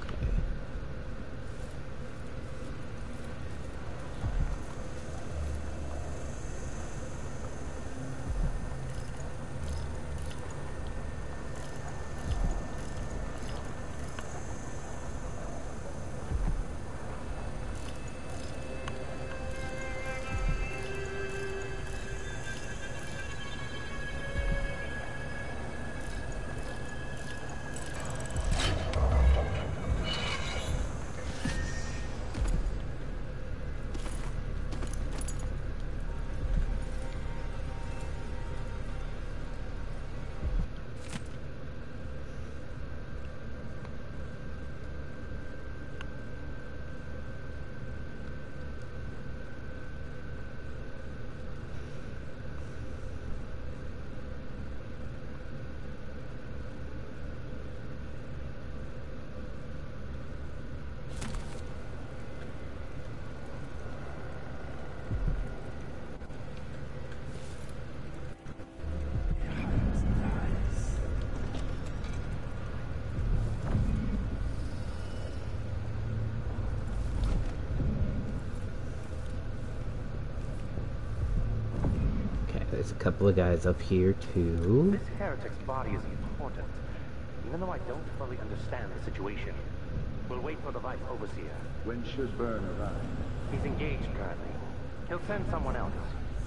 There's a couple of guys up here too. This heretic's body is important, even though I don't fully understand the situation. We'll wait for the Vice Overseer. When should Byrne arrive? He's engaged currently. He'll send someone else.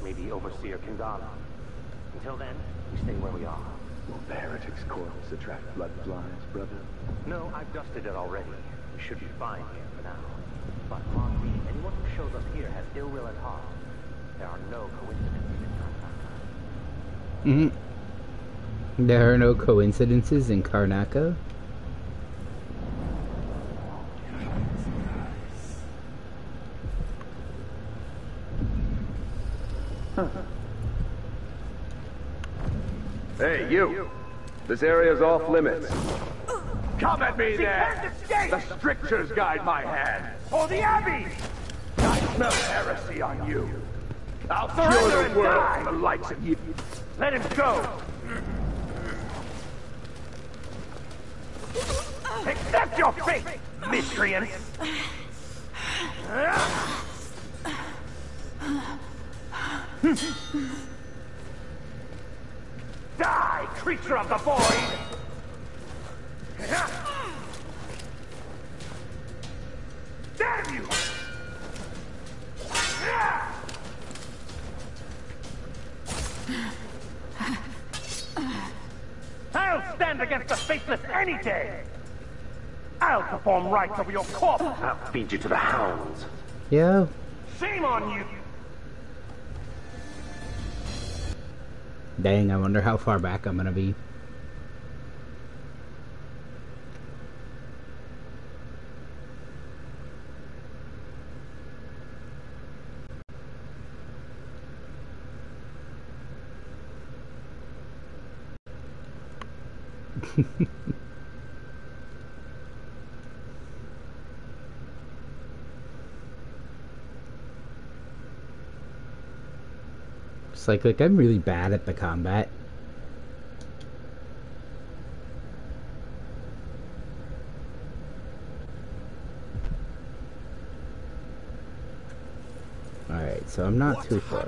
maybe Overseer Kingala. Until then, we stay where we are. Will the heretic's corpse attract blood flies, brother? No, I've dusted it already. We should be fine here for now. But mark me, anyone who shows up here has ill will at heart. There are no coincidences in Karnaka. There are no coincidences in Karnaka? Hey, you! This area's off limits. Come at me there! The strictures guide my hand. For the Abbey! I smell heresy on you. I'll cure the world from the likes of you. Let him go! Accept your fate, miscreants! Die, creature of the void! Damn you! I'll stand against the faithless any day! I'll perform rites over your corpse! I'll feed you to the hounds. Yeah. Shame on you! Dang, I wonder how far back I'm gonna be. It's like I'm really bad at the combat. Alright, so I'm not too far.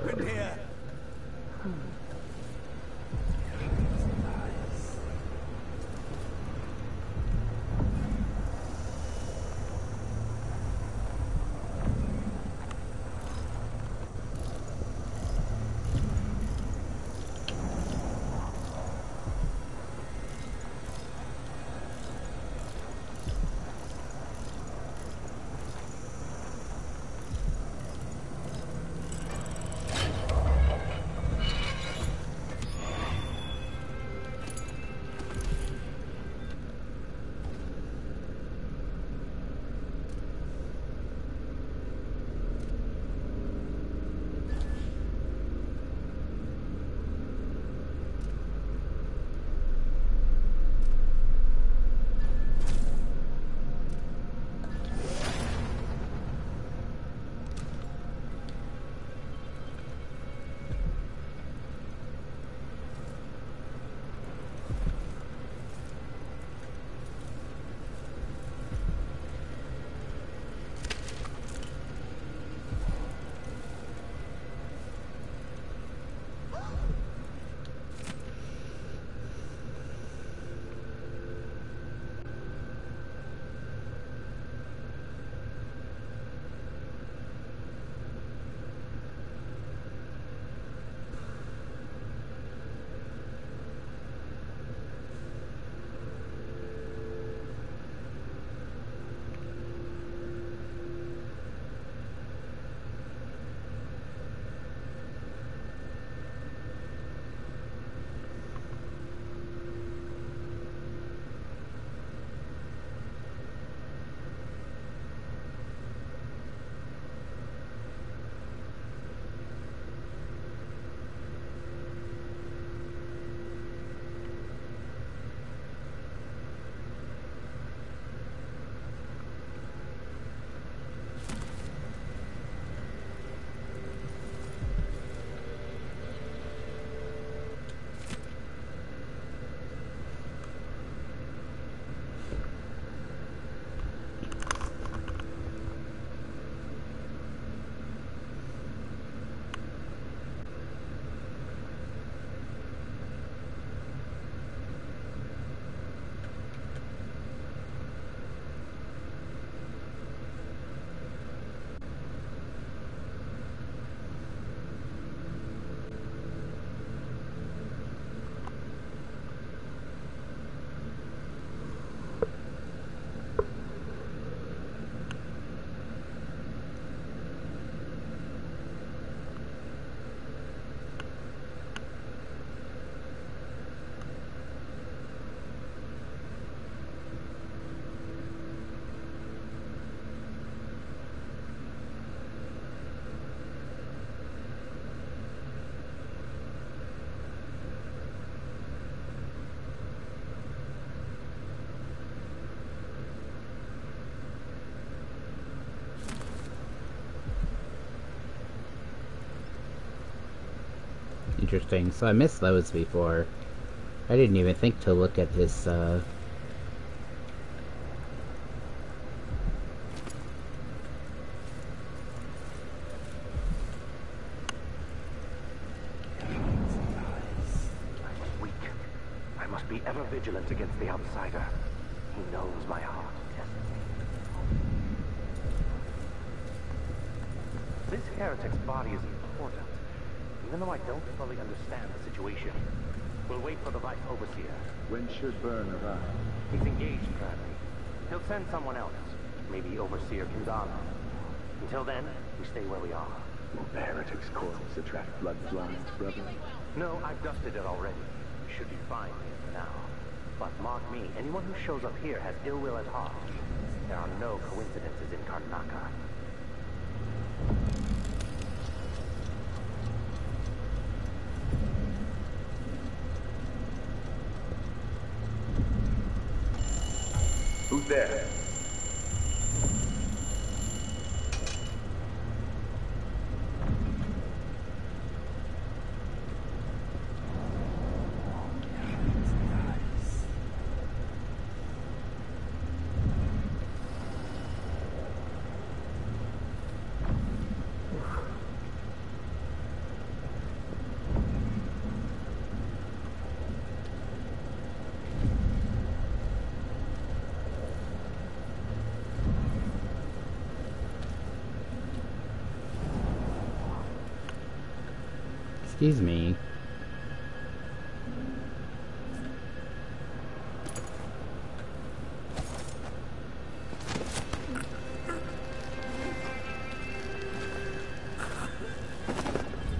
interesting. So I missed those before. I didn't even think to look at this, Be ever vigilant against the outsider. He knows my heart. This heretic's body is important, even though I don't fully understand the situation. We'll wait for the Vice Overseer. When should Byrne arrive? He's engaged currently. He'll send someone else, maybe Overseer Kindana. Until then, we stay where we are. Will the heretic's corpse attract blood flies, brother? No, I've dusted it already. Should be fine here for now. But mark me, anyone who shows up here has ill will at heart. There are no coincidences in Karnaka. Who's there? excuse me.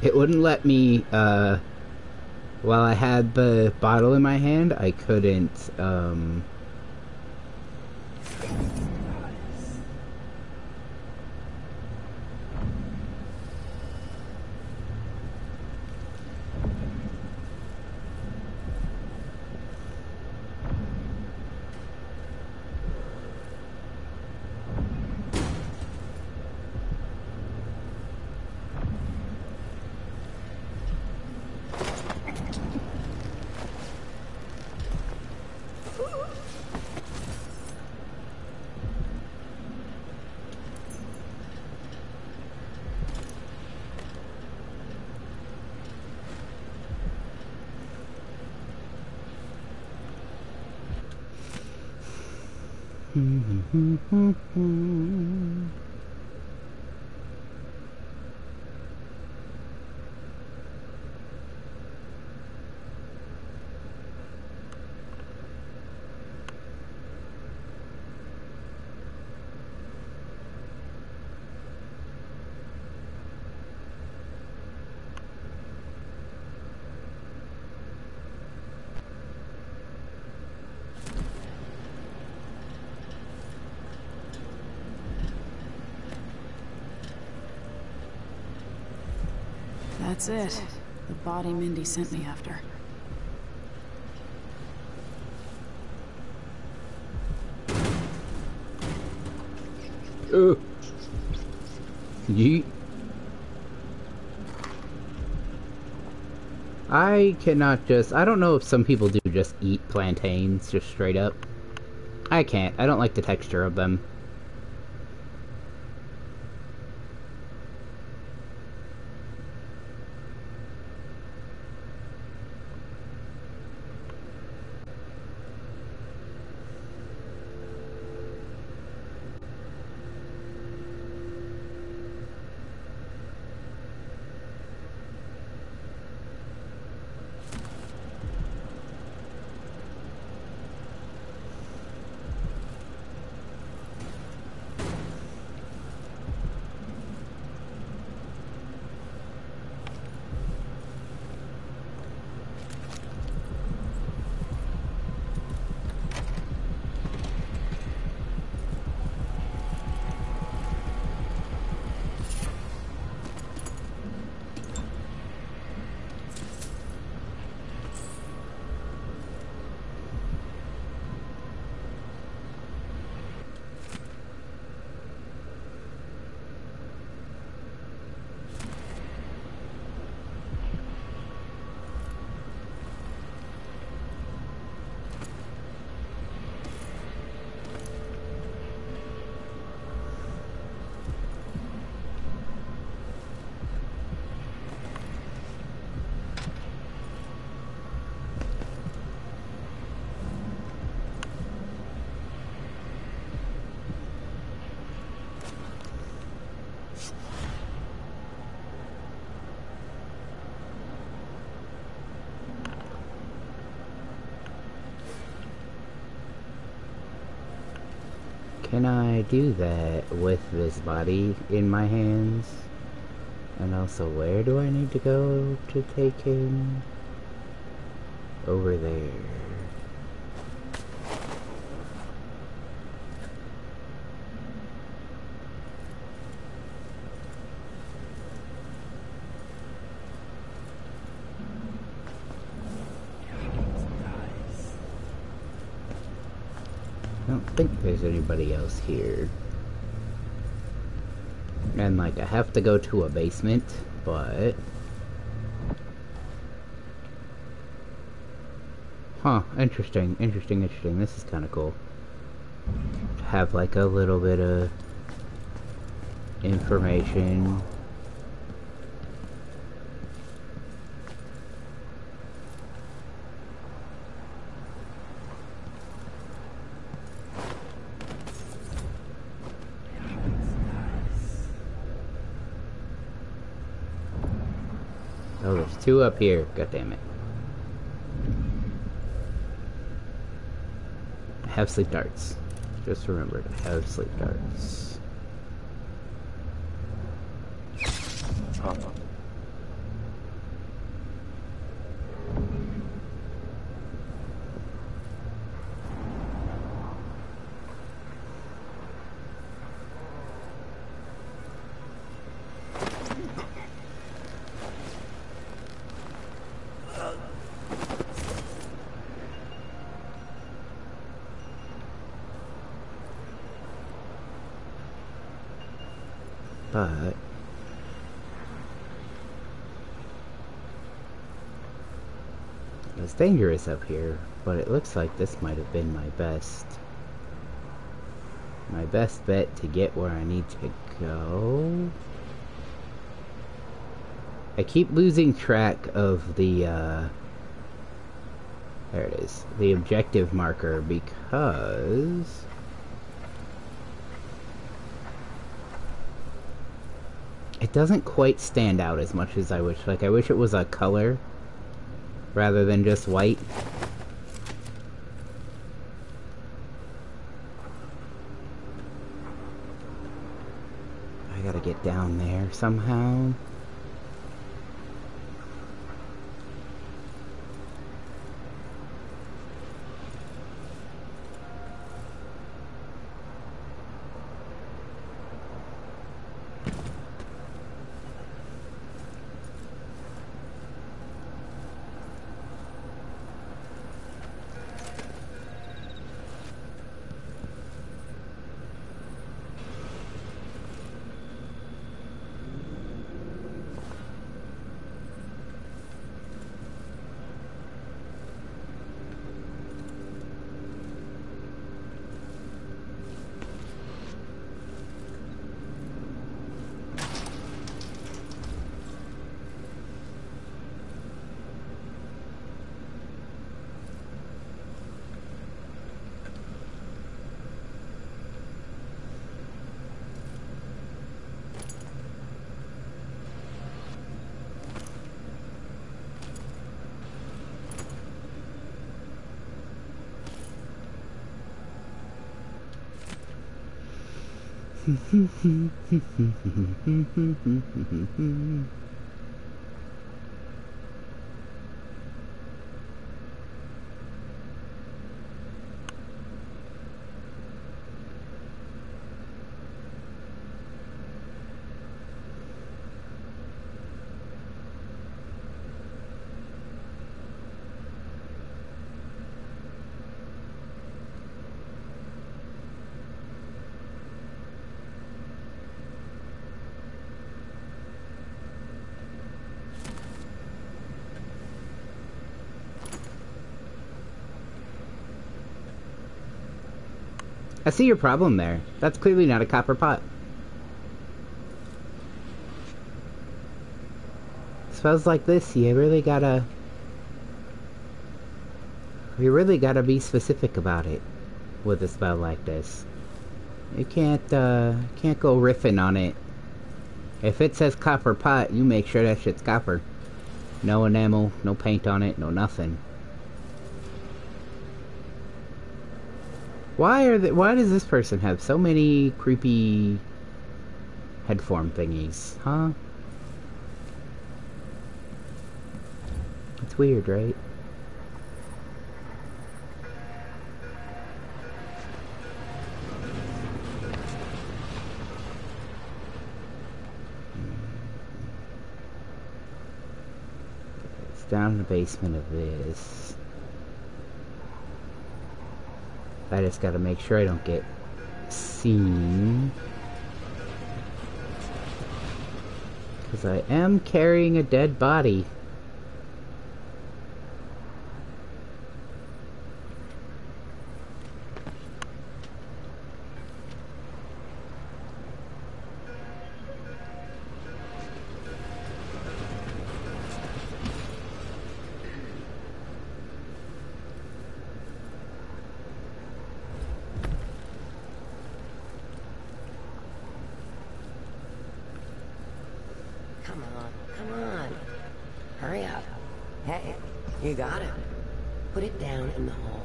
It wouldn't let me, while I had the bottle in my hand, I couldn't, That's it. The body Mindy sent me after. Yeet. I cannot just... I don't know if some people do just eat plantains, just straight up. I can't. I don't like the texture of them. can I do that with this body in my hands? And also, where do I need to go to take him? Over there. I don't think there's anybody else here. And like, I have to go to a basement, but... Huh, interesting. This is kind of cool. Have like a little bit of information. Oh, there's two up here. God damn it. I have sleep darts. Just remembered, I have sleep darts. But it's dangerous up here, but it looks like this might have been my best bet to get where I need to go. I keep losing track of the there it is, the objective marker, because it doesn't quite stand out as much as I wish. Like, I wish it was a color rather than just white. I gotta get down there somehow. I see your problem there. That's clearly not a copper pot. Spells like this, you really gotta be specific about it with a spell like this. You can't go riffing on it. If it says copper pot, you make sure that shit's copper. No enamel, no paint on it, no nothing. Why does this person have so many creepy head form thingies, huh? It's weird, right? It's down in the basement of this. I just gotta make sure I don't get seen. Because I am carrying a dead body. Come on. Hurry up. Hey, you got it. Put it down in the hole.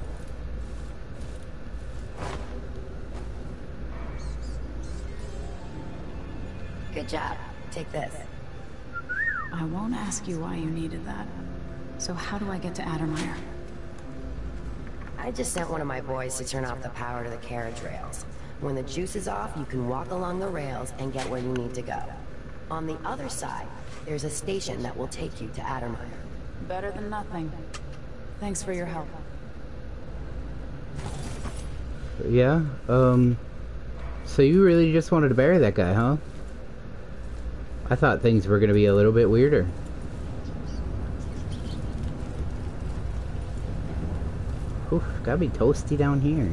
Good job. Take this. I won't ask you why you needed that. So how do I get to Addermeyer? I just sent one of my boys to turn off the power to the carriage rails. When the juice is off, you can walk along the rails and get where you need to go. On the other side, there's a station that will take you to Addermeyer. Better than nothing. Thanks for your help. Yeah, so you really just wanted to bury that guy, huh? I thought things were gonna be a little bit weirder. Oof, gotta be toasty down here.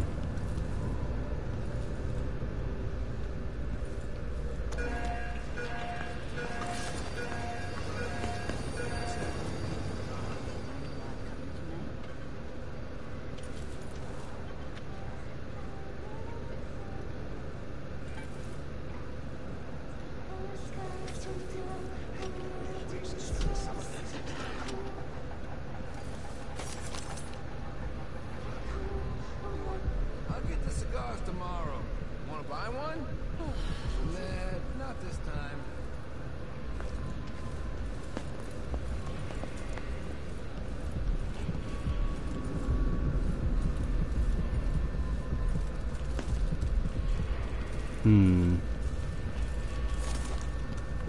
I'll get the cigars tomorrow. Wanna buy one? Nah, not this time.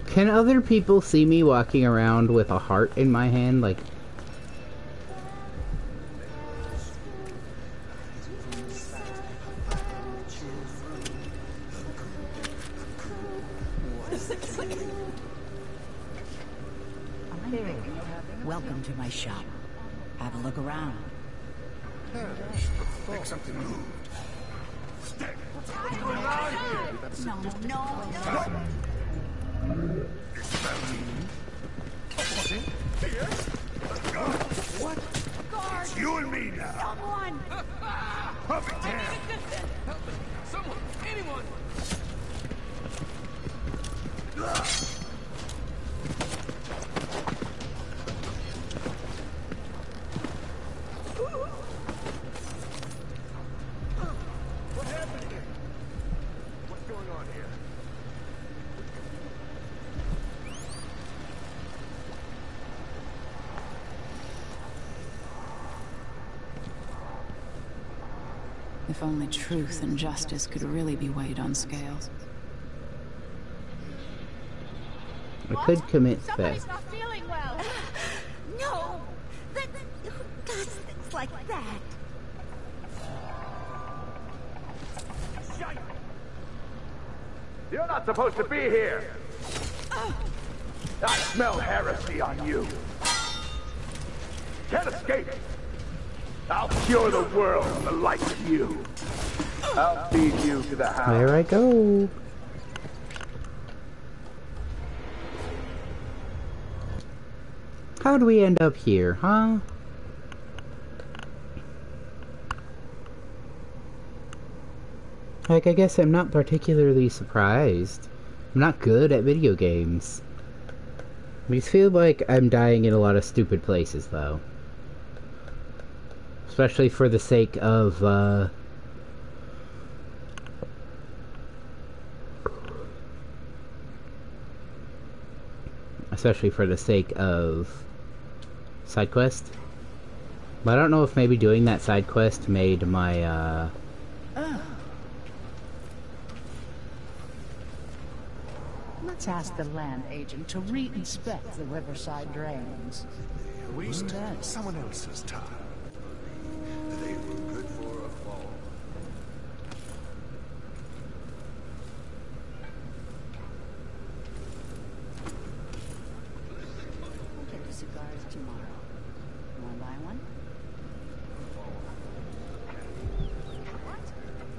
Can other people see me walking around with a heart in my hand? Like, Welcome to my shop. Have a look around. Make something move. No. What? Guard! You and me now. Someone! Perfect hand. Help me. Someone. Anyone. What happened here? What's going on here? If only truth and justice could really be weighed on scales. I could commit Somebody's theft. not feeling well. No! Who does things like that? You're not supposed to be here. I smell heresy on you. Can't escape. I'll cure the world from the like of you. I'll feed you to the house. There I go. How do we end up here, huh? Like, I guess I'm not particularly surprised. I'm not good at video games. I just feel like I'm dying in a lot of stupid places, though. Especially for the sake of, especially for the sake of side quest. But I don't know if maybe doing that side quest made my Let's ask the land agent to re-inspect the riverside drains. Waste someone else's time. They were good for a fall. We'll get the cigars tomorrow. You wanna buy one?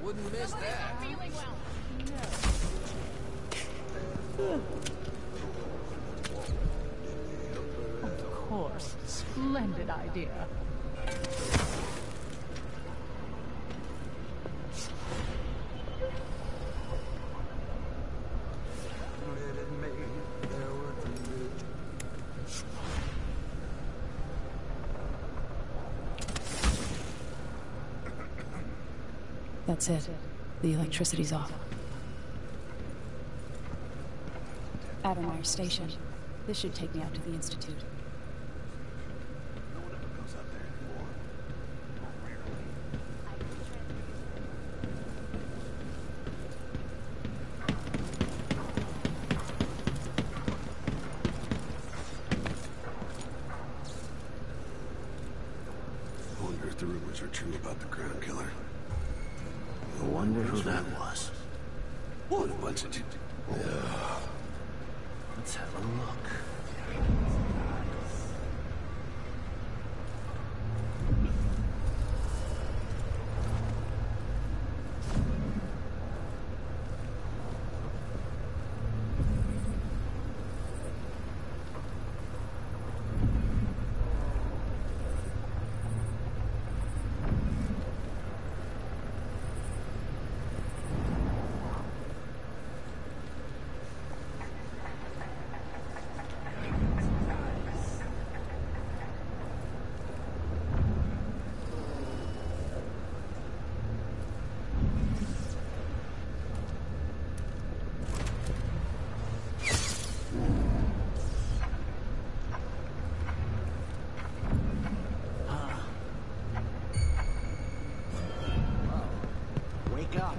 Wouldn't miss that. Feeling well. Of course. Splendid idea. That's it. The electricity's off. Abermeyer Station. This should take me out to the Institute. I wonder if the rumors are true about the Crown Killer. I wonder who that was. What a bunch of... Yeah. Let's have a look. Wake up.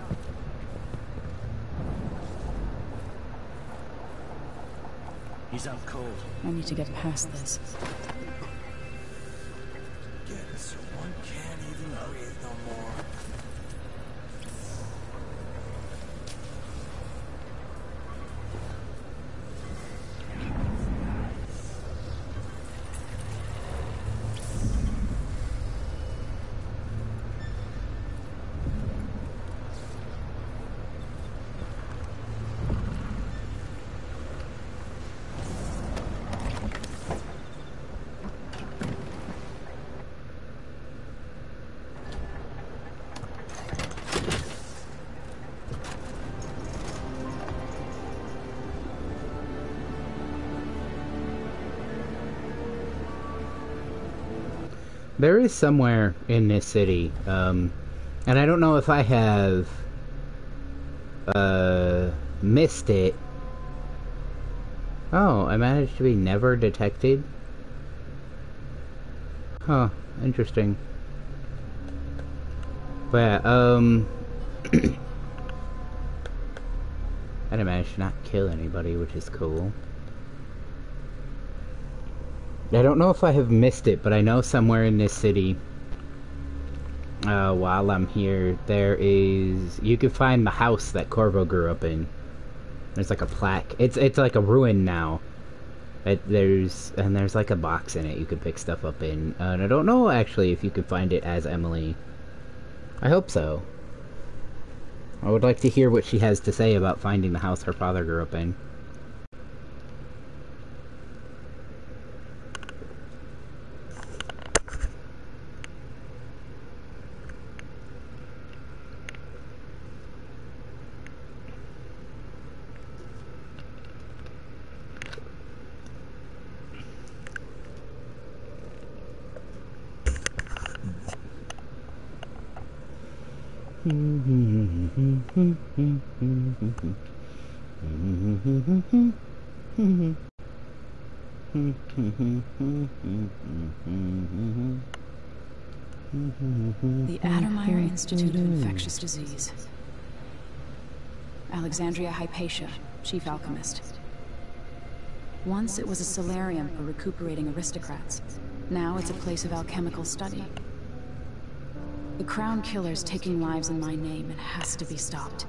He's out cold. I need to get past this. Get it so one can't even breathe no more. There is somewhere in this city, and I don't know if I have missed it. Oh, I managed to be never detected? Huh, interesting. But yeah, I didn't manage to not kill anybody, which is cool. I don't know if I have missed it, but I know somewhere in this city, while I'm here, there is... You can find the house that Corvo grew up in. There's like a plaque. It's like a ruin now. There's like a box in it you could pick stuff up in. And I don't know, actually, if you could find it as Emily. I hope so. I would like to hear what she has to say about finding the house her father grew up in. The Addermeyer Institute of Infectious Disease. Alexandria Hypatia, chief alchemist. Once it was a solarium for recuperating aristocrats. Now it's a place of alchemical study. The Crown Killer's taking lives in my name. It has to be stopped.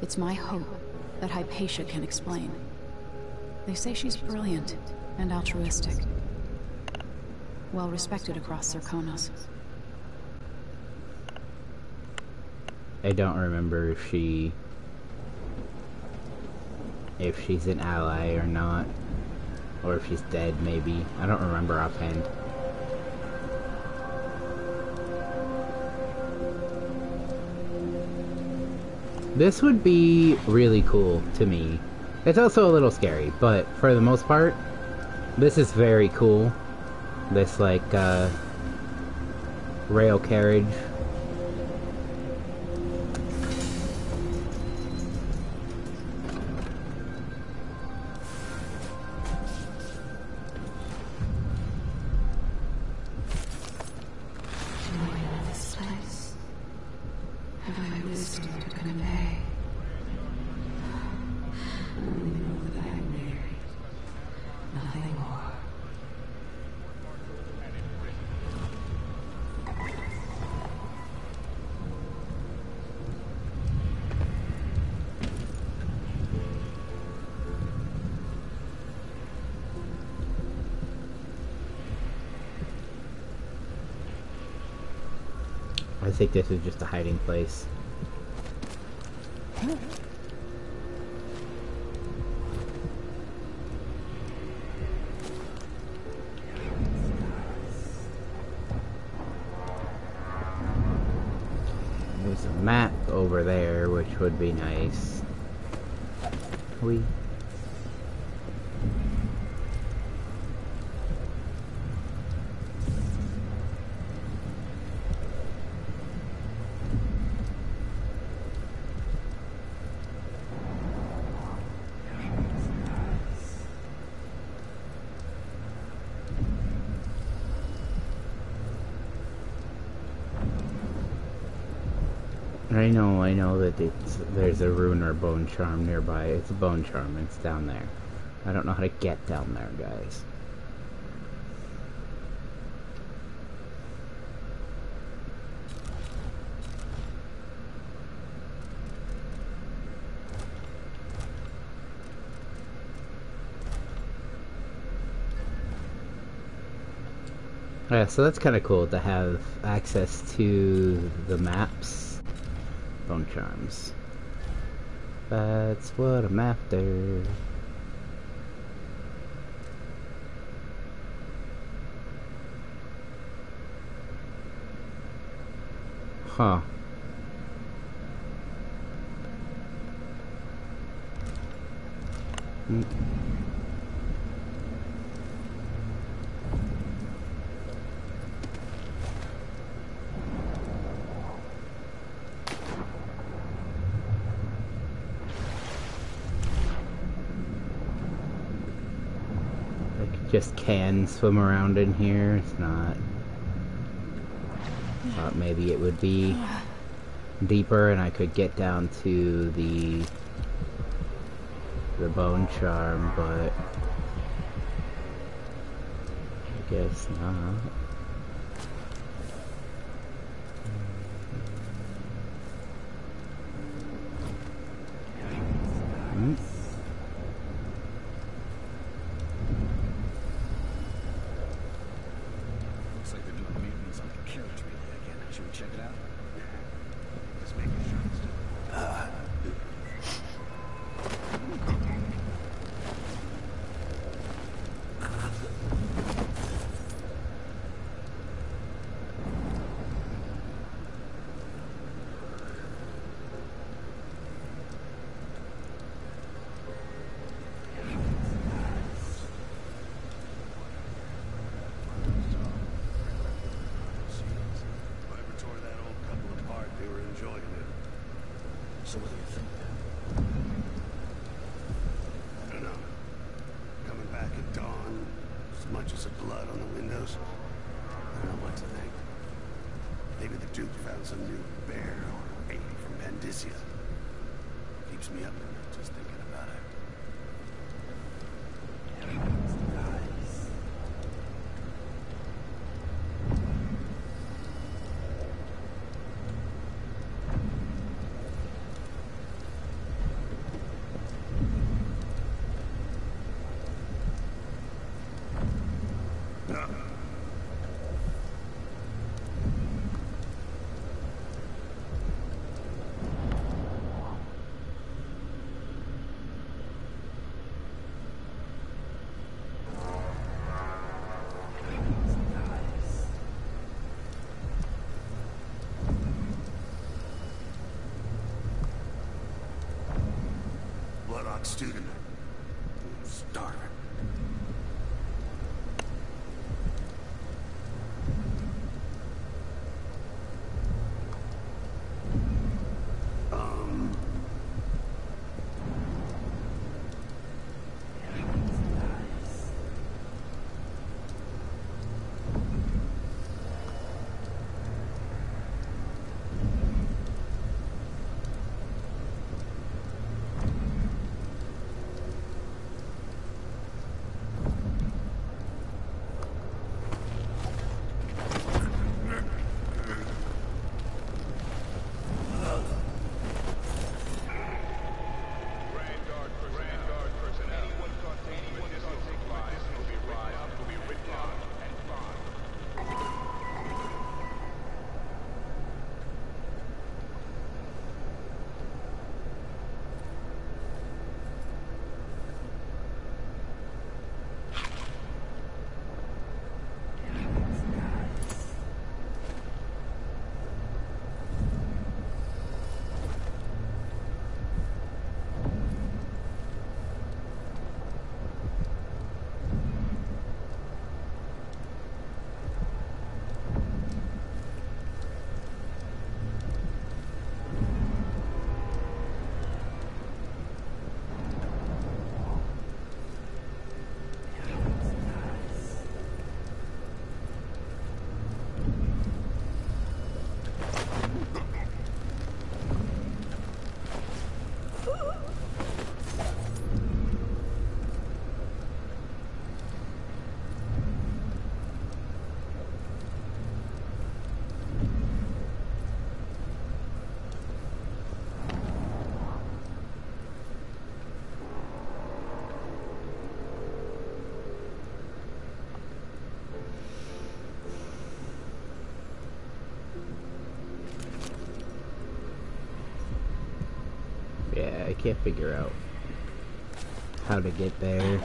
It's my hope that Hypatia can explain. They say she's brilliant and altruistic. Well respected across Zirconos. I don't remember if she's an ally or not. Or if she's dead, maybe. I don't remember offhand. This would be really cool to me. It's also a little scary, but for the most part, this is very cool. This, like, rail carriage. I think this is just a hiding place. There's a map over there, which would be nice. We. I know that there's a rune or bone charm nearby. It's a bone charm, it's down there. I don't know how to get down there, guys. Yeah, so that's kind of cool to have access to the maps. Bone charms. That's what I'm after. Huh. Just can swim around in here. It's not. Thought maybe it would be deeper and I could get down to the bone charm, but I guess not. blood on the windows. I don't know what to think. Maybe the Duke found some new bear or ape from Pandysia. Keeps me up at night just thinking about it. Student. I'm starving. Yeah, I can't figure out how to get there.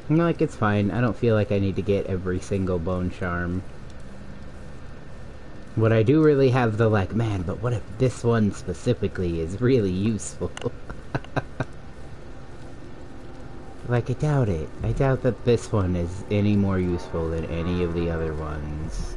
I'm like, it's fine. I don't feel like I need to get every single bone charm. What I do really have the like, man, but what if this one specifically is really useful? Like, I doubt it. I doubt that this one is any more useful than any of the other ones.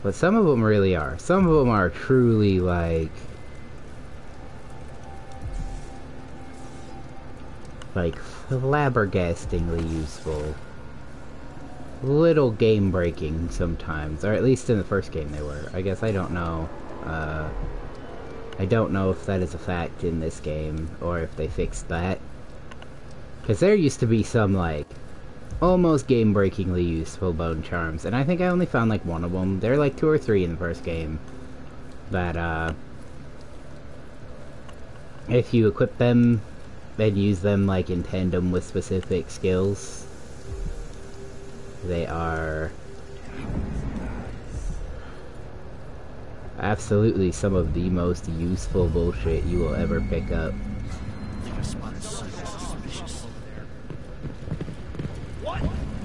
But some of them really are. Some of them are truly, like flabbergastingly useful. Little game breaking sometimes, or at least in the first game they were. I guess I don't know. I don't know if that is a fact in this game, or if they fixed that. Because there used to be some, like, almost game-breakingly useful bone charms, and I think I only found, like, one of them. There are, like, 2 or 3 in the first game that, if you equip them and use them, like, in tandem with specific skills, they are absolutely some of the most useful bullshit you will ever pick up. What?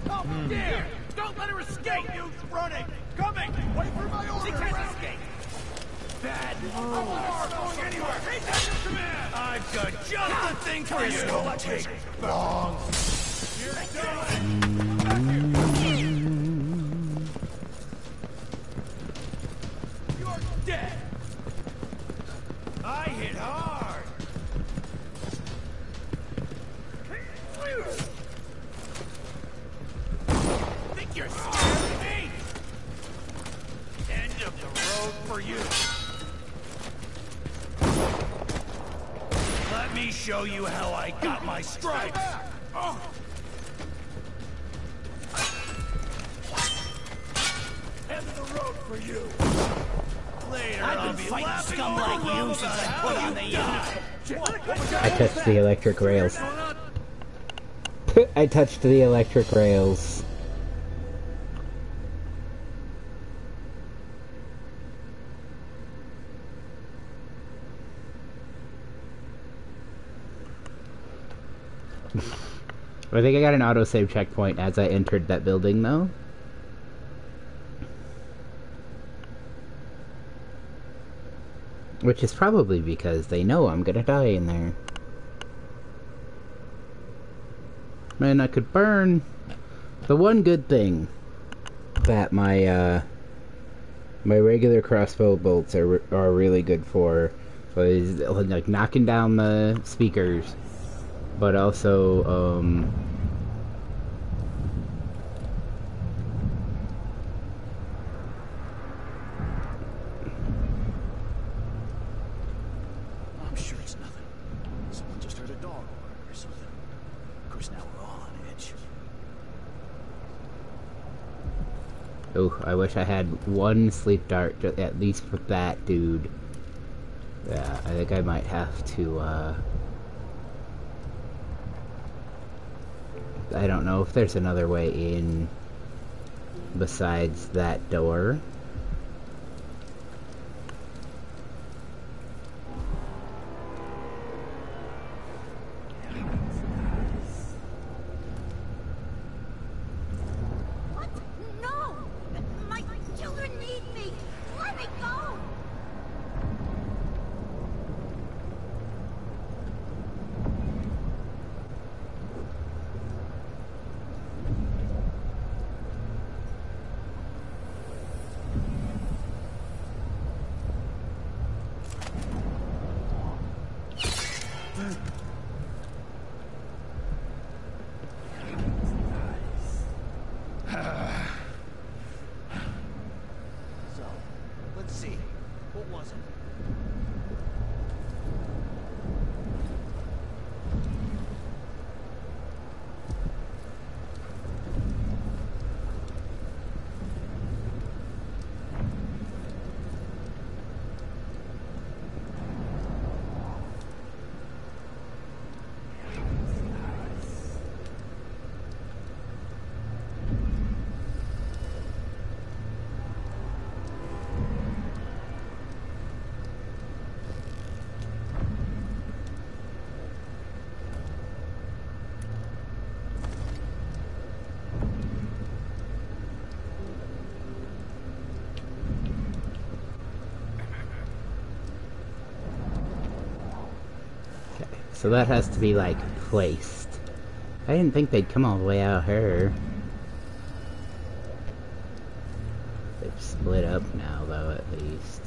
Oh, there! Don't let her escape! You's running! Coming! Wait for my order! She can't escape! Bad move! Going anywhere! Maintain your command! I've got just the thing for you! This won't take long! You're done! show you how I got my stripes. End of the road for you. Later, I've been fighting scum like you since I put on the yacht. I touched the electric rails. I touched the electric rails. I think I got an autosave checkpoint as I entered that building, though. Which is probably because they know I'm gonna die in there. Man, I could burn. The one good thing that my my regular crossbow bolts are really good for is like knocking down the speakers, but also I'm sure it's nothing. Someone just heard a dog bark or something. Of course, now we're all on edge. oh, I wish I had one sleep dart at least for that dude. Yeah, I think I might have to I don't know if there's another way in besides that door. No! My children need me! Let me go! So, let's see. What was it? So that has to be, like, placed. I didn't think they'd come all the way out here. They've split up now, though, at least.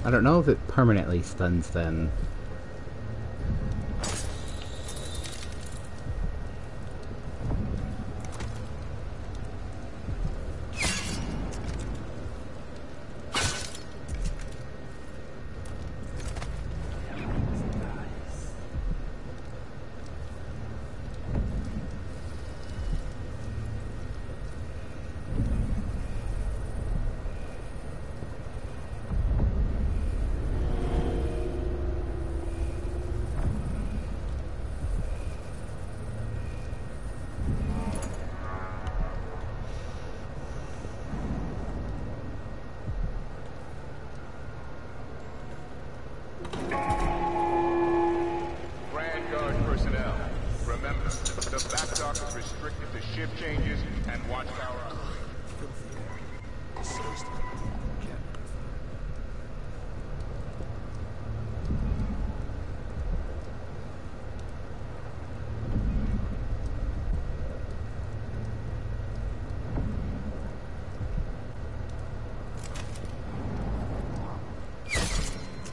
I don't know if it permanently stuns them. The back dock is restricted to shift changes and watchtower operations.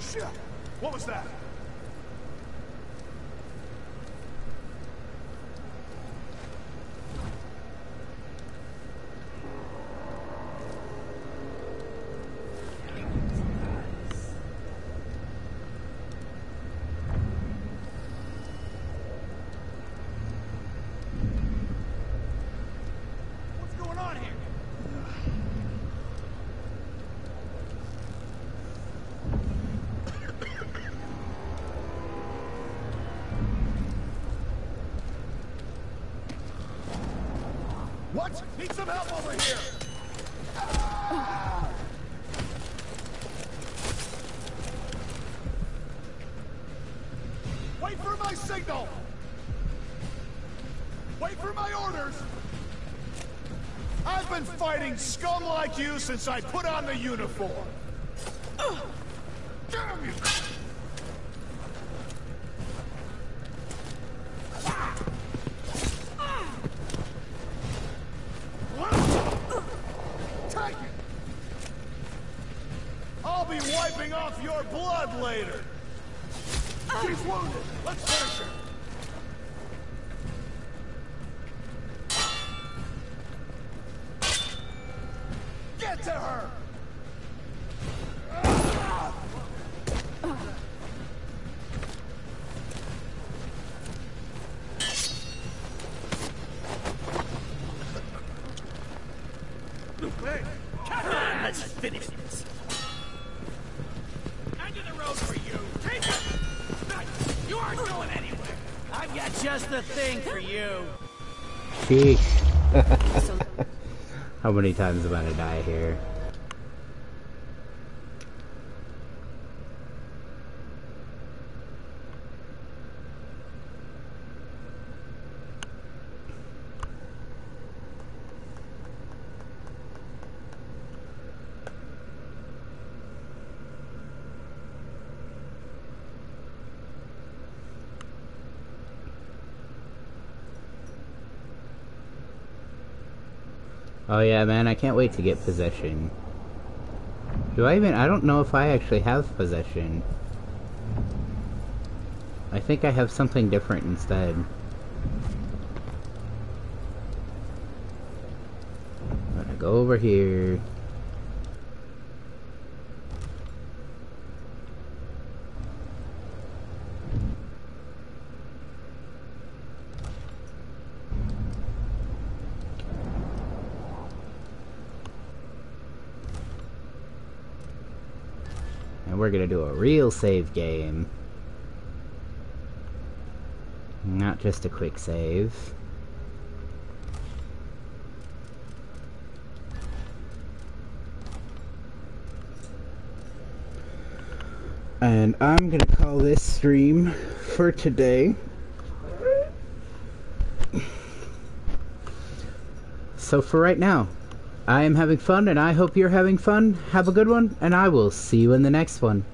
Shit! What was that? What's going on here? What? Need some help over here! Ah! Wait for my signal! Wait for my orders! I've been fighting scum like you since I put on the uniform! Damn you! Take it! I'll be wiping off your blood later! She's wounded! Let's finish her! Get to her! Hey, come on, let's finish this. End of the road for you. Take it! You aren't going anywhere. I've got just the thing for you. Sheesh. How many times am I gonna die here? Oh yeah, man, I can't wait to get possession. I don't know if I actually have possession. I think I have something different instead. I'm gonna go over here. And we're gonna do a real save game. Not just a quick save. And I'm gonna call this stream for today. So for right now, I am having fun, and I hope you're having fun. Have a good one, and I will see you in the next one.